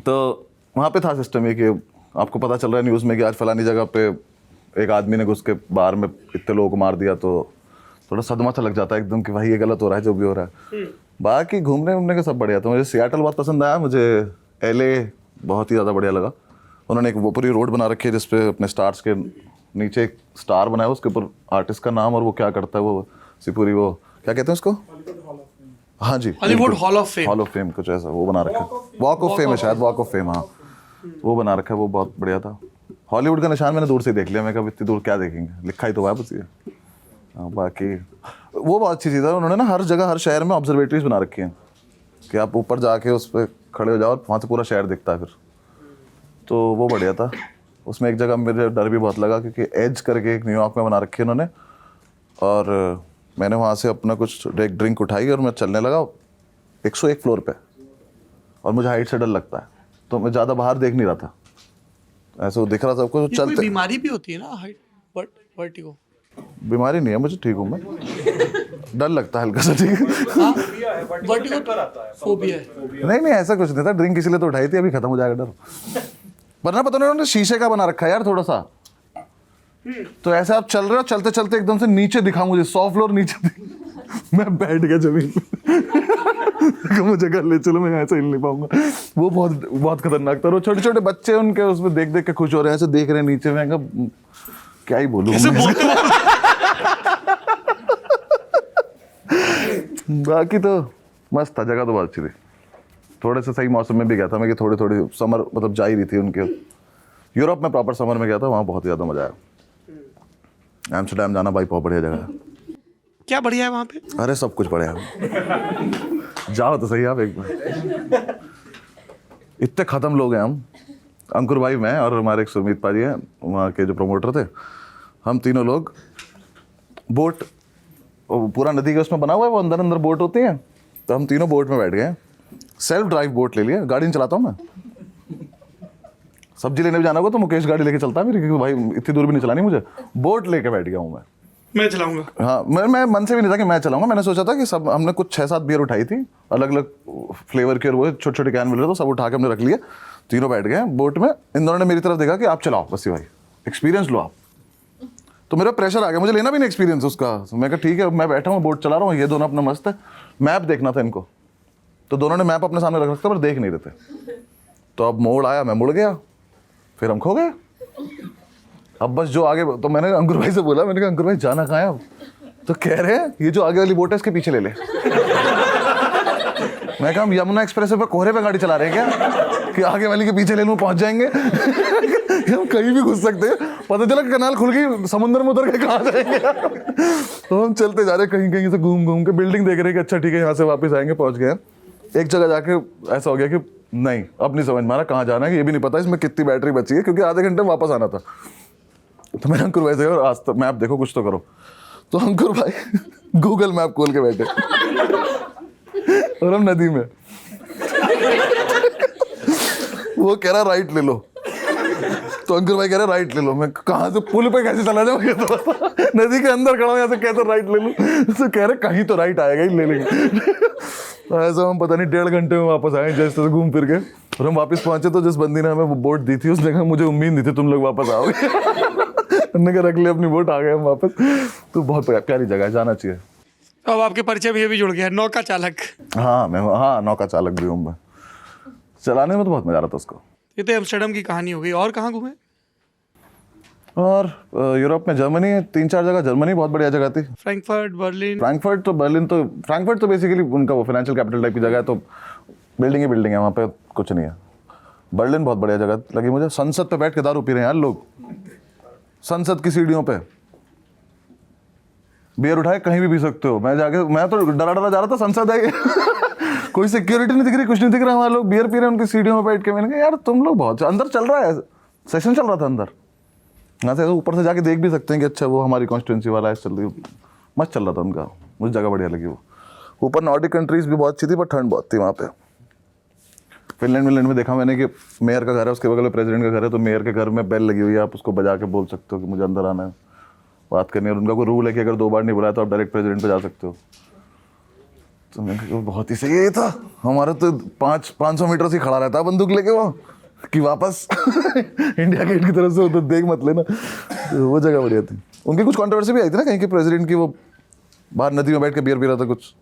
तो वहाँ पे था सिस्टम ये कि आपको पता चल रहा है न्यूज़ में कि आज फलानी जगह पे एक आदमी ने घुस के बार में इतने लोगों को मार दिया, तो थोड़ा सदमा सा लग जाता है एकदम कि भाई ये गलत हो रहा है जो भी हो रहा है। बाकी घूमने उमने का सब बढ़िया था। मुझे सियाटल बहुत पसंद आया, मुझे LA बहुत ही ज़्यादा बढ़िया लगा। उन्होंने एक वो पूरी रोड बना रखी है जिसपे अपने स्टार्स के नीचे एक स्टार बनाया, उसके ऊपर आर्टिस्ट का नाम और वो क्या करता है वो सिपूरी, वो क्या कहते हैं उसको? हाँ जी, Hollywood hall of fame. Hall of fame कुछ ऐसा वो बना रखा है। वॉक ऑफ फेम है शायद, वॉक ऑफ फेम, हाँ वो बना रखा है, वो बहुत बढ़िया था। हॉलीवुड का निशान मैंने दूर से देख लिया, मैं कहा इतनी दूर क्या देखेंगे, लिखा ही तो है बस ये। बाकी वो बहुत अच्छी चीज़ है, उन्होंने ना हर जगह हर शहर में ऑब्जर्वेटरीज बना रखी हैं कि आप ऊपर जाके उस पर खड़े हो जाओ और वहाँ से पूरा शहर दिखता है फिर, तो वो बढ़िया था। उसमें एक जगह मुझे डर भी बहुत लगा क्योंकि एज करके एक न्यूयॉर्क में बना रखी है उन्होंने, और मैंने वहाँ से अपना कुछ एक ड्रिंक उठाई और मैं चलने लगा 101 फ्लोर पे, और मुझे हाइट से डर लगता है तो मैं ज़्यादा बाहर देख नहीं रहा था, ऐसे वो दिख रहा था सबको। चलते बीमारी भी होती है ना हाइट वर्टिगो? बीमारी नहीं है मुझे, ठीक हूँ मैं, डर लगता है हल्का सा, ठीक है। वर्टिगो फोबिया है? नहीं ऐसा कुछ नहीं था, ड्रिंक इसीलिए तो उठाई थी, अभी खत्म हो जाएगा डर। वरना पता नहीं उन्होंने शीशे का बना रखा है यार थोड़ा सा, तो ऐसे आप चल रहे हो, चलते चलते एकदम से नीचे दिखा मुझे 100 फ्लोर नीचे मैं बैठ गया जमीन पे मुझे घर ले चलो, मैं ऐसे हिल नहीं पाऊंगा। वो बहुत खतरनाक था। और छोटे छोटे बच्चे उनके उसमें देख देख के खुश हो रहे हैं, ऐसे देख रहे हैं नीचे, मैं कहा क्या ही बोलूं। बाकी तो मस्त था, जगह तो बहुत अच्छी थी। थोड़े से सही मौसम में भी गया था मैं कि थोड़ी समर मतलब जा ही रही थी उनके। यूरोप में प्रॉपर समर में गया था, वहाँ बहुत ज़्यादा मजा आया। एम्स्टर्डम जाना भाई बहुत बढ़िया जगह है। क्या बढ़िया है वहाँ पे? अरे सब कुछ बढ़िया है, जाओ तो सही आप एक बार। इतने ख़त्म लोग हैं हम, अंकुर भाई, मैं और हमारे एक सुमित पाजी हैं वहाँ के जो प्रमोटर थे, हम तीनों लोग बोट, पूरा नदी के उसमें बना हुआ है, वो अंदर अंदर बोट होती हैं, तो हम तीनों बोट में बैठ गए। सेल्फ ड्राइव बोट ले लिया, गाड़ी नहीं चलाता हूँ मैं। सब्जी लेने भी जाना होगा तो मुकेश गाड़ी लेके चलता है मेरी, क्योंकि भाई इतनी दूर भी नहीं चलानी मुझे। बोट लेके बैठ गया हूँ मैं चलाऊंगा। हाँ मैं मन से भी नहीं था कि मैं चलाऊंगा। मैंने सोचा था कि सब, हमने कुछ 6-7 बियर उठाई थी अलग अलग फ्लेवर के, और वो छोटे छोटे कैन मिल रहे, तो सब उठा के हमने रख लिए, तीनों बैठ गए बोट में। इन दोनों ने मेरी तरफ देखा कि आप चलाओ बस भाई, एक्सपीरियंस लो आप। तो मेरा प्रेशर आ गया, मुझे लेना भी नहीं एक्सपीरियंस उसका। मैं कहा ठीक है, मैं बैठा हूँ बोट चला रहा हूँ, ये दोनों अपना मस्त है। मैप देखना था इनको, तो दोनों ने मैप अपने सामने रख रखा पर देख नहीं रहे थे। तो अब मोड़ आया, मैं मुड़ गया, फिर हम खो गए। अब बस जो आगे, तो मैंने अंकुर भाई से बोला, मैंने कहा अंकुर भाई जाना कहाँ है अब? तो कह रहे हैं ये जो आगे वाली बोट है इसके पीछे ले ले। मैं कहा हम यमुना एक्सप्रेस पे कोहरे पे गाड़ी चला रहे हैं क्या कि आगे वाली के पीछे ले लूँ पहुंच जाएंगे? हम कहीं भी घुस सकते हैं। पता चला कनाल खुल गई, समुद्र में उतर के कहाँ जाएंगे? तो हम चलते जा रहे कहीं कहीं से घूम घूम के, बिल्डिंग देख रहे कि अच्छा ठीक है यहाँ से वापस आएंगे, पहुंच गए। एक जगह जाके ऐसा हो गया कि नहीं अब नहीं समझ में आ रहा कहाँ जाना है, ये भी नहीं पता इसमें कितनी बैटरी बची है, क्योंकि आधे घंटे में वापस आना था। तो मैंने अंकुर भाई से कहा आज तक मैप देखो कुछ तो करो। तो अंकुर भाई गूगल मैप खोल के बैठे और हम नदी में। वो कह रहा राइट ले लो, तो अंकुर भाई कह रहा राइट ले लो। मैं कहाँ से, पुल पे कैसे चला जाऊँ? नदी के अंदर खड़ा हूँ, यहाँ से कैसे राइट ले लूँ? तो कह रहे कहीं तो राइट आएगा ही, ले लेंगे। तो ऐसा हम पता नहीं 1.5 घंटे में वापस आए जैसे तैसे घूम फिर के, और हम वापस पहुंचे तो जिस बंदी ने हमें वो बोट दी थी उसने कहा मुझे उम्मीद नहीं थी तुम लोग वापस आओगे। हमने कहा रख ले अपनी बोट, आ गए हम वापस। तो बहुत प्यारी जगह है, जाना चाहिए। अब आपके परिचय में ये भी जुड़ गया, नौका चालक। हाँ नौका चालक भी हूँ मैं। चलाने में तो बहुत मजा आ रहा था उसको। ये तो एम्स्टर्डम की कहानी हो गई, और कहाँ घूमे? और यूरोप में जर्मनी 3-4 जगह, जर्मनी बहुत बढ़िया जगह थी। Frankfurt, Berlin. फ्रैंकफर्ट तो बेसिकली उनका वो फाइनेंशियल कैपिटल टाइप की जगह है, तो बिल्डिंग ही बिल्डिंग है वहाँ पे, कुछ नहीं है। बर्लिन बहुत बढ़िया जगह लगी मुझे। संसद पे बैठ के दारू पी रहे हैं यार लोग, संसद की सीढ़ियों पे बियर उठाए कहीं भी पी सकते हो। मैं तो डरा जा रहा था, संसद है कोई सिक्योरिटी नहीं दिख रही, कुछ नहीं दिख रहा, हमारे लोग बियर पी रहे हैं उनकी सीढ़ियों में बैठ के। मैंने कहा यार तुम लोग बहुत, अंदर चल रहा है, सेशन चल रहा था अंदर, यहाँ से ऊपर से जाके देख भी सकते हैं कि अच्छा वो हमारी कॉन्स्टिट्यूंसी वाला है, चल रही, मस्त चल रहा था उनका। मुझे जगह बढ़िया लगी वो। ऊपर नॉर्डिक कंट्रीज भी बहुत अच्छी थी, पर ठंड बहुत थी वहाँ पे। फिनलैंड में देखा मैंने कि मेयर का घर है, उसके बगल में प्रेसिडेंट का घर है, तो मेयर के घर में बेल लगी हुई है, आप उसको बजा के बोल सकते हो कि मुझे अंदर आना है, बात करनी है। और उनका कोई रूल है कि अगर 2 बार नहीं बुलाया तो आप डायरेक्ट प्रेसिडेंट पे जा सकते हो। तो मैंने कहा बहुत ही सही था। हमारा तो 500 मीटर से खड़ा रहता है बंदूक लेके वो, कि वापस इंडिया गेट की तरफ से तो देख मत लेना। तो वो जगह बढ़िया थी। उनकी कुछ कंट्रोवर्सी भी आई थी ना कहीं के प्रेसिडेंट की, वो बाहर नदी में बैठ के बियर पी रहा था कुछ,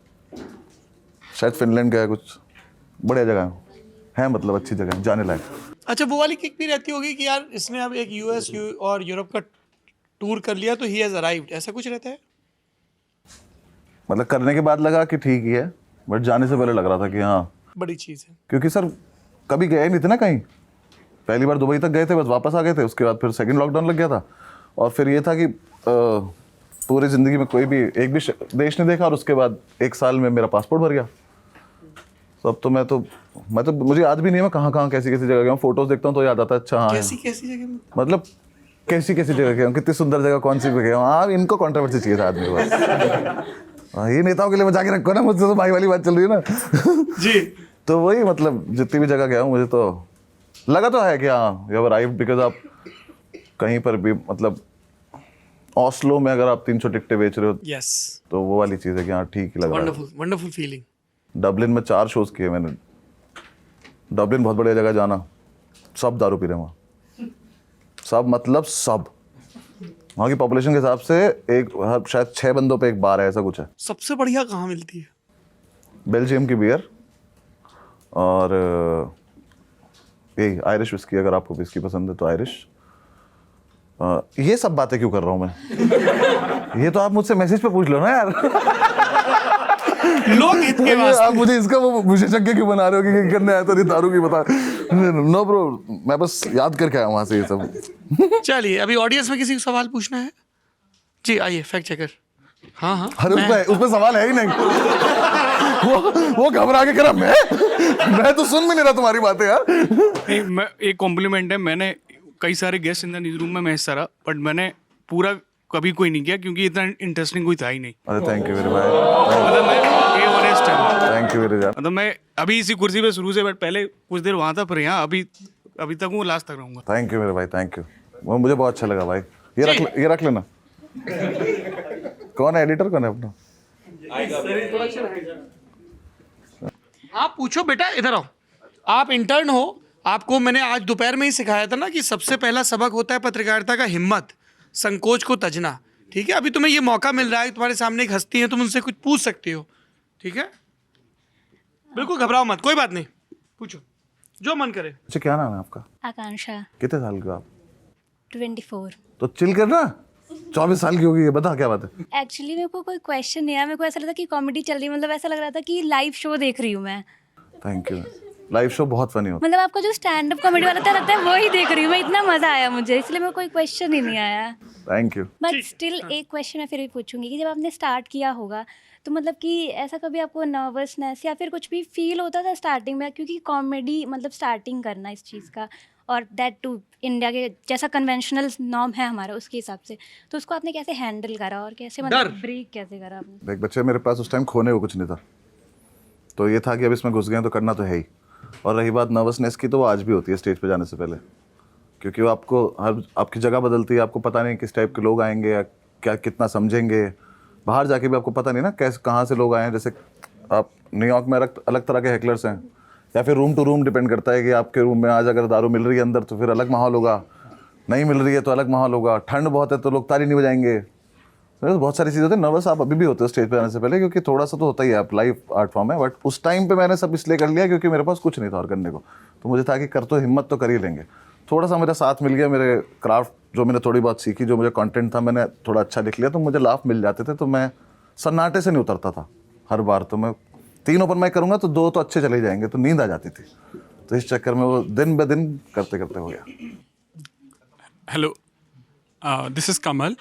शायद फिनलैंड का है कुछ। बढ़िया जगह है, मतलब अच्छी जगह है, जाने लायक। अच्छा, वो वाली किक भी रहती होगी कि यार इसने अब एक यूएस और यूरोप का टूर कर लिया तो ही हैज अराइव्ड, ऐसा कुछ रहता है? मतलब करने के बाद लगा कि ठीक ही है, बट जाने से पहले लग रहा था कि हाँ बड़ी चीज़ है। क्योंकि सर कभी गए नहीं थे ना कहीं। पहली बार दुबई तक गए थे, बस वापस आ गए थे। उसके बाद फिर सेकंड लॉकडाउन लग गया था, और फिर ये था कि पूरी ज़िंदगी में कोई भी एक भी देश नहीं देखा, और उसके बाद 1 साल में मेरा पासपोर्ट भर गया। तो अब तो मैं तो मुझे याद भी नहीं है मैं कहाँ कैसी जगह गया हूँ। फोटोज देखता हूँ तो याद आता है, अच्छा हाँ कैसी जगह? मतलब कैसी जगह गया हूँ, कितनी सुंदर जगह कौन सी पे गया हूँ। हाँ इनको कॉन्ट्रोवर्सी चाहिए था आदमी को बस। हाँ, ये नेताओं के लिए बचा के रखो ना, मुझसे तो भाई वाली बात चल रही है ना। जी। तो वही मतलब जितनी भी जगह गया हूँ मुझे तो लगा तो है कि हाँ यू हैव अराइव्ड, बिकॉज आप कहीं पर भी मतलब ऑस्लो में अगर आप 300 टिकटें बेच रहे हो, यस, तो वो वाली चीज़ है कि हाँ ठीक ही लग रहा है। Wonderful feeling. डबलिन में 4 शोज किए मैंने। डबलिन बहुत बढ़िया जगह, जाना। सब दारू पी रहे हैं वहाँ, सब मतलब सब। वहाँ की पॉपुलेशन के हिसाब से हर शायद 6 बंदों पे 1 बार है, ऐसा कुछ है। सबसे बढ़िया कहाँ मिलती है? बेल्जियम की बियर और यही आयरिश विस्की, अगर आपको विस्की पसंद है तो आयरिश। ये सब बातें क्यों कर रहा हूँ मैं? ये तो आप मुझसे मैसेज पे पूछ लो ना यार। लोग हित के वास्ते आप मुझे इसका वो विशेषज्ञ क्यों बना रहे हो कि करने आया था दारू की बता। नो ब्रो, मैं बस याद करके आया वहां से ये सब। चलिए, अभी ऑडियंस में किसी को सवाल पूछना है? जी आइए, फैक्ट चेकर। हाँ अरे उसमें सवाल है ही नहीं। वो घबरा के करा, मैं तो सुन भी नहीं रहा तुम्हारी बातें यार। मैं एक कॉम्प्लीमेंट है, मैंने कई सारे guest in the news room में मैं हिस्सा रहा, बट मैंने पूरा कभी कोई नहीं किया क्योंकि इतना इंटरेस्टिंग कोई था ही नहीं। अरे थैंक यू मेरे भाई, मतलब मैं ये ऑनेस्ट है, थैंक यू मेरे यार। मतलब मैं अभी इसी कुर्सी पे शुरू से, बट पहले कुछ देर वहाँ था, पर यहाँ अभी तक हूँ, लास्ट तक रहूँगा। थैंक यू मेरे भाई, थैंक यू। वो मुझे बहुत अच्छा लगा भाई। ये रख लेना। कौन है एडिटर, कौन है अपना? आप पूछो बेटा, इधर आओ। आप इंटर्न हो, आपको मैंने आज दोपहर में ही सिखाया था ना कि सबसे पहला सबक होता है पत्रकारिता का हिम्मत, संकोच को तजना। ठीक है, अभी तुम्हें ये मौका मिल रहा है, तुम्हारे सामने एक हस्ती है, तुम उनसे कुछ पूछ सकते हो। ठीक है, बिल्कुल घबराओ मत, कोई बात नहीं, पूछो जो मन करे। अच्छा क्या नाम है आपका? आकांक्षा। कितने साल के हो आप? 24। तो चिल करना, 24 साल की होगी ये, बता क्या बात है? एक्चुअली मेरे को कोई क्वेश्चन नहीं आया, मेरे को ऐसा लगा कि कॉमेडी चल रही है, मतलब ऐसा लग रहा था कि लाइव शो देख रही हूँ मैं। Thank you. लाइव शो बहुत फनी होता मतलब आपका जो स्टैंड अप कॉमेडी वाला लगता है वही देख रही हूँ मैं, इतना मजा आया मुझे, इसलिए मेरे को कोई क्वेश्चन ही नहीं आया। है। Thank you. बट स्टिल एक क्वेश्चन मैं फिर भी पूछूंगी कि जब आपने स्टार्ट किया होगा तो मतलब कि ऐसा कभी आपको नर्वसनेस या फिर कुछ भी फील होता था स्टार्टिंग में, क्योंकि कॉमेडी मतलब स्टार्टिंग करना इस चीज़ का, और दैट टू इंडिया के जैसा कन्वेंशनल नॉर्म है हमारा उसके हिसाब से, तो उसको आपने कैसे हैंडल करा और कैसे मतलब ब्रेक कैसे करा आपने? देख बच्चे, मेरे पास उस टाइम खोने को कुछ नहीं था, तो ये था कि अब इसमें घुस गए तो करना तो है ही। और रही बात नर्वसनेस की, तो वो आज भी होती है स्टेज पे जाने से पहले, क्योंकि वो आपकी जगह बदलती है, आपको पता नहीं किस टाइप के लोग आएंगे या क्या कितना समझेंगे। बाहर जाके भी आपको पता नहीं ना कैसे कहाँ से लोग आए हैं। जैसे आप न्यूयॉर्क में अलग तरह के हेकलर्स हैं, या फिर रूम टू रूम डिपेंड करता है कि आपके रूम में आज अगर दारू मिल रही है अंदर तो फिर अलग माहौल होगा, नहीं मिल रही है तो अलग माहौल होगा, ठंड बहुत है तो लोग ताली नहीं बजाएंगे। तो बहुत सारी चीज़ें होती है। नर्वस आप अभी भी होते हो स्टेज पे आने से पहले, क्योंकि थोड़ा सा तो होता ही है, आप लाइव आर्ट फॉर्म है। बट उस टाइम पे मैंने सब इसलिए कर लिया क्योंकि मेरे पास कुछ नहीं था और करने को, तो मुझे था कि कर तो हिम्मत तो कर ही लेंगे। थोड़ा सा मेरा साथ मिल गया, मेरे क्राफ्ट जो मैंने थोड़ी बहुत सीखी, जो मुझे कंटेंट था मैंने थोड़ा अच्छा लिख लिया, तो मुझे लाभ मिल जाते थे। तो मैं सन्नाटे से नहीं उतरता था हर बार। तो मैं 3 ओपन माइक करूँगा तो 2 तो अच्छे चले जाएंगे, तो नींद आ जाती थी। तो इस चक्कर में वो दिन ब दिन करते करते हो गया। हेलो, दिस इज़ कमल।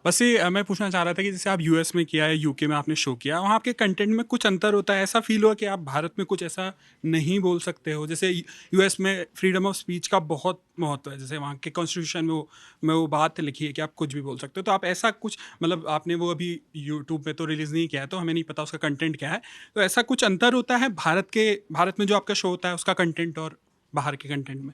बस ये मैं पूछना चाह रहा था कि जैसे आप यूएस में किया है, यूके में आपने शो किया, वहाँ आपके कंटेंट में कुछ अंतर होता है? ऐसा फील हुआ कि आप भारत में कुछ ऐसा नहीं बोल सकते हो? जैसे यूएस में फ्रीडम ऑफ स्पीच का बहुत महत्व है, जैसे वहाँ के कॉन्स्टिट्यूशन में वो बात लिखी है कि आप कुछ भी बोल सकते हो। तो आप ऐसा कुछ, मतलब आपने वो अभी यूट्यूब पे तो रिलीज़ नहीं किया है, तो हमें नहीं पता उसका कंटेंट क्या है। तो ऐसा कुछ अंतर होता है भारत में जो आपका शो होता है उसका कंटेंट और बाहर के कंटेंट में?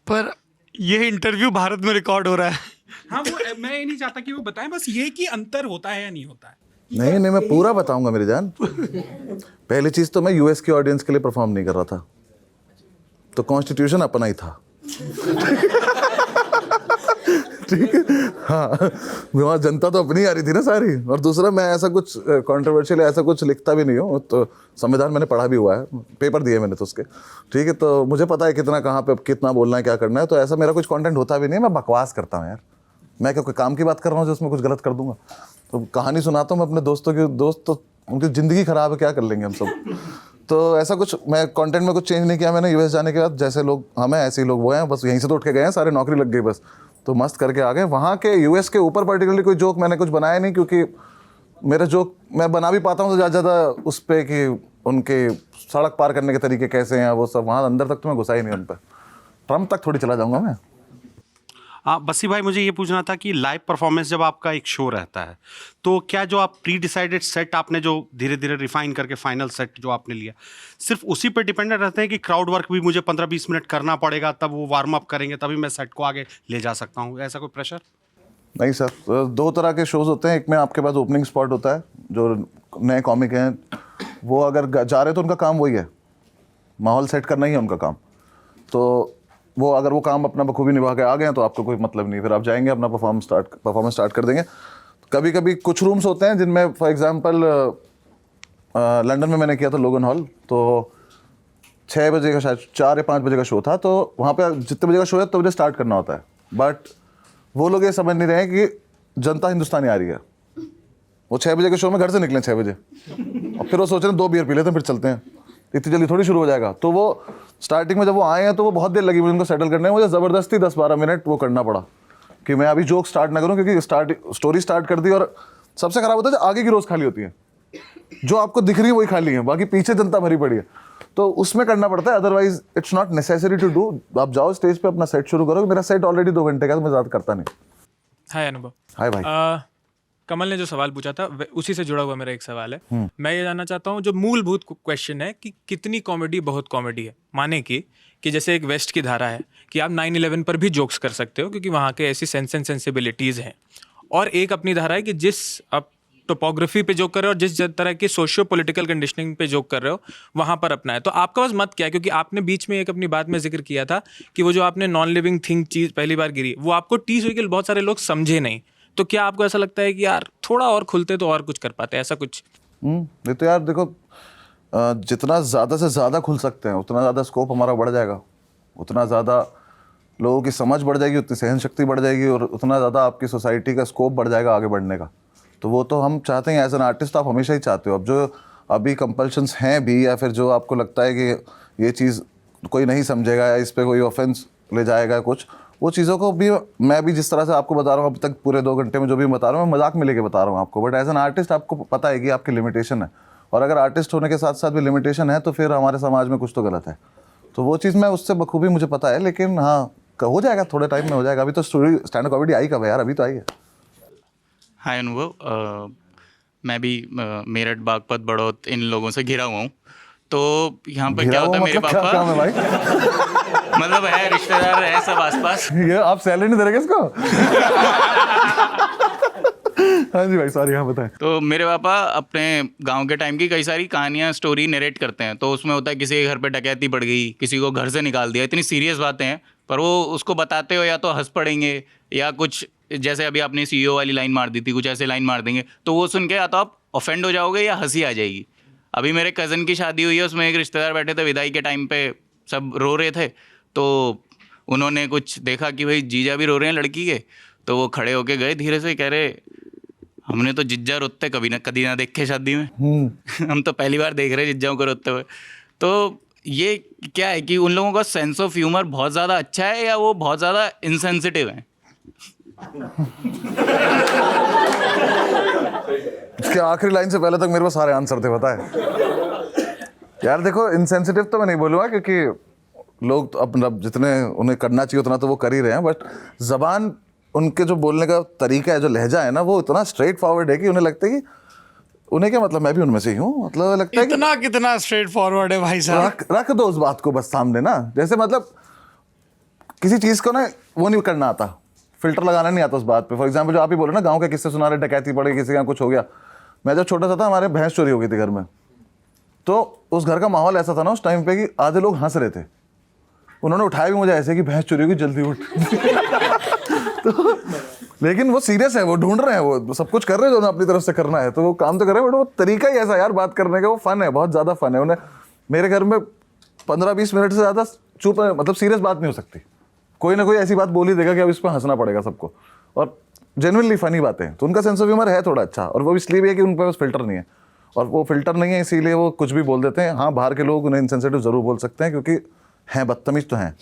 पर ये इंटरव्यू भारत में रिकॉर्ड हो रहा है। हाँ, वो मैं ये नहीं चाहता कि वो बताएं, बस ये कि अंतर होता है या नहीं होता है। नहीं, मैं पूरा बताऊंगा मेरी जान। पहली चीज़ तो मैं यूएस की ऑडियंस के लिए परफॉर्म नहीं कर रहा था, तो कॉन्स्टिट्यूशन अपना ही था। ठीक है, हाँ, वहाँ जनता तो अपनी आ रही थी ना सारी। और दूसरा, मैं ऐसा कुछ कंट्रोवर्शियल ऐसा कुछ लिखता भी नहीं हूँ। तो संविधान मैंने पढ़ा भी हुआ है, पेपर दिए मैंने तो उसके, ठीक है। तो मुझे पता है कितना कहाँ पे कितना बोलना है, क्या करना है। तो ऐसा मेरा कुछ कंटेंट होता भी नहीं है। मैं बकवास करता हूँ यार। मैं क्या कोई काम की बात कर रहा हूँ जिसमें कुछ गलत कर दूंगा? तो कहानी सुनाता हूँ मैं अपने दोस्तों की, दोस्त तो उनकी ज़िंदगी ख़राब है, क्या कर लेंगे हम सब। तो ऐसा कुछ मैं कंटेंट में कुछ चेंज नहीं किया मैंने। यूएस जाने के बाद जैसे लोग हम हैं ऐसे ही लोग वो हैं, बस यहीं से तो उठ के गए हैं, सारे नौकरी लग गई बस, तो मस्त करके आ गए। वहाँ के यूएस के ऊपर पर्टिकुलरली कोई जोक मैंने कुछ बनाया नहीं, क्योंकि मेरा जोक मैं बना भी पाता हूँ तो ज़्यादा उस पर कि उनके सड़क पार करने के तरीके कैसे हैं वो सब, वहाँ अंदर तक तो मैं घुसा ही नहीं उन पर। ट्रम्प तक थोड़ी चला जाऊँगा मैं। हाँ बस्सी भाई, मुझे ये पूछना था कि लाइव परफॉर्मेंस जब आपका एक शो रहता है, तो क्या जो आप प्री डिसाइडेड सेट आपने जो धीरे धीरे रिफाइन करके फाइनल सेट जो आपने लिया, सिर्फ उसी पे डिपेंडेंट रहते हैं कि क्राउड वर्क भी मुझे 15-20 मिनट करना पड़ेगा, तब वो वार्म अप करेंगे तभी मैं सेट को आगे ले जा सकता हूँ? ऐसा कोई प्रेशर? नहीं सर, 2 तरह के शोज़ होते हैं। एक में आपके पास ओपनिंग स्पॉट होता है, जो नए कॉमिक हैं वो अगर जा रहे हैं तो उनका काम वही है, माहौल सेट करना ही है उनका काम। तो वो अगर वो काम अपना बखूबी निभा के आ गए हैं तो आपको कोई मतलब नहीं, फिर आप जाएंगे अपना परफॉर्मेंस स्टार्ट कर देंगे। कभी कभी कुछ रूम्स होते हैं जिनमें, फॉर एग्जांपल लंदन में मैंने किया था लोगन हॉल, तो 6 बजे का शायद 4 या 5 बजे का शो था। तो वहाँ पे जितने बजे का शो है तो बजे स्टार्ट करना होता है। बट वो लोग ये समझ नहीं रहे हैं कि जनता हिंदुस्तानी आ रही है। वो 6 बजे के शो में घर से निकले 6 बजे, और फिर वो सोच रहे हैं 2 बियर पी लेते हैं फिर चलते हैं, इतनी जल्दी थोड़ी शुरू हो जाएगा। तो वो स्टार्टिंग में जब वो आए हैं तो वो बहुत देर लगी मुझे उनको सेटल करने में। मुझे ज़बरदस्ती 10-12 मिनट वो करना पड़ा कि मैं अभी जोक स्टार्ट ना करूं, क्योंकि स्टोरी स्टार्ट कर दी। और सबसे ख़राब होता है जो आगे की रोज़ खाली होती है, जो आपको दिख रही है वही खाली है, बाकी पीछे जनता भरी पड़ी है। तो उसमें करना पड़ता है, otherwise it's not necessary to do. आप जाओ स्टेज पे अपना सेट शुरू करो। मेरा सेट ऑलरेडी 2 घंटे का, तो मैं ज़्यादा करता नहीं। हाय अनुभव। हाय भाई। कमल ने जो सवाल पूछा था उसी से जुड़ा हुआ मेरा एक सवाल है। मैं ये जानना चाहता हूँ, जो मूलभूत क्वेश्चन है कि कितनी कॉमेडी बहुत कॉमेडी है। माने कि जैसे एक वेस्ट की धारा है कि आप 9/11 पर भी जोक्स कर सकते हो क्योंकि वहाँ के ऐसी सेंस एंड सेंसिबिलिटीज़ हैं, और एक अपनी धारा है कि जिस आप टोपोग्राफी पे जोक कर रहे हो और जिस तरह की सोशियो पॉलिटिकल कंडीशनिंग पे जोक कर रहे हो वहाँ पर अपना है। तो आपका बस मत क्या है, क्योंकि आपने बीच में एक अपनी बात में जिक्र किया था कि वो जो आपने नॉन लिविंग थिंग चीज़ पहली बार गिरी, वो आपको टीज हुई कि बहुत सारे लोग समझे नहीं। तो क्या आपको ऐसा लगता है कि यार थोड़ा और खुलते तो और कुछ कर पाते, ऐसा कुछ? ये तो यार देखो, जितना ज़्यादा से ज़्यादा खुल सकते हैं उतना ज़्यादा स्कोप हमारा बढ़ जाएगा, उतना ज़्यादा लोगों की समझ बढ़ जाएगी, उतनी सहन शक्ति बढ़ जाएगी, और उतना ज़्यादा आपकी सोसाइटी का स्कोप बढ़ जाएगा आगे बढ़ने का। तो वो तो हम चाहते हैं, एज एन आर्टिस्ट आप हमेशा ही चाहते हो। अब जो अभी कंपल्शंस हैं भी, या फिर जो आपको लगता है कि ये चीज़ कोई नहीं समझेगा या इस पर कोई ऑफेंस ले जाएगा कुछ, वो चीज़ों को भी मैं भी जिस तरह से आपको बता रहा हूँ अब तक पूरे 2 घंटे में जो भी बता रहा हूँ, मैं मजाक में लेके बता रहा हूँ आपको। बट एज एन आर्टिस्ट आपको पता है कि आपकी लिमिटेशन है, और अगर आर्टिस्ट होने के साथ साथ भी लिमिटेशन है तो फिर हमारे समाज में कुछ तो गलत है। तो वो चीज़ मैं उससे बखूबी मुझे पता है, लेकिन हाँ हो जाएगा, थोड़े टाइम में हो जाएगा। अभी तो story stand up comedy I कब है यार, अभी तो आई है। हाय अनुभव, मैं भी मेरठ, बागपत, बड़ौत इन लोगों से घिरा हुआ हूँ। तो यहाँ पर क्या होता है, मेरे पापा क्या है भाई? मतलब है, रिश्तेदार है सब आसपास। ये आप सैलरी नहीं दे रहे इसको? हाँ जी भाई, सॉरी, हाँ बताएं। तो मेरे पापा अपने गांव के टाइम की कई सारी कहानियां, स्टोरी नरेट करते हैं। तो उसमें होता है किसी के घर पे डकैती पड़ गई, किसी को घर से निकाल दिया, इतनी सीरियस बातें हैं, पर वो उसको बताते हो या तो हंस पड़ेंगे या कुछ, जैसे अभी आपने CEO वाली लाइन मार दी थी, कुछ ऐसे लाइन मार देंगे, तो वो सुन के या तो आप ऑफेंड हो जाओगे या हंसी आ जाएगी। अभी मेरे कज़न की शादी हुई है, उसमें एक रिश्तेदार बैठे थे, विदाई के टाइम पे सब रो रहे थे, तो उन्होंने कुछ देखा कि भाई जीजा भी रो रहे हैं लड़की के, तो वो खड़े होके गए धीरे से, कह रहे हमने तो जिज्जा रोते कभी ना देखे शादी में। हम तो पहली बार देख रहे हैं जिज्जाओं को रोते हुए। तो ये क्या है कि उन लोगों का सेंस ऑफ ह्यूमर बहुत ज़्यादा अच्छा है या वो बहुत ज़्यादा इनसेंसिटिव है? इसके आखिरी लाइन से पहले तक मेरे पास सारे आंसर थे, पता है यार। देखो, इनसेंसिटिव तो मैं नहीं बोलूँगा, क्योंकि लोग तो अपना जितने उन्हें करना चाहिए उतना तो वो कर ही रहे हैं, बट ज़बान, उनके जो बोलने का तरीका है, जो लहजा है ना, वो इतना स्ट्रेट फॉरवर्ड है कि उन्हें लगता है कि उन्हें क्या मतलब, मैं भी उनमें से ही हूँ, मतलब लगता है इतना कितना स्ट्रेट फॉरवर्ड है भाई साहब। रख दो उस बात को बस सामने ना, जैसे मतलब किसी चीज़ को ना वो नहीं करना आता, फिल्टर लगाना नहीं आता उस बात पे। फॉर एग्जाम्पल जो आप ही बोले ना, गाँव के किस्से सुना रहे, डकैती पड़ी, किसी का कुछ हो गया। मैं जब छोटा सा था, हमारे भैंस चोरी हो गई थी घर में, तो उस घर का माहौल ऐसा था ना उस टाइम पे कि आधे लोग हंस रहे थे। उन्होंने उठाया भी मुझे ऐसे कि भैंस चोरी होगी, जल्दी उठ। तो लेकिन वो सीरियस है, वो ढूंढ रहे हैं, वो सब कुछ कर रहे हैं जो उन्हें अपनी तरफ से करना है, तो वो काम तो कर रहे हैं, बट वो तरीका ही ऐसा यार बात करने का, वो फन है, बहुत ज़्यादा फन है। उन्हें मेरे घर में 15-20 मिनट से ज़्यादा चुप, मतलब सीरियस बात नहीं हो सकती, कोई ना कोई ऐसी बात बोल ही देगा कि अब इस पर हंसना पड़ेगा सबको, और जेन्युइनली फनी बातें हैं। तो उनका सेंस ऑफ ह्यूमर है थोड़ा अच्छा, और वो इसलिए भी है कि उन पर फिल्टर नहीं है, और वो फिल्टर नहीं है इसीलिए वो कुछ भी बोल देते हैं। हाँ, बाहर के लोग उन्हें इनसेंसिटिव ज़रूर बोल सकते हैं, क्योंकि हैं बदतमीज तो हैं,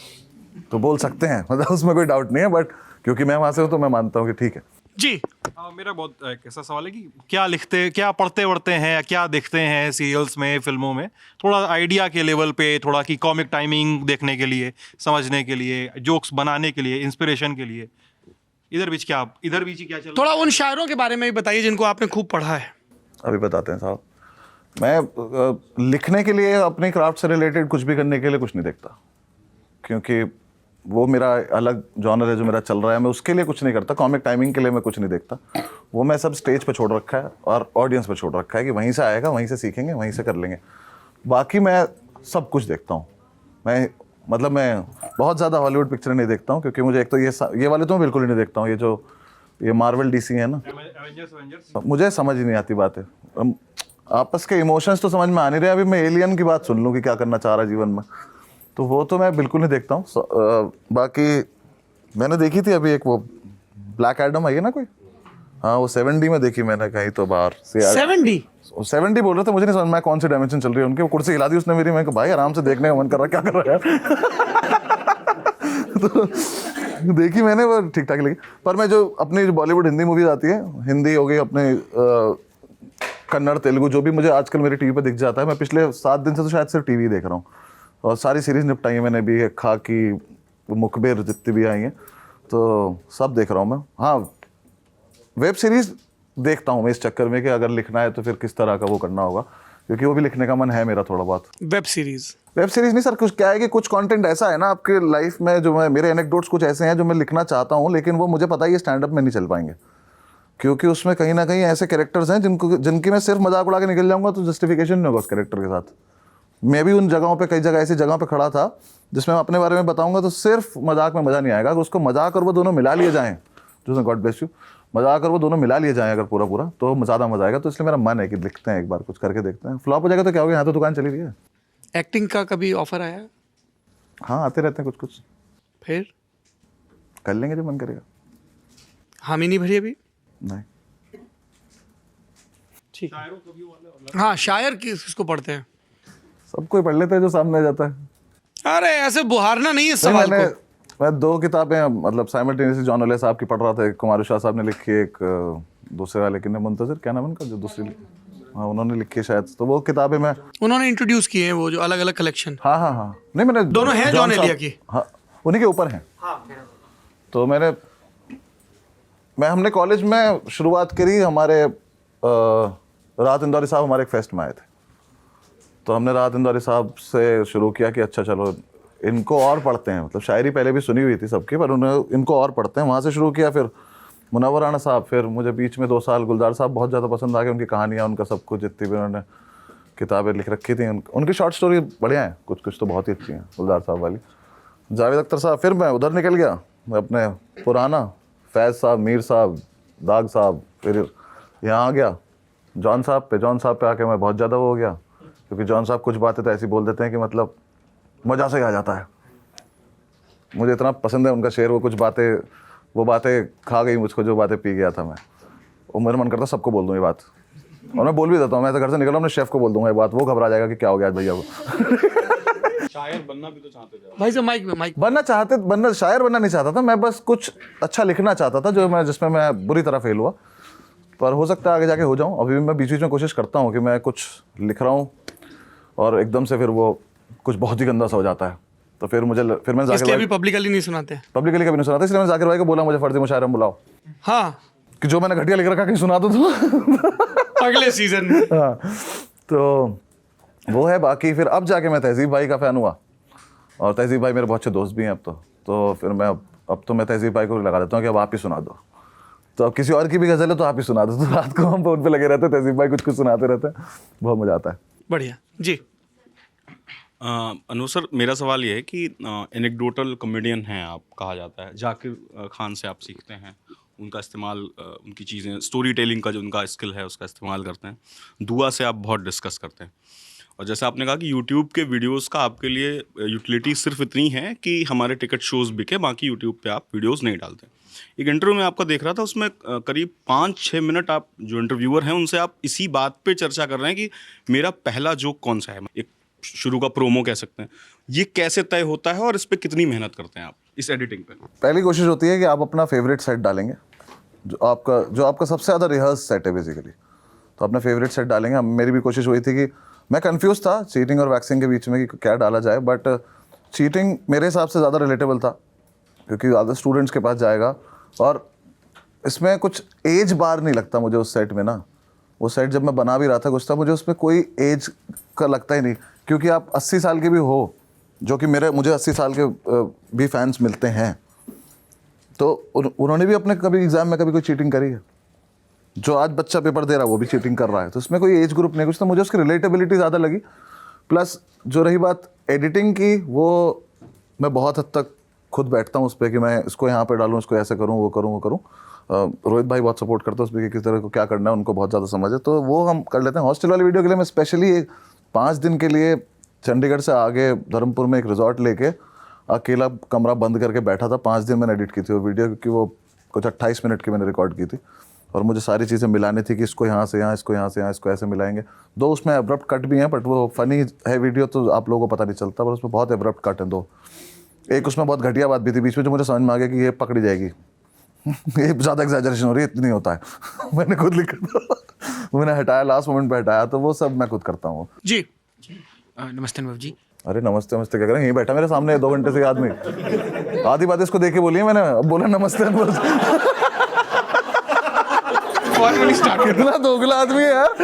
तो बोल सकते हैं, मतलब उसमें कोई डाउट नहीं है, बट क्योंकि मैं वहाँ से हूँ तो मैं मानता हूँ कि ठीक है जी। मेरा बहुत एक ऐसा सवाल है कि क्या पढ़ते वढ़ते हैं या क्या देखते हैं सीरियल्स में, फिल्मों में, थोड़ा आइडिया के लेवल पे, थोड़ा कि कॉमिक टाइमिंग देखने के लिए, समझने के लिए, जोक्स बनाने के लिए, इंस्पिरेशन के लिए, इधर बीच क्या चल थोड़ा उन शायरों के बारे में भी बताइए जिनको आपने खूब पढ़ा है। अभी बताते हैं साहब। मैं लिखने के लिए, अपने क्राफ्ट से रिलेटेड कुछ भी करने के लिए कुछ नहीं देखता, क्योंकि वो मेरा अलग जॉनर है जो मेरा चल रहा है, मैं उसके लिए कुछ नहीं करता। कॉमिक टाइमिंग के लिए मैं कुछ नहीं देखता, वो मैं सब स्टेज पे छोड़ रखा है और ऑडियंस पे छोड़ रखा है कि वहीं से आएगा, वहीं से सीखेंगे, वहीं से कर लेंगे। बाकी मैं सब कुछ देखता हूँ। मैं बहुत ज़्यादा हॉलीवुड पिक्चर नहीं देखता हूँ, क्योंकि मुझे एक तो ये वाले तो मैं बिल्कुल ही नहीं देखता हूँ, ये मार्वल DC है ना, मुझे समझ ही नहीं आती बातें। आपस के इमोशंस तो समझ में आ नहीं रहे। अभी मैं एलियन की बात सुन लूँ कि क्या करना चाह रहा है जीवन में, तो वो तो मैं बिल्कुल नहीं देखता हूँ। बाकी मैंने देखी थी अभी एक वो ब्लैक एडम आई है ना कोई, हाँ, वो 7D में देखी मैंने कहीं तो बाहर से। 7D बोल रहे थे, मुझे नहीं समझ में कौन सी डायमेंशन चल रही है उनकी। वो कुर्सी हिला दी उसने मेरी, मैं भाई आराम से देखने का मन कर रहा, क्या कर रहा है तो देखी मैंने, वो ठीक ठाक लगी। पर मैं जो अपनी बॉलीवुड हिंदी मूवीज आती है, हिंदी हो गई, अपने कन्नड़, तेलुगु, जो भी मुझे आजकल मेरी टीवी पे दिख जाता है, मैं पिछले 7 दिन से तो शायद सिर्फ टीवी देख रहा हूँ, और सारी सीरीज निपटाई है मैंने भी, खाकी, मुखबिर, जितनी भी आई हैं, तो सब देख रहा हूँ मैं। हाँ, वेब सीरीज देखता हूँ मैं इस चक्कर में कि अगर लिखना है तो फिर किस तरह का वो करना होगा, क्योंकि वो भी लिखने का मन है मेरा थोड़ा बहुत। वेब सीरीज नहीं सर, कुछ क्या है कि कुछ कंटेंट ऐसा है ना आपके लाइफ में, जो मेरे एनेक्डोट्स कुछ ऐसे हैं जो मैं लिखना चाहता हूँ, लेकिन वो मुझे पता ही है स्टैंड अप में नहीं चल पाएंगे, क्योंकि उसमें कहीं ना कहीं ऐसे कैरेक्टर्स हैं जिनकी मैं सिर्फ मजाक उड़ा के निकल जाऊंगा तो जस्टिफिकेशन नहीं होगा उस कैरेक्टर के साथ। मैं भी उन जगहों पे, कई जगह ऐसी जगह पे खड़ा था जिसमें मैं अपने बारे में बताऊंगा तो सिर्फ मजाक में मजा नहीं आएगा। अगर उसको मजाक और वो दोनों मिला लिए जाएं, जो गॉड ब्लेस यू, मजाक और वो दोनों मिला लिए जाएं अगर पूरा तो ज़्यादा मजा आएगा। तो इसलिए मेरा मन है कि लिखते हैं, एक बार कुछ करके देखते हैं। फ्लॉप हो जाएगा तो क्या होगा, यहाँ तो दुकान चली रही है। एक्टिंग का कभी ऑफर आया? हाँ, आते रहते हैं कुछ फिर कर लेंगे जो मन करेगा। हामी नहीं भरी अभी? नहीं। ठीक। हाँ, शायर किसको पढ़ते हैं? सबको ही पढ़ लेते हैं जो सामने आ जाता है। अरे ऐसे बुहारना नहीं है सवाल को। मैं 2 किताबें मतलब साइमल्टेनियसली जॉन ओले साहब की पढ़ रहा था। एक कुमार शाह साहब ने लिखी, एक दूसरे वाले किन्ने मुंतजर, क्या नाम उनका, जो दूसरी, हाँ, उन्होंने लिखी है शायद। तो वो किताबें मैं, उन्होंने इंट्रोड्यूस किए हैं वो जो अलग अलग कलेक्शन। हाँ, नहीं मैंने दोनों हैं जॉन एलिया की, हाँ, उन्हीं के ऊपर हैं। तो हमने कॉलेज में शुरुआत करी, हमारे राहत इंदौरी साहब हमारे एक फेस्ट में आए थे, तो हमने राहत इंदौरी साहब से शुरू किया कि अच्छा चलो इनको और पढ़ते हैं। मतलब शायरी पहले भी सुनी हुई थी सबकी, पर उन्हें इनको और पढ़ते हैं। वहाँ से शुरू किया, फिर मुनव्वर राणा साहब, फिर मुझे बीच में 2 साल गुलजार साहब बहुत ज़्यादा पसंद आ गए, उनकी कहानियाँ, उनका सब कुछ, जितनी भी उन्होंने किताबें लिख रखी थी, उनकी शॉर्ट स्टोरी बढ़िया हैं, कुछ कुछ तो बहुत ही अच्छी हैं गुलजार साहब वाली। जावेद अख्तर साहब, फिर मैं उधर निकल गया, मैं अपने पुराना फैज़ साहब, मीर साहब, दाग साहब, फिर यहाँ आ गया जॉन साहब पे आके मैं बहुत ज़्यादा वो हो गया, क्योंकि जॉन साहब कुछ बातें तो ऐसी बोल देते हैं कि मतलब मज़ा से आ जाता है। मुझे इतना पसंद है उनका शेर, वो बातें खा गई मुझको, जो बातें पी गया था मैं, वो मेरा मन करता सबको बोल दूँ ये बात, और मैं बोल भी देता हूँ। मैं तो घर से निकल रहा हूँ, अपने शेफ़ को बोल दूँगा ये बात, वो घबरा जाएगा कि क्या हो गया आज भैया को। शायर बनना भी तो चाहते थे भाई साहब माइक बनना शायर बनना नहीं चाहता था मैं, बस कुछ अच्छा लिखना चाहता था जिसमें मैं बुरी तरह फेल हुआ, पर हो सकता है आगे जाके हो जाऊँ। अभी भी मैं बीच बीच में कोशिश करता हूँ कि मैं कुछ लिख रहा हूँ और एकदम से फिर वो कुछ बहुत ही गंदा सा हो जाता है, तो फिर मैंने जाकिर इसलिए भाई अभी पब्लिकली नहीं सुनाते। पब्लिकली कभी नहीं सुनाता, इसलिए मैंने जाकिर भाई को बोला मुझे फर्जी मुशायरा में बुलाओ, हाँ, कि जो मैंने घटिया लिख रखा कहीं सुना दो अगले सीजन में। हाँ, तो वो है। बाकी फिर अब जाके मैं तहजीब भाई का फ़ैन हुआ, और तहजीब भाई मेरे बहुत अच्छे दोस्त भी हैं अब तो फिर मैं अब तो मैं तहजीब भाई को लगा देता हूँ कि अब आप ही सुना दो, तो अब किसी और की भी गज़ल है तो आप ही सुना दो, तो रात को हम फोन पे लगे रहते हैं, तहजीब भाई कुछ कुछ सुनाते रहते हैं, बहुत मज़ा आता है। बढ़िया जी। अनु सर, मेरा सवाल ये है कि एनेक्डोटल कॉमेडियन हैं आप, कहा जाता है, जाकिर खान से आप सीखते हैं, उनका इस्तेमाल, उनकी चीज़ें, स्टोरी टेलिंग का जो उनका स्किल है उसका इस्तेमाल करते हैं। दुआ से आप बहुत डिस्कस करते हैं, और जैसे आपने कहा कि यूट्यूब के वीडियोस का आपके लिए यूटिलिटी सिर्फ इतनी है कि हमारे टिकट शोज़ बिके, बाकी यूट्यूब पे आप वीडियोस नहीं डालते। एक इंटरव्यू में आपका देख रहा था, उसमें करीब 5-6 मिनट आप जो इंटरव्यूअर हैं उनसे आप इसी बात पे चर्चा कर रहे हैं कि मेरा पहला जोक कौन सा है, एक शुरू का प्रोमो कह सकते हैं, ये कैसे तय होता है और इस पर कितनी मेहनत करते हैं आप इस एडिटिंग पे? पहली कोशिश होती है कि आप अपना फेवरेट सेट डालेंगे, जो आपका सबसे ज़्यादा रिहर्स सेट है बेसिकली, तो अपना फेवरेट सेट डालेंगे। मेरी भी कोशिश हुई थी कि मैं कंफ्यूज था चीटिंग और वैक्सिंग के बीच में कि क्या डाला जाए, बट चीटिंग मेरे हिसाब से ज़्यादा रिलेटेबल था, क्योंकि ज़्यादा स्टूडेंट्स के पास जाएगा, और इसमें कुछ एज बार नहीं लगता मुझे उस सेट में ना। वो सेट जब मैं बना भी रहा था कुछ था, मुझे उसमें कोई एज का लगता ही नहीं, क्योंकि आप 80 साल के भी हो, जो कि मुझे 80 साल के भी फैंस मिलते हैं, तो उन्होंने भी अपने कभी एग्ज़ाम में कभी कोई चीटिंग करी है। जो आज बच्चा पेपर दे रहा है वो भी चीटिंग कर रहा है, तो इसमें कोई एज ग्रुप नहीं कुछ, तो मुझे उसकी रिलेटेबिलिटी ज़्यादा लगी। प्लस जो रही बात एडिटिंग की, वो मैं बहुत हद तक खुद बैठता हूँ उस पर कि मैं इसको यहाँ पे डालूँ, इसको ऐसे करूँ, वो करूँ। रोहित भाई बहुत सपोर्ट करते हैं उस पर कि किस तरह को क्या करना है, उनको बहुत ज़्यादा समझ है, तो वो हम कर लेते हैं। हॉस्टल वाली वीडियो के लिए मैं स्पेशली 5 दिन के लिए चंडीगढ़ से आगे धर्मपुर में एक रिजॉर्ट लेके अकेला कमरा बंद करके बैठा था। 5 दिन मैंने एडिट की थी वो वीडियो, क्योंकि वो कुछ 28 मिनट की मैंने रिकॉर्ड की थी, और मुझे सारी चीज़ें मिलानी थी कि इसको यहाँ से यहाँ, इसको यहाँ से यहाँ, इसको ऐसे मिलाएंगे। दो उसमें एब्रप्ट कट भी हैं, बट वो फनी है वीडियो तो आप लोगों को पता नहीं चलता, पर उसमें बहुत एब्रप्ट कट हैं 2। एक उसमें बहुत घटिया बात भी थी बीच में, जो मुझे समझ में आ गया कि ये पकड़ी जाएगी ये ज़्यादा एग्जैजरेशन हो रही है, इतनी होता है मैंने खुद लिखा था, मैंने हटाया, लास्ट मोमेंट पे हटाया, तो वो सब मैं खुद करता हूँ जी। नमस्ते अनुभव जी। अरे नमस्ते नमस्ते क्या करें, यहीं बैठा मेरे सामने 2 घंटे से आदमी, आधी बात इसको देख के बोली है मैंने, अब बोला नमस्ते कितना दोगला आदमी है यार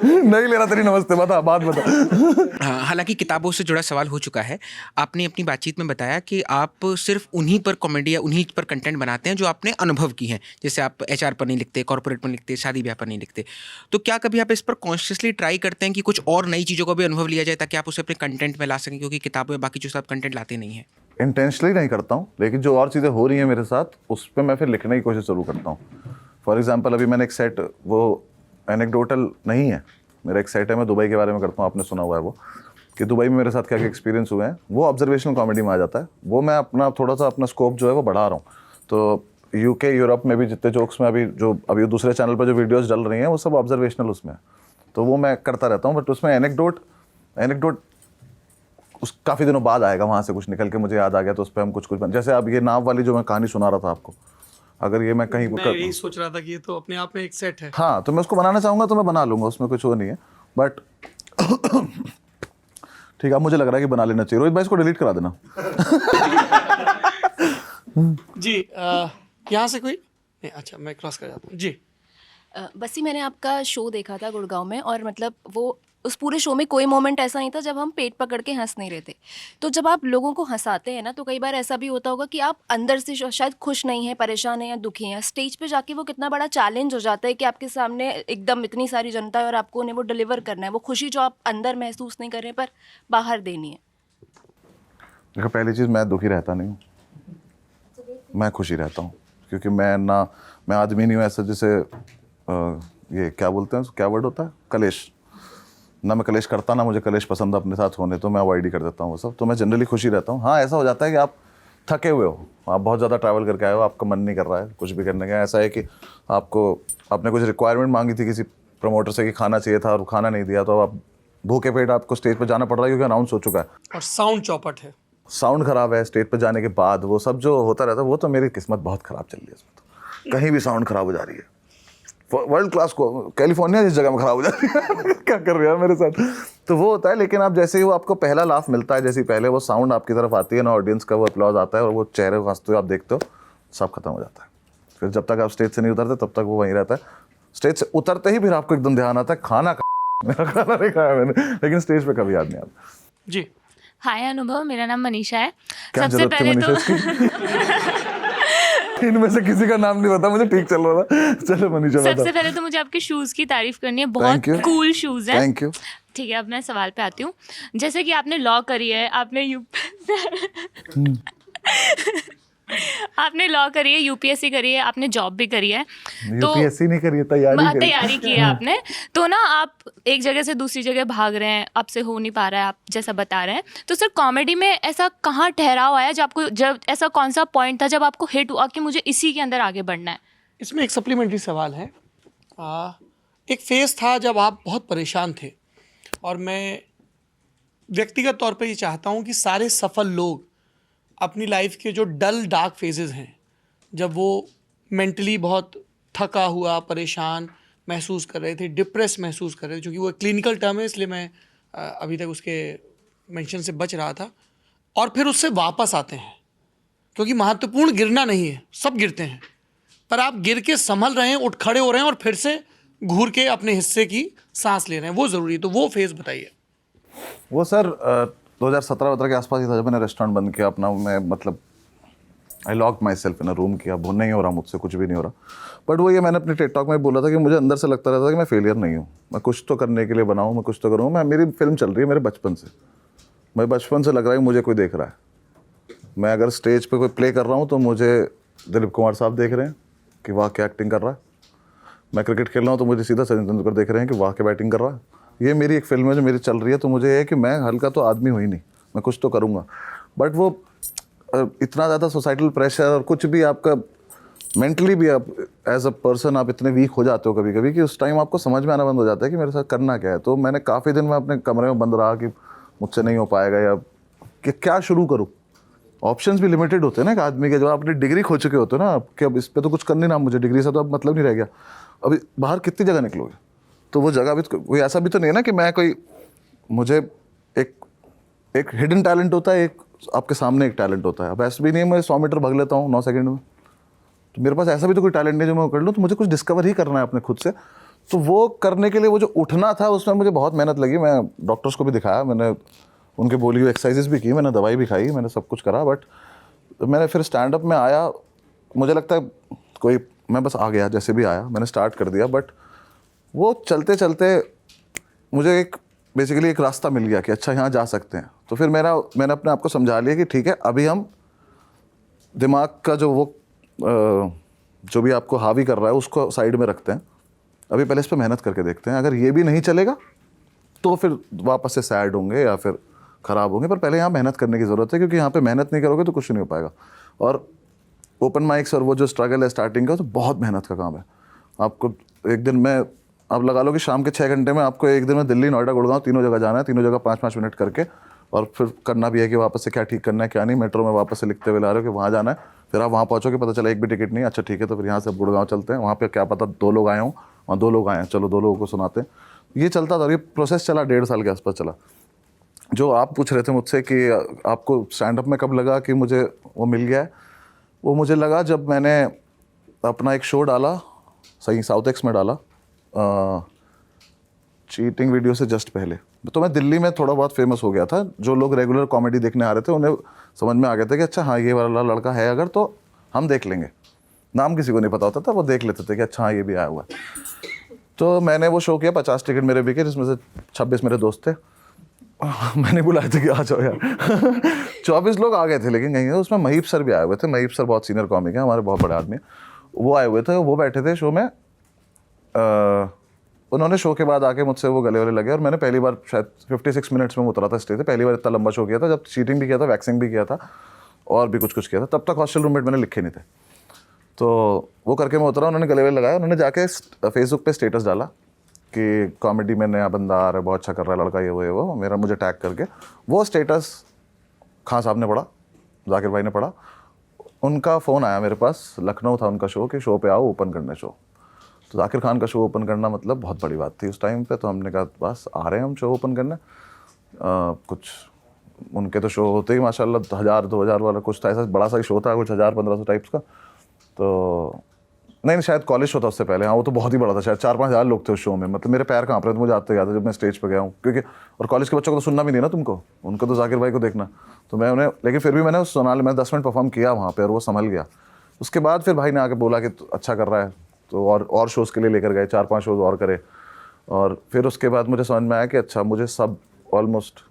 नहीं लेना तेरी नमस्ते, बता बात बता। हालांकि किताबों से जुड़ा सवाल हो चुका है, आपने अपनी बातचीत में बताया कि आप सिर्फ उन्हीं पर कॉमेडी या उन्हीं पर कंटेंट बनाते हैं जो आपने अनुभव की हैं, जैसे आप HR पर नहीं लिखते, कॉर्पोरेट पर नहीं लिखते, शादी ब्याह पर नहीं लिखते। तो क्या कभी आप इस पर कॉन्शियसली ट्राई करते हैं कि कुछ और नई चीज़ों का भी अनुभव लिया जाए, ताकि आप उसे अपने कंटेंट में ला सकें, क्योंकि किताबों में बाकी जो आप कंटेंट लाते नहीं हैं? इंटेंशनली नहीं करता हूँ, लेकिन जो और चीज़ें हो रही हैं मेरे साथ उस पर मैं फिर लिखने की कोशिश ज़रूर करता हूँ। फॉर एग्जांपल अभी मैंने एक सेट, वो एनेक्डोटल नहीं है, मेरा एक सेट है, मैं दुबई के बारे में करता हूँ, आपने सुना हुआ है वो, कि दुबई में मेरे साथ क्या क्या एक्सपीरियंस हुए हैं, वो ऑब्जर्वेशनल कॉमेडी में आ जाता है। वो मैं अपना थोड़ा सा अपना स्कोप जो है वो बढ़ा रहा हूँ। तो UK यूरोप में भी जितने जोक्स में अभी दूसरे चैनल पर जो वीडियोज़ डल रही हैं वो सब ऑब्जर्वेशनल उसमें है, तो वो मैं करता रहता हूँ। बट उसमें एनेक्डोट उस काफ़ी दिनों बाद आएगा, वहाँ से कुछ निकल के मुझे याद आ गया, तो उस पर हम कुछ जैसे अब ये नाव वाली जो मैं कहानी सुना रहा था आपको, अगर ये मैं कहीं मैं यही सोच रहा था कि ये तो अपने आप में एक सेट है। हाँ, तो मैं उसको बनाना चाहूँगा तो मैं बना लूँगा, उसमें कुछ वो नहीं है। बट ठीक है, मुझे लग रहा है कि बना लेना चाहिए। रोहित भाई इसको डिलीट करा देना जी। यहाँ से कोई नहीं, अच्छा मैं क्रॉस कर जाता हूँ जी। बस ही मैंने आपका शो देखा था गुड़गांव में, और मतलब वो उस पूरे शो में कोई मोमेंट ऐसा नहीं था जब हम पेट पकड़ के हंस नहीं रहे थे। तो जब आप लोगों को हंसाते हैं ना, तो कई बार ऐसा भी होता होगा कि आप अंदर से शायद खुश नहीं हैं, परेशान हैं या दुखी हैं। स्टेज पे जाके वो कितना बड़ा चैलेंज हो जाता है कि आपके सामने एकदम इतनी सारी जनता है और आपको उन्हें वो डिलीवर करना है, वो खुशी जो आप अंदर महसूस नहीं कर रहे पर बाहर देनी है। देखो, पहली चीज़, मैं दुखी रहता नहीं हूँ, मैं खुशी रहता हूँ, क्योंकि मैं आदमी नहीं हूँ ऐसा जैसे ये क्या बोलते हैं, क्या वर्ड होता है, कलेश। ना मैं कलेश करता, ना मुझे कलेश पसंद अपने साथ होने, तो मैं अवॉइड ही कर देता हूँ वो सब। तो मैं जनरली खुशी रहता हूँ। हाँ, ऐसा हो जाता है कि आप थके हुए हो, आप बहुत ज़्यादा ट्रैवल करके आए हो, आपका मन नहीं कर रहा है कुछ भी करने का। ऐसा है कि आपने कुछ रिक्वायरमेंट मांगी थी किसी प्रमोटर से कि खाना चाहिए था और खाना नहीं दिया, तो आप भूखे पेट आपको स्टेज पर जाना पड़ रहा है क्योंकि अनाउंस हो चुका है और साउंड चौपट है, साउंड खराब है। स्टेज पर जाने के बाद वो सब जो होता रहता है, वो तो मेरी किस्मत बहुत ख़राब चल रही है इसमें। तो कहीं भी साउंड खराब हो जा रही है, वर्ल्ड क्लास को कैलिफोर्निया जिस जगह में खराब हो जाती है क्या कर रहे हैं मेरे साथ, तो वो होता है। लेकिन आप जैसे ही वो आपको पहला लाफ मिलता है, जैसे ही पहले वो साउंड आपकी तरफ आती है ना, ऑडियंस का वो अपलॉज आता है और वो चेहरे हंसते हुए आप देखते हो, सब खत्म हो जाता है। फिर जब तक आप स्टेज से नहीं उतरते तब तक वो वहीं रहता है। स्टेज से उतरते ही फिर आपको एकदम ध्यान आता है, खाना नहीं खाया मैंने, लेकिन स्टेज पे कभी याद नहीं आता। जी। हाय अनुभव, मेरा नाम मनीषा है। क्या सबसे जरूरत थी पहले तो मनीषा इनमें से किसी का नाम नहीं पता मुझे, ठीक चल रहा था। चलो मनीषा बता। सबसे पहले तो मुझे आपके शूज़ की तारीफ करनी है, Thank बहुत you. कूल शूज़ हैं। Thank you. ठीक है, अब मैं सवाल पे आती हूँ। जैसे कि आपने लॉ करी है, आपने लॉ करी है, यूपीएससी करी है, आपने जॉब भी करी है, तो यूपीएससी नहीं करी है, तैयारी की है आपने। तो ना आप एक जगह से दूसरी जगह भाग रहे हैं, आपसे हो नहीं पा रहा है, आप जैसा बता रहे हैं। तो सर, कॉमेडी में ऐसा कहाँ ठहराव आया जब ऐसा कौन सा पॉइंट था जब आपको हिट हुआ कि मुझे इसी के अंदर आगे बढ़ना है? इसमें एक सप्लीमेंट्री सवाल है। एक फेज़ था जब आप बहुत परेशान थे, और मैं व्यक्तिगत तौर पे ये चाहता हूँ कि सारे सफल लोग अपनी लाइफ के जो डल डार्क फेजेस हैं, जब वो मेंटली बहुत थका हुआ, परेशान महसूस कर रहे थे, डिप्रेस महसूस कर रहे थे, क्योंकि वो क्लिनिकल टर्म है इसलिए मैं अभी तक उसके मेंशन से बच रहा था, और फिर उससे वापस आते हैं। क्योंकि महत्वपूर्ण गिरना नहीं है, सब गिरते हैं, पर आप गिर के संभल रहे हैं, उठ खड़े हो रहे हैं और फिर से घूर के अपने हिस्से की सांस ले रहे हैं, वो ज़रूरी है। तो वो फेज़ बताइए। वो सर 2017 के आसपास ही था जब मैंने रेस्टोरेंट बंद किया अपना। मैं मतलब I lock myself in a room किया, वो नहीं हो रहा मुझसे, कुछ भी नहीं हो रहा। बट वो ये मैंने अपने टेड टॉक में बोला था कि मुझे अंदर से लगता रहता था कि मैं फेलियर नहीं हूँ, मैं कुछ तो करने के लिए बना हूँ, मैं कुछ तो करूँ। मेरी फिल्म चल रही है मेरे बचपन से, मैं बचपन से लग रहा है मुझे कोई देख रहा है। मैं अगर स्टेज पे कोई प्ले कर रहा हूँ तो मुझे दिलीप कुमार साहब देख रहे हैं कि वाह क्या एक्टिंग कर रहा है। मैं क्रिकेट खेल रहा हूँ तो मुझे सीधा सचिन तेंदुलकर देख रहे हैं कि वाह क्या बैटिंग कर रहा है। ये मेरी एक फिल्म है जो मेरी चल रही है, तो मुझे ये है कि मैं हल्का तो आदमी हुई नहीं, मैं कुछ तो करूँगा। बट वो इतना ज़्यादा सोसाइटल प्रेशर और कुछ भी आपका मेंटली भी आप एज अ पर्सन आप इतने वीक हो जाते हो कभी कभी कि उस टाइम आपको समझ में आना बंद हो जाता है कि मेरे साथ करना क्या है। तो मैंने काफ़ी दिन में अपने कमरे में बंद रहा कि मुझसे नहीं हो पाएगा या कि क्या शुरू करूँ। ऑप्शंस भी लिमिटेड होते हैं ना एक आदमी के, जब आपने डिग्री खो चुके होते हो ना कि अब इस पर तो कुछ करनी ना, मुझे डिग्री से तो अब मतलब नहीं रह गया, अभी बाहर कितनी जगह निकलोगे। तो वो जगह भी कोई ऐसा भी तो नहीं है ना कि मैं कोई, मुझे एक हिडन टैलेंट होता है, एक आपके सामने एक टैलेंट होता है। अब ऐसा भी नहीं है मैं 100 मीटर भाग लेता हूँ 9 सेकंड में, तो मेरे पास ऐसा भी तो कोई टैलेंट नहीं जो मैं कर लूँ। तो मुझे कुछ डिस्कवर ही करना है अपने खुद से। तो वो करने के लिए वो जो उठना था उसमें मुझे बहुत मेहनत लगी। मैं डॉक्टर्स को भी दिखाया, मैंने उनके बोली हुई एक्सरसाइजेस भी की, मैंने दवाई भी खाई, मैंने सब कुछ करा। बट मैंने फिर स्टैंड अप में आया, मुझे लगता है कोई, मैं बस आ गया, जैसे भी आया मैंने स्टार्ट कर दिया। बट वो चलते चलते मुझे बेसिकली एक रास्ता मिल गया कि अच्छा यहाँ जा सकते हैं। तो फिर मैंने अपने आप को समझा लिया कि ठीक है, अभी हम दिमाग का जो भी आपको हावी कर रहा है उसको साइड में रखते हैं, अभी पहले इस पर मेहनत करके देखते हैं। अगर ये भी नहीं चलेगा तो फिर वापस से सैड होंगे या फिर ख़राब होंगे, पर पहले यहाँ मेहनत करने की ज़रूरत है, क्योंकि यहाँ पे मेहनत नहीं करोगे तो कुछ नहीं हो पाएगा। और ओपन माइक्स और वो जो स्ट्रगल है स्टार्टिंग का, तो बहुत मेहनत का काम है। आपको एक दिन में आप लगा लो कि शाम के 6 घंटे में आपको एक दिन में दिल्ली, नोएडा, गुड़गांव तीनों जगह जाना है, तीनों जगह 5-5 मिनट करके, और फिर करना भी है कि वापस से क्या ठीक करना है क्या नहीं। मेट्रो में वापस से लिखते हुए ला रहे हो कि वहाँ जाना है, फिर आप वहाँ पहुँचोगे, पता चला एक भी टिकट नहीं, अच्छा ठीक है तो फिर यहाँ से गुड़गांव चलते हैं, वहाँ पे क्या पता 2 लोग आए हों, वहाँ 2 लोग आए हैं, चलो 2 लोगों को सुनाते हैं। ये चलता था, ये प्रोसेस चला 1.5 साल के आसपास चला। जो आप पूछ रहे थे मुझसे कि आपको स्टैंड अप में कब लगा कि मुझे वो मिल गया है, वो मुझे लगा जब मैंने अपना एक शो डाला, सही साउथ एक्स में डाला, चीटिंग वीडियो से जस्ट पहले तो मैं दिल्ली में थोड़ा बहुत फेमस हो गया था। जो लोग रेगुलर कॉमेडी देखने आ रहे थे उन्हें समझ में आ गया था कि अच्छा हाँ ये वाला लड़का है अगर तो हम देख लेंगे। नाम किसी को नहीं पता होता था, वो देख लेते थे कि अच्छा हाँ ये भी आया हुआ है। तो मैंने वो शो किया, 50 टिकट मेरे बिके, जिसमें से 26 मेरे दोस्त थे। मैंने बुलाया था कि आ जाओ यार 24 लोग आ गए थे, लेकिन कहीं उसमें महीप सर भी आए हुए थे। महीप सर बहुत सीनियर कॉमिक है, हमारे बहुत बड़े आदमी, वो आए हुए थे। वो बैठे थे शो में, उन्होंने शो के बाद आके मुझसे वो गले वाले लगे और मैंने पहली बार शायद 56 मिनट्स में उतरा था स्टेज पे। पहली बार इतना लंबा शो किया था, जब चीटिंग भी किया था, वैक्सिंग भी किया था और भी कुछ किया था। तब तक हॉस्टल रूममेट मैंने लिखे नहीं थे। तो वो करके मैं उतरा, उन्होंने गले वाले लगाया। उन्होंने जाके फेसबुक पे स्टेटस डाला कि कॉमेडी में नया बंदा आ रहा है, बहुत अच्छा कर रहा है लड़का, ये वो मेरा, मुझे टैग करके। वो स्टेटस खान साहब ने पढ़ा, जाकिर भाई ने पढ़ा। उनका फ़ोन आया मेरे पास, लखनऊ था उनका शो, कि शो पे आओ ओपन करने शो। तो जाकिर खान का शो ओपन करना मतलब बहुत बड़ी बात थी उस टाइम पे। तो हमने कहा बस आ रहे हैं हम शो ओपन करने। कुछ उनके तो शो होते ही माशाल्लाह 1000-2000 वाला कुछ था, ऐसा बड़ा सा शो था, कुछ 1000-1500 टाइप्स का। तो नहीं शायद कॉलेज शो था उससे पहले। हाँ वो तो बहुत ही बड़ा था, शायद 4-5 हज़ार लोग थे उस शो में। मतलब मेरे पैर कांप रहे थे मुझे आते याद है जब मैं स्टेज पे गया हूँ, क्योंकि और कॉलेज के बच्चों को तो सुनना भी नहीं ना तुमको, उनको तो जाकिर भाई को देखना। तो मैं उन्हें, लेकिन फिर भी मैंने उस सोनाली में 10 मिनट परफॉर्म किया वहाँ पे और वो संभल गया। उसके बाद फिर भाई ने आके बोला कि अच्छा कर रहा है, तो और शोज़ के लिए लेकर गए, 4-5 शोज़ और करे। और फिर उसके बाद मुझे समझ में आया कि अच्छा मुझे सब ऑलमोस्ट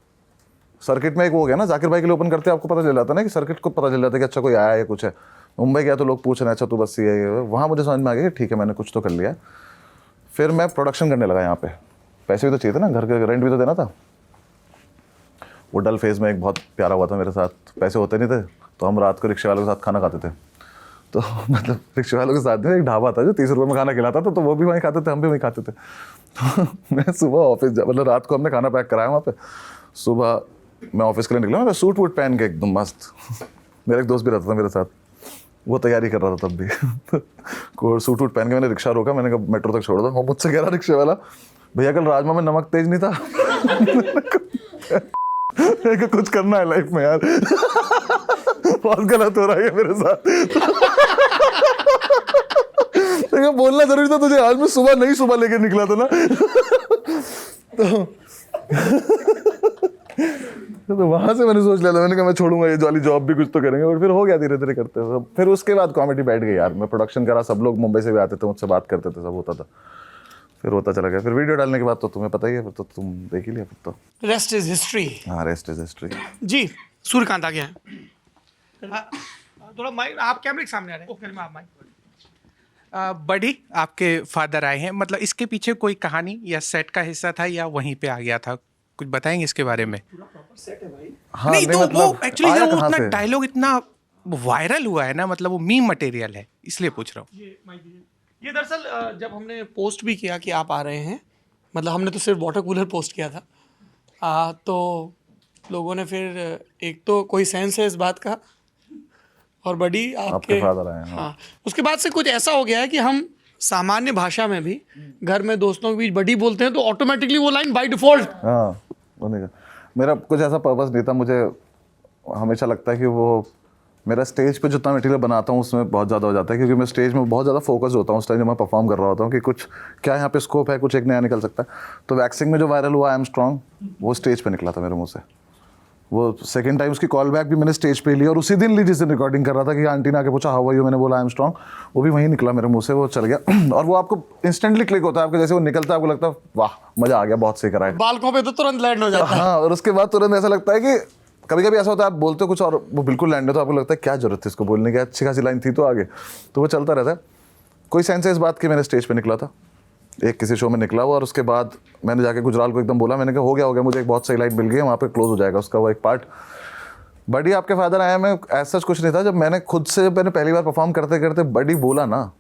सर्किट में एक वो हो गया ना, जाकिर भाई के लिए ओपन करते आपको पता चल जाता ना कि सर्किट को पता चल जाता है कि अच्छा कोई आया है, कुछ है। मुंबई गया तो लोग पूछ रहे हैं अच्छा तू बस ये वहाँ मुझे समझ में आ गया कि ठीक है मैंने कुछ तो कर लिया। फिर मैं प्रोडक्शन करने लगा यहाँ पे। पैसे भी तो चाहिए थे ना, घर के रेंट भी तो देना था। वो डल फेज में एक बहुत प्यारा हुआ था मेरे साथ, पैसे होते नहीं थे तो हम रात को रिक्शे वालों के साथ खाना खाते थे। तो मतलब रिक्शे वालों के साथ में एक ढाबा था जो 30 रुपये में खाना खिलाता था, तो वो भी वहीं खाते थे, हम भी वहीं खाते थे। तो मैं सुबह ऑफिस, मतलब रात को हमने खाना पैक कराया वहाँ पे, सुबह मैं ऑफिस के लिए निकला, मैं सूट वूट पहन के एकदम मस्त। मेरा एक दोस्त भी रहता था मेरे साथ, वो तैयारी कर रहा था तब भी। को सूट वूट पहन के मैंने रिक्शा रोका, मैंने कहा मेट्रो तक छोड़ दो। वो मुझसे कह रहा रिक्शे वाला, भैया कल राजमा में नमक तेज नहीं था। कुछ करना है लाइफ में यार, बहुत गलत हो रहा है मेरे साथ। लेकिन बोलना जरूरी था तुझे, आज मैं सुबह लेके निकला था ना। तो वहां से मैंने सोच लिया था, मैंने कहा मैं छोड़ूंगा ये वाली जॉब भी, कुछ तो करेंगे। और फिर हो गया धीरे धीरे करते हुए। फिर उसके बाद कॉमेडी बैठ गई यार, मैं प्रोडक्शन करा, सब लोग मुंबई से भी आते थे, मुझसे बात करते थे, सब होता था। फिर होता चला गया। फिर वीडियो डालने के बाद तो तुम्हें पता ही है, तो तुम देख ही लिया फिर तो। Rest is history. हाँ रेस्ट इज हिस्ट्री। जी सूर्यकांत आ गया है। थोड़ा माइक, आप कैमरे के सामने आ रहे हैं, फिर मैं आप माइक। बड़ी आपके फादर आए हैं, मतलब इसके पीछे कोई कहानी या सेट का हिस्सा था या वहीं पे आ गया था, कुछ बताएंगे इसके बारे में? हाँ, नहीं तो मतलब वो एक्चुअली आया वो कहाँ उतना से? डायलॉग इतना वायरल हुआ है ना, मतलब वो मीम मटेरियल है, इसलिए पूछ रहा हूँ। ये दरअसल जब हमने पोस्ट भी किया कि आप आ रहे हैं, मतलब हमने तो सिर्फ वाटर कूलर पोस्ट किया था, तो लोगों ने फिर एक तो कोई सेंस है इस बात का, और बड़ी आपके फादर आए हैं। हाँ, उसके बाद से कुछ ऐसा हो गया है कि हम सामान्य भाषा में भी घर में दोस्तों के बीच बड़ी बोलते हैं तो ऑटोमेटिकली वो लाइन बाय डिफॉल्ट। हाँ बनेगा। मेरा कुछ ऐसा पर्पस नहीं था, मुझे हमेशा लगता है कि वो मेरा स्टेज पे जितना मटेरियल बनाता हूँ उसमें बहुत ज़्यादा हो जाता है, क्योंकि मैं स्टेज में बहुत ज़्यादा फोकस होता हूँ उस टाइम जब मैं परफॉर्म कर रहा होता हूँ कि कुछ क्या यहाँ पे स्कोप है, कुछ एक नया निकल सकता है। तो वैक्सिंग में जो वायरल हुआ आई एम स्ट्रॉन्ग, वो स्टेज पे निकला था मेरे मुंह से। वो सेकंड टाइम उसकी कॉल बैक भी मैंने स्टेज पे ली और उसी दिन ली जिस दिन रिकॉर्डिंग कर रहा था कि आंटी ने आके पूछा हाउ आर यू, मैंने बोला आई एम स्ट्रॉन्ग, वो भी वहीं निकला मेरे मुंह से, वो चल गया। और वो आपको इंस्टेंटली क्लिक होता है, आपको जैसे वो निकलता है आपको लगता है वाह मजा आ गया, बहुत सही करा है, बालकों पे तो तुरंत लैंड हो जाता है। हाँ, और उसके बाद तुरंत ऐसा लगता है कि कभी कभी ऐसा होता है आप बोलते हो कुछ और वो बिल्कुल लैंड है, तो आपको लगता है क्या जरूरत थी इसको बोलने की, अच्छी खासी लाइन थी तो आगे, तो वो चलता रहता है। कोई सेंस है इस बात की, मैंने स्टेज पे निकला था, एक किसी शो में निकला हुआ, और उसके बाद मैंने जाके गुजराल को एकदम बोला, मैंने कहा हो गया मुझे एक बहुत सही लाइन मिल गई है, वहाँ पे क्लोज हो जाएगा उसका वो एक पार्ट। बड़ी आपके फादर आया, मैं ऐसा कुछ नहीं था। जब मैंने खुद से मैंने पहली बार परफॉर्म करते करते बड़ी बोला ना,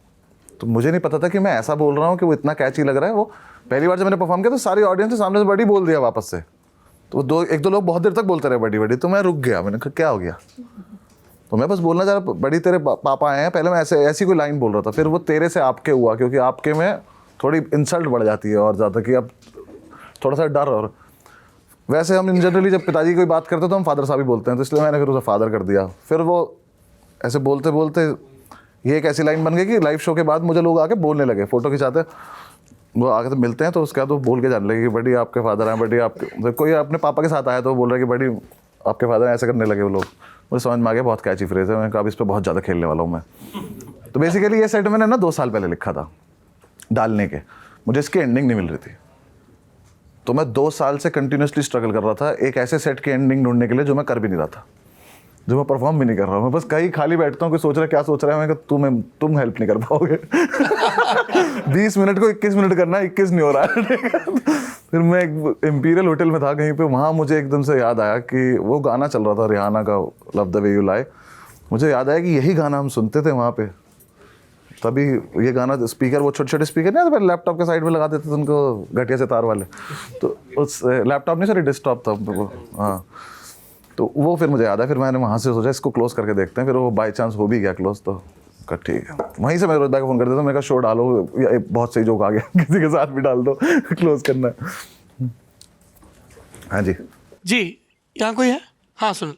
तो मुझे नहीं पता था कि मैं ऐसा बोल रहा हूँ कि वो इतना कैची लग रहा है। वो पहली बार जब मैंने परफॉर्म किया तो सारी ऑडियंस के सामने से बड़ी बोल दिया वापस से, तो एक दो लोग बहुत देर तक बोलते रहे बड़ी बड़ी, तो मैं रुक गया, मैंने कहा क्या हो गया, तो मैं बस बोलना चाह रहा बड़ी तेरे पापा आए हैं। पहले मैं ऐसी कोई लाइन बोल रहा था, फिर वो तेरे से आपके हुआ, क्योंकि आपके में थोड़ी इंसल्ट बढ़ जाती है और ज़्यादा कि अब थोड़ा सा डर। और वैसे हम इन जनरली जब पिताजी कोई बात करते तो हम फादर साहब ही बोलते हैं, तो इसलिए मैंने फिर उसे फादर कर दिया। फिर वो ऐसे बोलते बोलते ये एक ऐसी लाइन बन गई कि लाइव शो के बाद मुझे लोग आके बोलने लगे, फ़ोटो खिंचाते वो आगे तो मिलते हैं तो उसके बाद वो बोल के जाने लगे कि बड़ी आपके फादर हैं, बड़ी आपके मतलब कोई अपने पापा के साथ आया तो वो बोल रहा है कि बड़ी आपके फादर हैं, ऐसे करने लगे वो लोग। मुझे समझ में आ गया बहुत कैची फ्रेज है, मैंने कहा अब इस पर बहुत ज़्यादा खेलने वाला हूँ मैं। तो बेसिकली ये सेट मैंने ना 2 साल पहले लिखा था डालने के, मुझे इसकी एंडिंग नहीं मिल रही थी, तो मैं 2 साल से कंटिन्यूसली स्ट्रगल कर रहा था एक ऐसे सेट की एंडिंग ढूंढने के लिए जो मैं कर भी नहीं रहा था, जो मैं परफॉर्म भी नहीं कर रहा हूँ। मैं बस कहीं खाली बैठता हूँ, कोई सोच रहा है क्या सोच रहा है, मैं कहा तुम हेल्प नहीं कर पाओगे 20 मिनट को 21 मिनट करना, 21 नहीं हो रहा है। फिर मैं एक इम्पीरियल होटल में था कहीं पे, वहाँ मुझे एकदम से याद आया कि वो गाना चल रहा था रिहाना का love the way you lie. मुझे याद आया कि यही गाना हम सुनते थे वहाँ पे, तभी ये गाना स्पीकर, वो छोटे छोटे स्पीकर नहीं आते लैपटॉप के साइड में लगा देते थे उनको, घटिया से तार वाले, तो उस लैपटॉप नहीं सॉरी डेस्कटॉप था वो, हाँ। तो वो फिर मुझे याद है, फिर मैंने वहाँ से सोचा इसको क्लोज करके देखते हैं, फिर वो बाई चांस हो भी गया क्लोज, तो कहा ठीक है। वहीं से मैं रोज भाई को फ़ोन कर देता हूँ, मैं कहा शो डालो, बहुत सही जोक आ गया किसी के साथ भी डाल दो क्लोज करना है। हाँ जी यहाँ कोई है? हाँ सुन।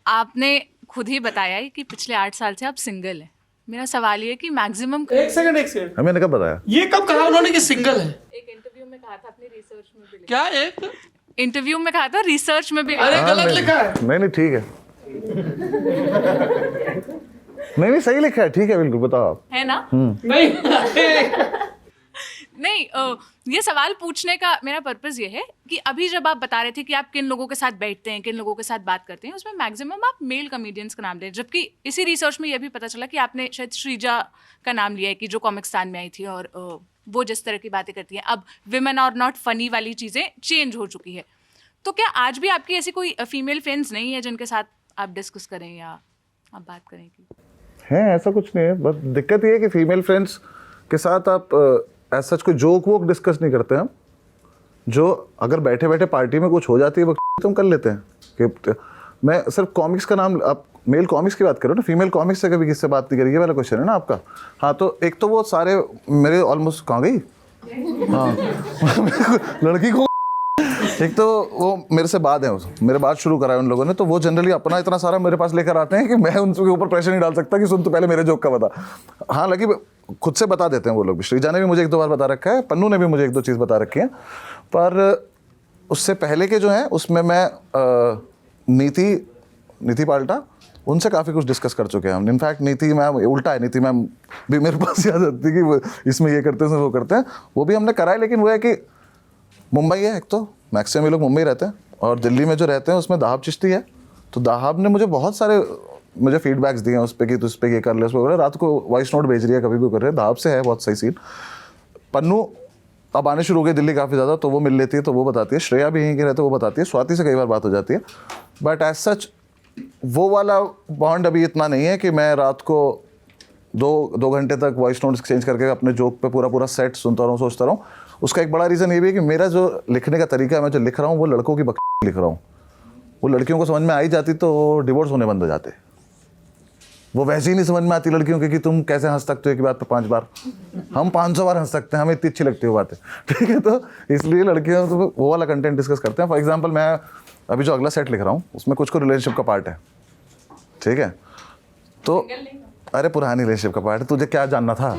आपने खुद ही बताया है कि पिछले 8 साल से आप सिंगल हैं। मेरा सवाल ये कि मैक्सिमम एक सेकंड मैंने कब बताया? ये कब कहा उन्होंने कि सिंगल है? एक इंटरव्यू में कहा था, अपनी रिसर्च में भी क्या एक इंटरव्यू में कहा था, रिसर्च में भी अरे गलत लिखा है। नहीं ठीक है नहीं सही लिखा है, ठीक है बिल्कुल, बताओ आप। है ना? नहीं नहीं ये सवाल पूछने का मेरा पर्पस ये है कि अभी जब आप बता रहे थे कि आप किन लोगों के साथ बैठते हैं, किन लोगों के साथ बात करते हैं, उसमें मैक्सिमम आप मेल कॉमेडियंस का नाम ले, जबकि इसी रिसर्च में ये भी पता चला कि आपने शायद श्रीजा का नाम लिया है कि जो कॉमिक्स्तान में आई थी और वो जिस तरह की बातें करती हैं। अब विमेन और नॉट फनी वाली चीज़ें चेंज हो चुकी है, तो क्या आज भी आपकी ऐसी कोई फीमेल फ्रेंड्स नहीं है जिनके साथ आप डिस्कस करें या आप बात करें? है ऐसा कुछ नहीं है, बस दिक्कत ये है कि फीमेल फ्रेंड्स के साथ आप ऐसा कोई जोक वोक डिस्कस नहीं करते हम, जो अगर बैठे बैठे पार्टी में कुछ हो जाती है वो तुम कर लेते हैं। कि मैं सिर्फ कॉमिक्स का नाम, आप मेल कॉमिक्स की बात करो ना, फीमेल कॉमिक्स से कभी किससे बात नहीं करी, ये वाला क्वेश्चन है ना आपका। हाँ तो एक तो वो सारे मेरे ऑलमोस्ट कहाँ गई, हाँ लड़की को एक तो वो मेरे से बाद है, मेरे बाद शुरू करा है उन लोगों ने, तो वो जनरली अपना इतना सारा मेरे पास लेकर आते हैं कि मैं उनके ऊपर प्रेशर नहीं डाल सकता कि सुन तो पहले मेरे जोक का बता। हाँ लगी खुद से बता देते हैं वो लोग भी, श्रीजा ने भी मुझे 1-2 बार बता रखा है, पन्नू ने भी मुझे 1-2 चीज़ बता रखी है, पर उससे पहले के जो हैं उसमें मैं नीति पाल्टा उनसे काफ़ी कुछ डिस्कस कर चुके हैं हम। इनफैक्ट नीति मैम उल्टा है, नीति मैम भी मेरे पास याद आती कि वो इसमें ये करते हैं वो करते हैं, वो भी हमने करा है। लेकिन वो है कि मुंबई है एक तो, मैक्सिमम ये लोग मुंबई रहते हैं, और दिल्ली में जो रहते हैं उसमें दाहब चिश्ती है, तो दाहब ने मुझे बहुत सारे मुझे फीडबैक्स दिए हैं उस पर कि तू इस पर ये कर ले, उस पर रात को वॉइस नोट भेज रही है, कभी भी कर रहे हैं। दाहब से है बहुत सही सीन। पन्नू अब आने शुरू हो गई दिल्ली काफ़ी ज़्यादा, तो वो मिल लेती है तो वो बताती है। श्रेया भी यहीं की रहते वो बताती है। स्वाति से कई बार बात हो जाती है, बट एज सच वो वाला बॉन्ड अभी इतना नहीं है कि मैं रात को 2 घंटे तक वॉइस नोट एक्सचेंज करके अपने जोक पे पूरा सेट सुनता रहूँ, सोचता रहूँ। उसका एक बड़ा रीज़न ये भी है कि मेरा जो लिखने का तरीका है, मैं जो लिख रहा हूँ वो लड़कों की बकवास लिख रहा हूँ। वो लड़कियों को समझ में आ ही जाती तो डिवोर्स होने बंद हो जाते। वो वैसे ही नहीं समझ में आती लड़कियों की कि तुम कैसे हंस सकते हो एक बात पे 5 बार, हम 500 बार हंस सकते हैं, हमें इतनी अच्छी लगती है वो बातें, ठीक है। तो इसलिए लड़कियों तो वो वाला कंटेंट डिस्कस करते हैं। फॉर एग्जाम्पल मैं अभी जो अगला सेट लिख रहा हूँ उसमें कुछ रिलेशनशिप का पार्ट है, ठीक है। तो अरे पुरानी रिलेशनशिप का पार्ट है, तुझे क्या जानना था?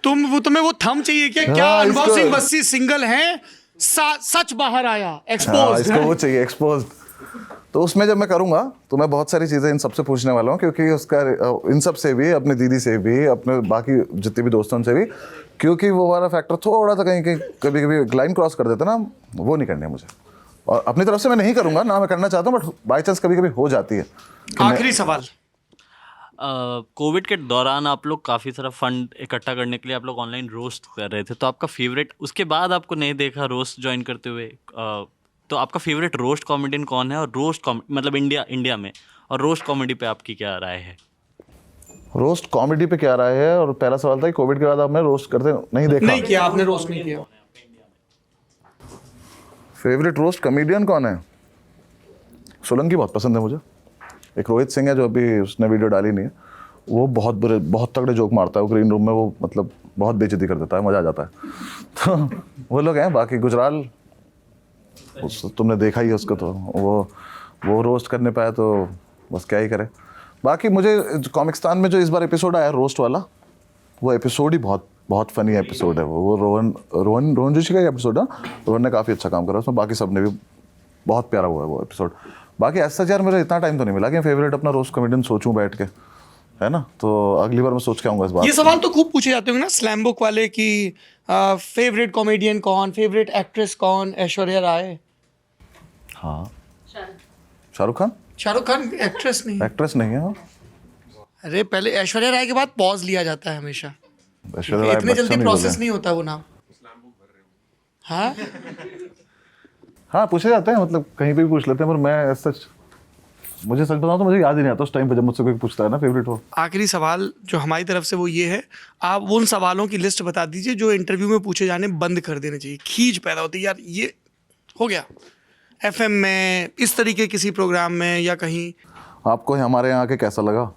तुम्हें वो थंब चाहिए क्या? क्या अनुभव सिंह बस्सी सिंगल हैं? सच बाहर आया, एक्सपोज्ड। इसको वो चाहिए एक्सपोज्ड। तो उसमें जब मैं करूँगा तो मैं बहुत सारी चीज़ें इन सबसे पूछने वाला हूँ, क्योंकि उसका इन सब से भी, अपनी दीदी से भी, अपने बाकी जितने भी दोस्तों से भी, क्योंकि वो वाला फैक्टर थोड़ा सा कहीं कभी कभी लाइन क्रॉस कर देता ना, वो नहीं करनी है मुझे। और अपनी तरफ से मैं नहीं करूँगा ना, मैं करना चाहता हूँ, बट बाई चांस कभी कभी हो जाती है। आखिरी सवाल, कोविड के दौरान आप लोग काफ़ी सारा फंड इकट्ठा करने के लिए आप लोग ऑनलाइन रोस्ट कर रहे थे, तो आपका फेवरेट, उसके बाद आपको नहीं देखा रोस्ट ज्वाइन करते हुए, तो आपका फेवरेट रोस्ट कॉमेडियन कौन है? और रोस्ट मतलब इंडिया में, और रोस्ट कॉमेडी पे आपकी क्या राय है? रोस्ट कॉमेडी पे क्या राय है? और पहला सवाल था कि कोविड के बाद आपने रोस्ट करते नहीं देखा? नहीं किया आपने, रोस्ट नहीं किया। फेवरेट रोस्ट कॉमेडियन कौन है? सोलंकी बहुत पसंद है मुझे। एक रोहित सिंह है जो अभी उसने वीडियो डाली नहीं है, वो बहुत तगड़े जोक मारता है। वो ग्रीन रूम में वो मतलब बहुत बेइज्जती कर देता है, मज़ा आ जाता है। तो वो लोग हैं। बाकी गुजराल तुमने देखा ही है उसको, तो वो रोस्ट करने पाया तो बस क्या ही करे। बाकी मुझे कॉमिक्स्तान में जो इस बार एपिसोड आया रोस्ट वाला, वो एपिसोड ही बहुत बहुत फनी एपिसोड है वो रोहन जोशी का ही एपिसोड है। रोहन ने काफ़ी अच्छा काम करा उसमें, बाकी सब ने भी बहुत प्यारा हुआ है वो एपिसोड। बाकी ऐसा यार मेरा इतना टाइम तो नहीं मिला कि फेवरेट अपना रोस्ट कॉमेडियन सोचूं बैठ के, है ना। तो अगली बार मैं सोच के आऊँगा इस बात। ये सवाल तो खूब पूछे जाते होंगे ना स्लैम बुक वाले कि फेवरेट कॉमेडियन कौन, फेवरेट एक्ट्रेस कौन, ऐश्वर्या राय। हाँ, शाहरुख खान। शाहरुख खान एक्ट्रेस नहीं है। अरे पहले ऐश्वर्या राय के बाद पॉज लिया जाता है हमेशा, ऐश्वर्या राय इतने बच्चा जल्दी नहीं प्रोसेस बोले। नहीं होता वो नाम। हाँ हाँ पूछे जाते हैं, मतलब कहीं पे भी पूछ लेते हैं, पर मैं सच मुझे सच बताऊं तो मुझे याद ही नहीं आता उस टाइम पे जब मुझसे कोई पूछता है ना फेवरेट हो। आखिरी सवाल जो हमारी तरफ से वो ये है, आप उन सवालों की लिस्ट बता दीजिए जो इंटरव्यू में पूछे जाने बंद कर देने चाहिए। खींच पैदा होती है यार, ये हो गया FM में, इस तरीके किसी प्रोग्राम में या कहीं। आपको हमारे यहाँ के कैसा लगा?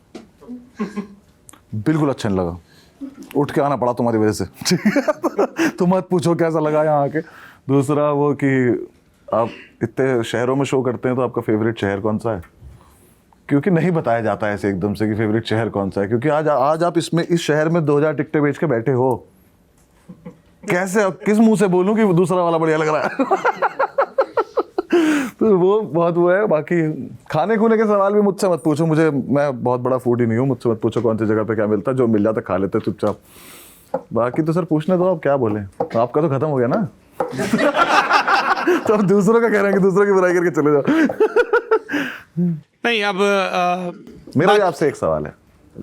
बिल्कुल अच्छा नहीं लगा, उठ के आना पड़ा तुम्हारी वजह से। तुम मत पूछो कैसा लगा यहाँ आके। दूसरा वो कि आप इतने शहरों में शो करते हैं तो आपका फेवरेट शहर कौन सा है? क्योंकि नहीं बताया जाता है ऐसे एकदम से कि फेवरेट शहर कौन सा है, क्योंकि आज आप इस शहर में 2000 टिकटें बेच के बैठे हो। कैसे किस मुंह से बोलूं कि दूसरा वाला बढ़िया लग रहा है? तो वो बहुत वो है। बाकी खाने खूने के सवाल भी मुझसे मत पूछो, मैं बहुत बड़ा फूड ही नहीं हूँ। मुझसे मत पूछो कौन सी जगह पे क्या मिलता है, जो मिल जाता खा लेते चुपचाप। बाकी तो सर पूछने दो, आप क्या बोले, आपका तो खत्म हो गया ना। तो अब दूसरों का कह रहे हैं कि दूसरों की बुराई करके चले जाओ। नहीं अब मेरा भी आपसे एक सवाल है,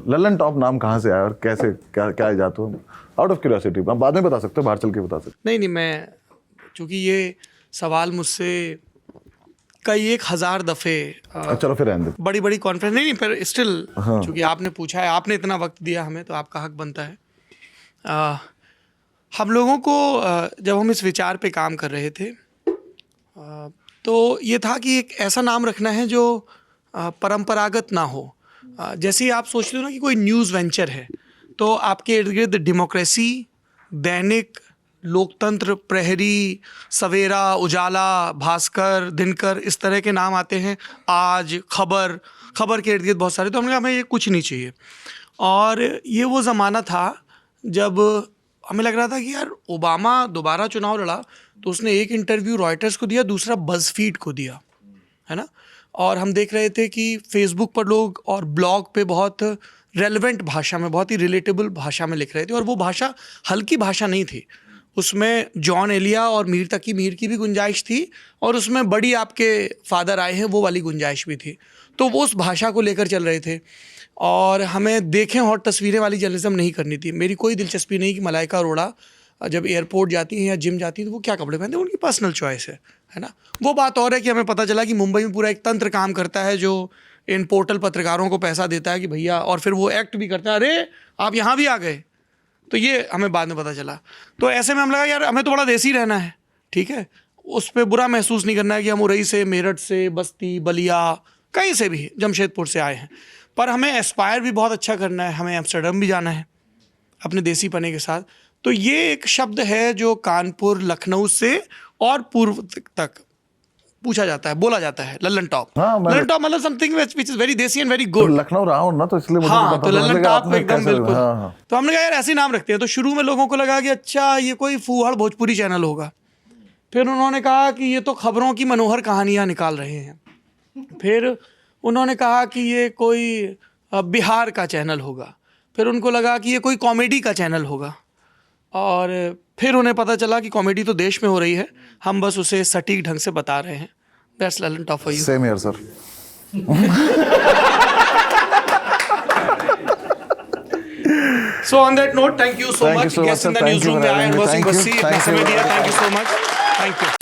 ललन टॉप नाम कहाँ से आया और कैसे क्या इजाद हो? आउट ऑफ क्यूरियोसिटी, आप बाद में बता सकते हो, बाहर चल के बता सकते। नहीं मैं चूंकि ये सवाल मुझसे कई 1000 दफे चलो फिर रहने दो। बड़ी कॉन्फ्रेंस नहीं पर स्टिल हाँ। चूंकि आपने पूछा है, आपने इतना वक्त दिया हमें, तो आपका हक बनता है। हम लोगों को जब हम इस विचार पे काम कर रहे थे तो ये था कि एक ऐसा नाम रखना है जो परंपरागत ना हो। जैसे ही आप सोचते हो ना कि कोई न्यूज़ वेंचर है, तो आपके इर्द गिर्द डेमोक्रेसी, दैनिक, लोकतंत्र, प्रहरी, सवेरा, उजाला, भास्कर, दिनकर, इस तरह के नाम आते हैं। आज, खबर के इर्द गिर्द बहुत सारे। तो हमने कहा हमें ये कुछ नहीं चाहिए। और ये वो ज़माना था जब हमें लग रहा था कि यार ओबामा दोबारा चुनाव लड़ा तो उसने एक इंटरव्यू रॉयटर्स को दिया, दूसरा बज़फीड को दिया, है ना। और हम देख रहे थे कि फेसबुक पर लोग और ब्लॉग पे बहुत रेलेवेंट भाषा में, बहुत ही रिलेटेबल भाषा में लिख रहे थे। और वो भाषा हल्की भाषा नहीं थी, उसमें जॉन एलिया और मीर तकी मीर की भी गुंजाइश थी, और उसमें बड़ी आपके फादर आए हैं वो वाली गुंजाइश भी थी। तो वो उस भाषा को लेकर चल रहे थे। और हमें देखें हॉट तस्वीरें वाली जर्नलिज्म नहीं करनी थी। मेरी कोई दिलचस्पी नहीं कि मलाइका अरोड़ा जब एयरपोर्ट जाती हैं या जिम जाती हैं तो वो क्या कपड़े पहनते हैं, उनकी पर्सनल चॉइस है ना। वो बात और है कि हमें पता चला कि मुंबई में पूरा एक तंत्र काम करता है जो इन पोर्टल पत्रकारों को पैसा देता है कि भैया, और फिर वो एक्ट भी करता है, अरे आप यहाँ भी आ गए। तो ये हमें बाद में पता चला। तो ऐसे में हम लगा यार हमें तो बड़ा देसी रहना है, ठीक है, उस पर बुरा महसूस नहीं करना है कि हम उरई से, मेरठ से, बस्ती, बलिया, कहीं से भी, जमशेदपुर से आए हैं। पर हमें एस्पायर भी बहुत अच्छा करना है, हमें एम्स्टर्डम भी जाना है अपने देसी पने के साथ। तो ये एक शब्द है जो कानपुर, लखनऊ से और पूर्व तक पूछा जाता है, बोला जाता है, ललन टॉप। ललन टॉप मतलब समथिंग व्हिच इज वेरी देसी एंड वेरी गुड। लखनऊ रहा हूँ ना, तो इसलिए मुझे हाँ, पता तो ललन टॉप एकदम बिल्कुल। हाँ। तो हमने कहा यार ऐसे नाम रखते हैं। तो शुरू में लोगों को लगा कि अच्छा ये कोई फूहड़ भोजपुरी चैनल होगा। फिर उन्होंने कहा कि ये तो खबरों की मनोहर कहानियाँ निकाल रहे हैं। फिर उन्होंने कहा कि ये कोई बिहार का चैनल होगा। फिर उनको लगा कि ये कोई कॉमेडी का चैनल होगा। और फिर उन्हें पता चला कि कॉमेडी तो देश में हो रही है, हम बस उसे सटीक ढंग से बता रहे हैं। That's Lalan top for you. Same here sir. So on that note, thank you so much. Guest in the newsroom, the Iron Bossing Bassi. Thank you so much. Thank you.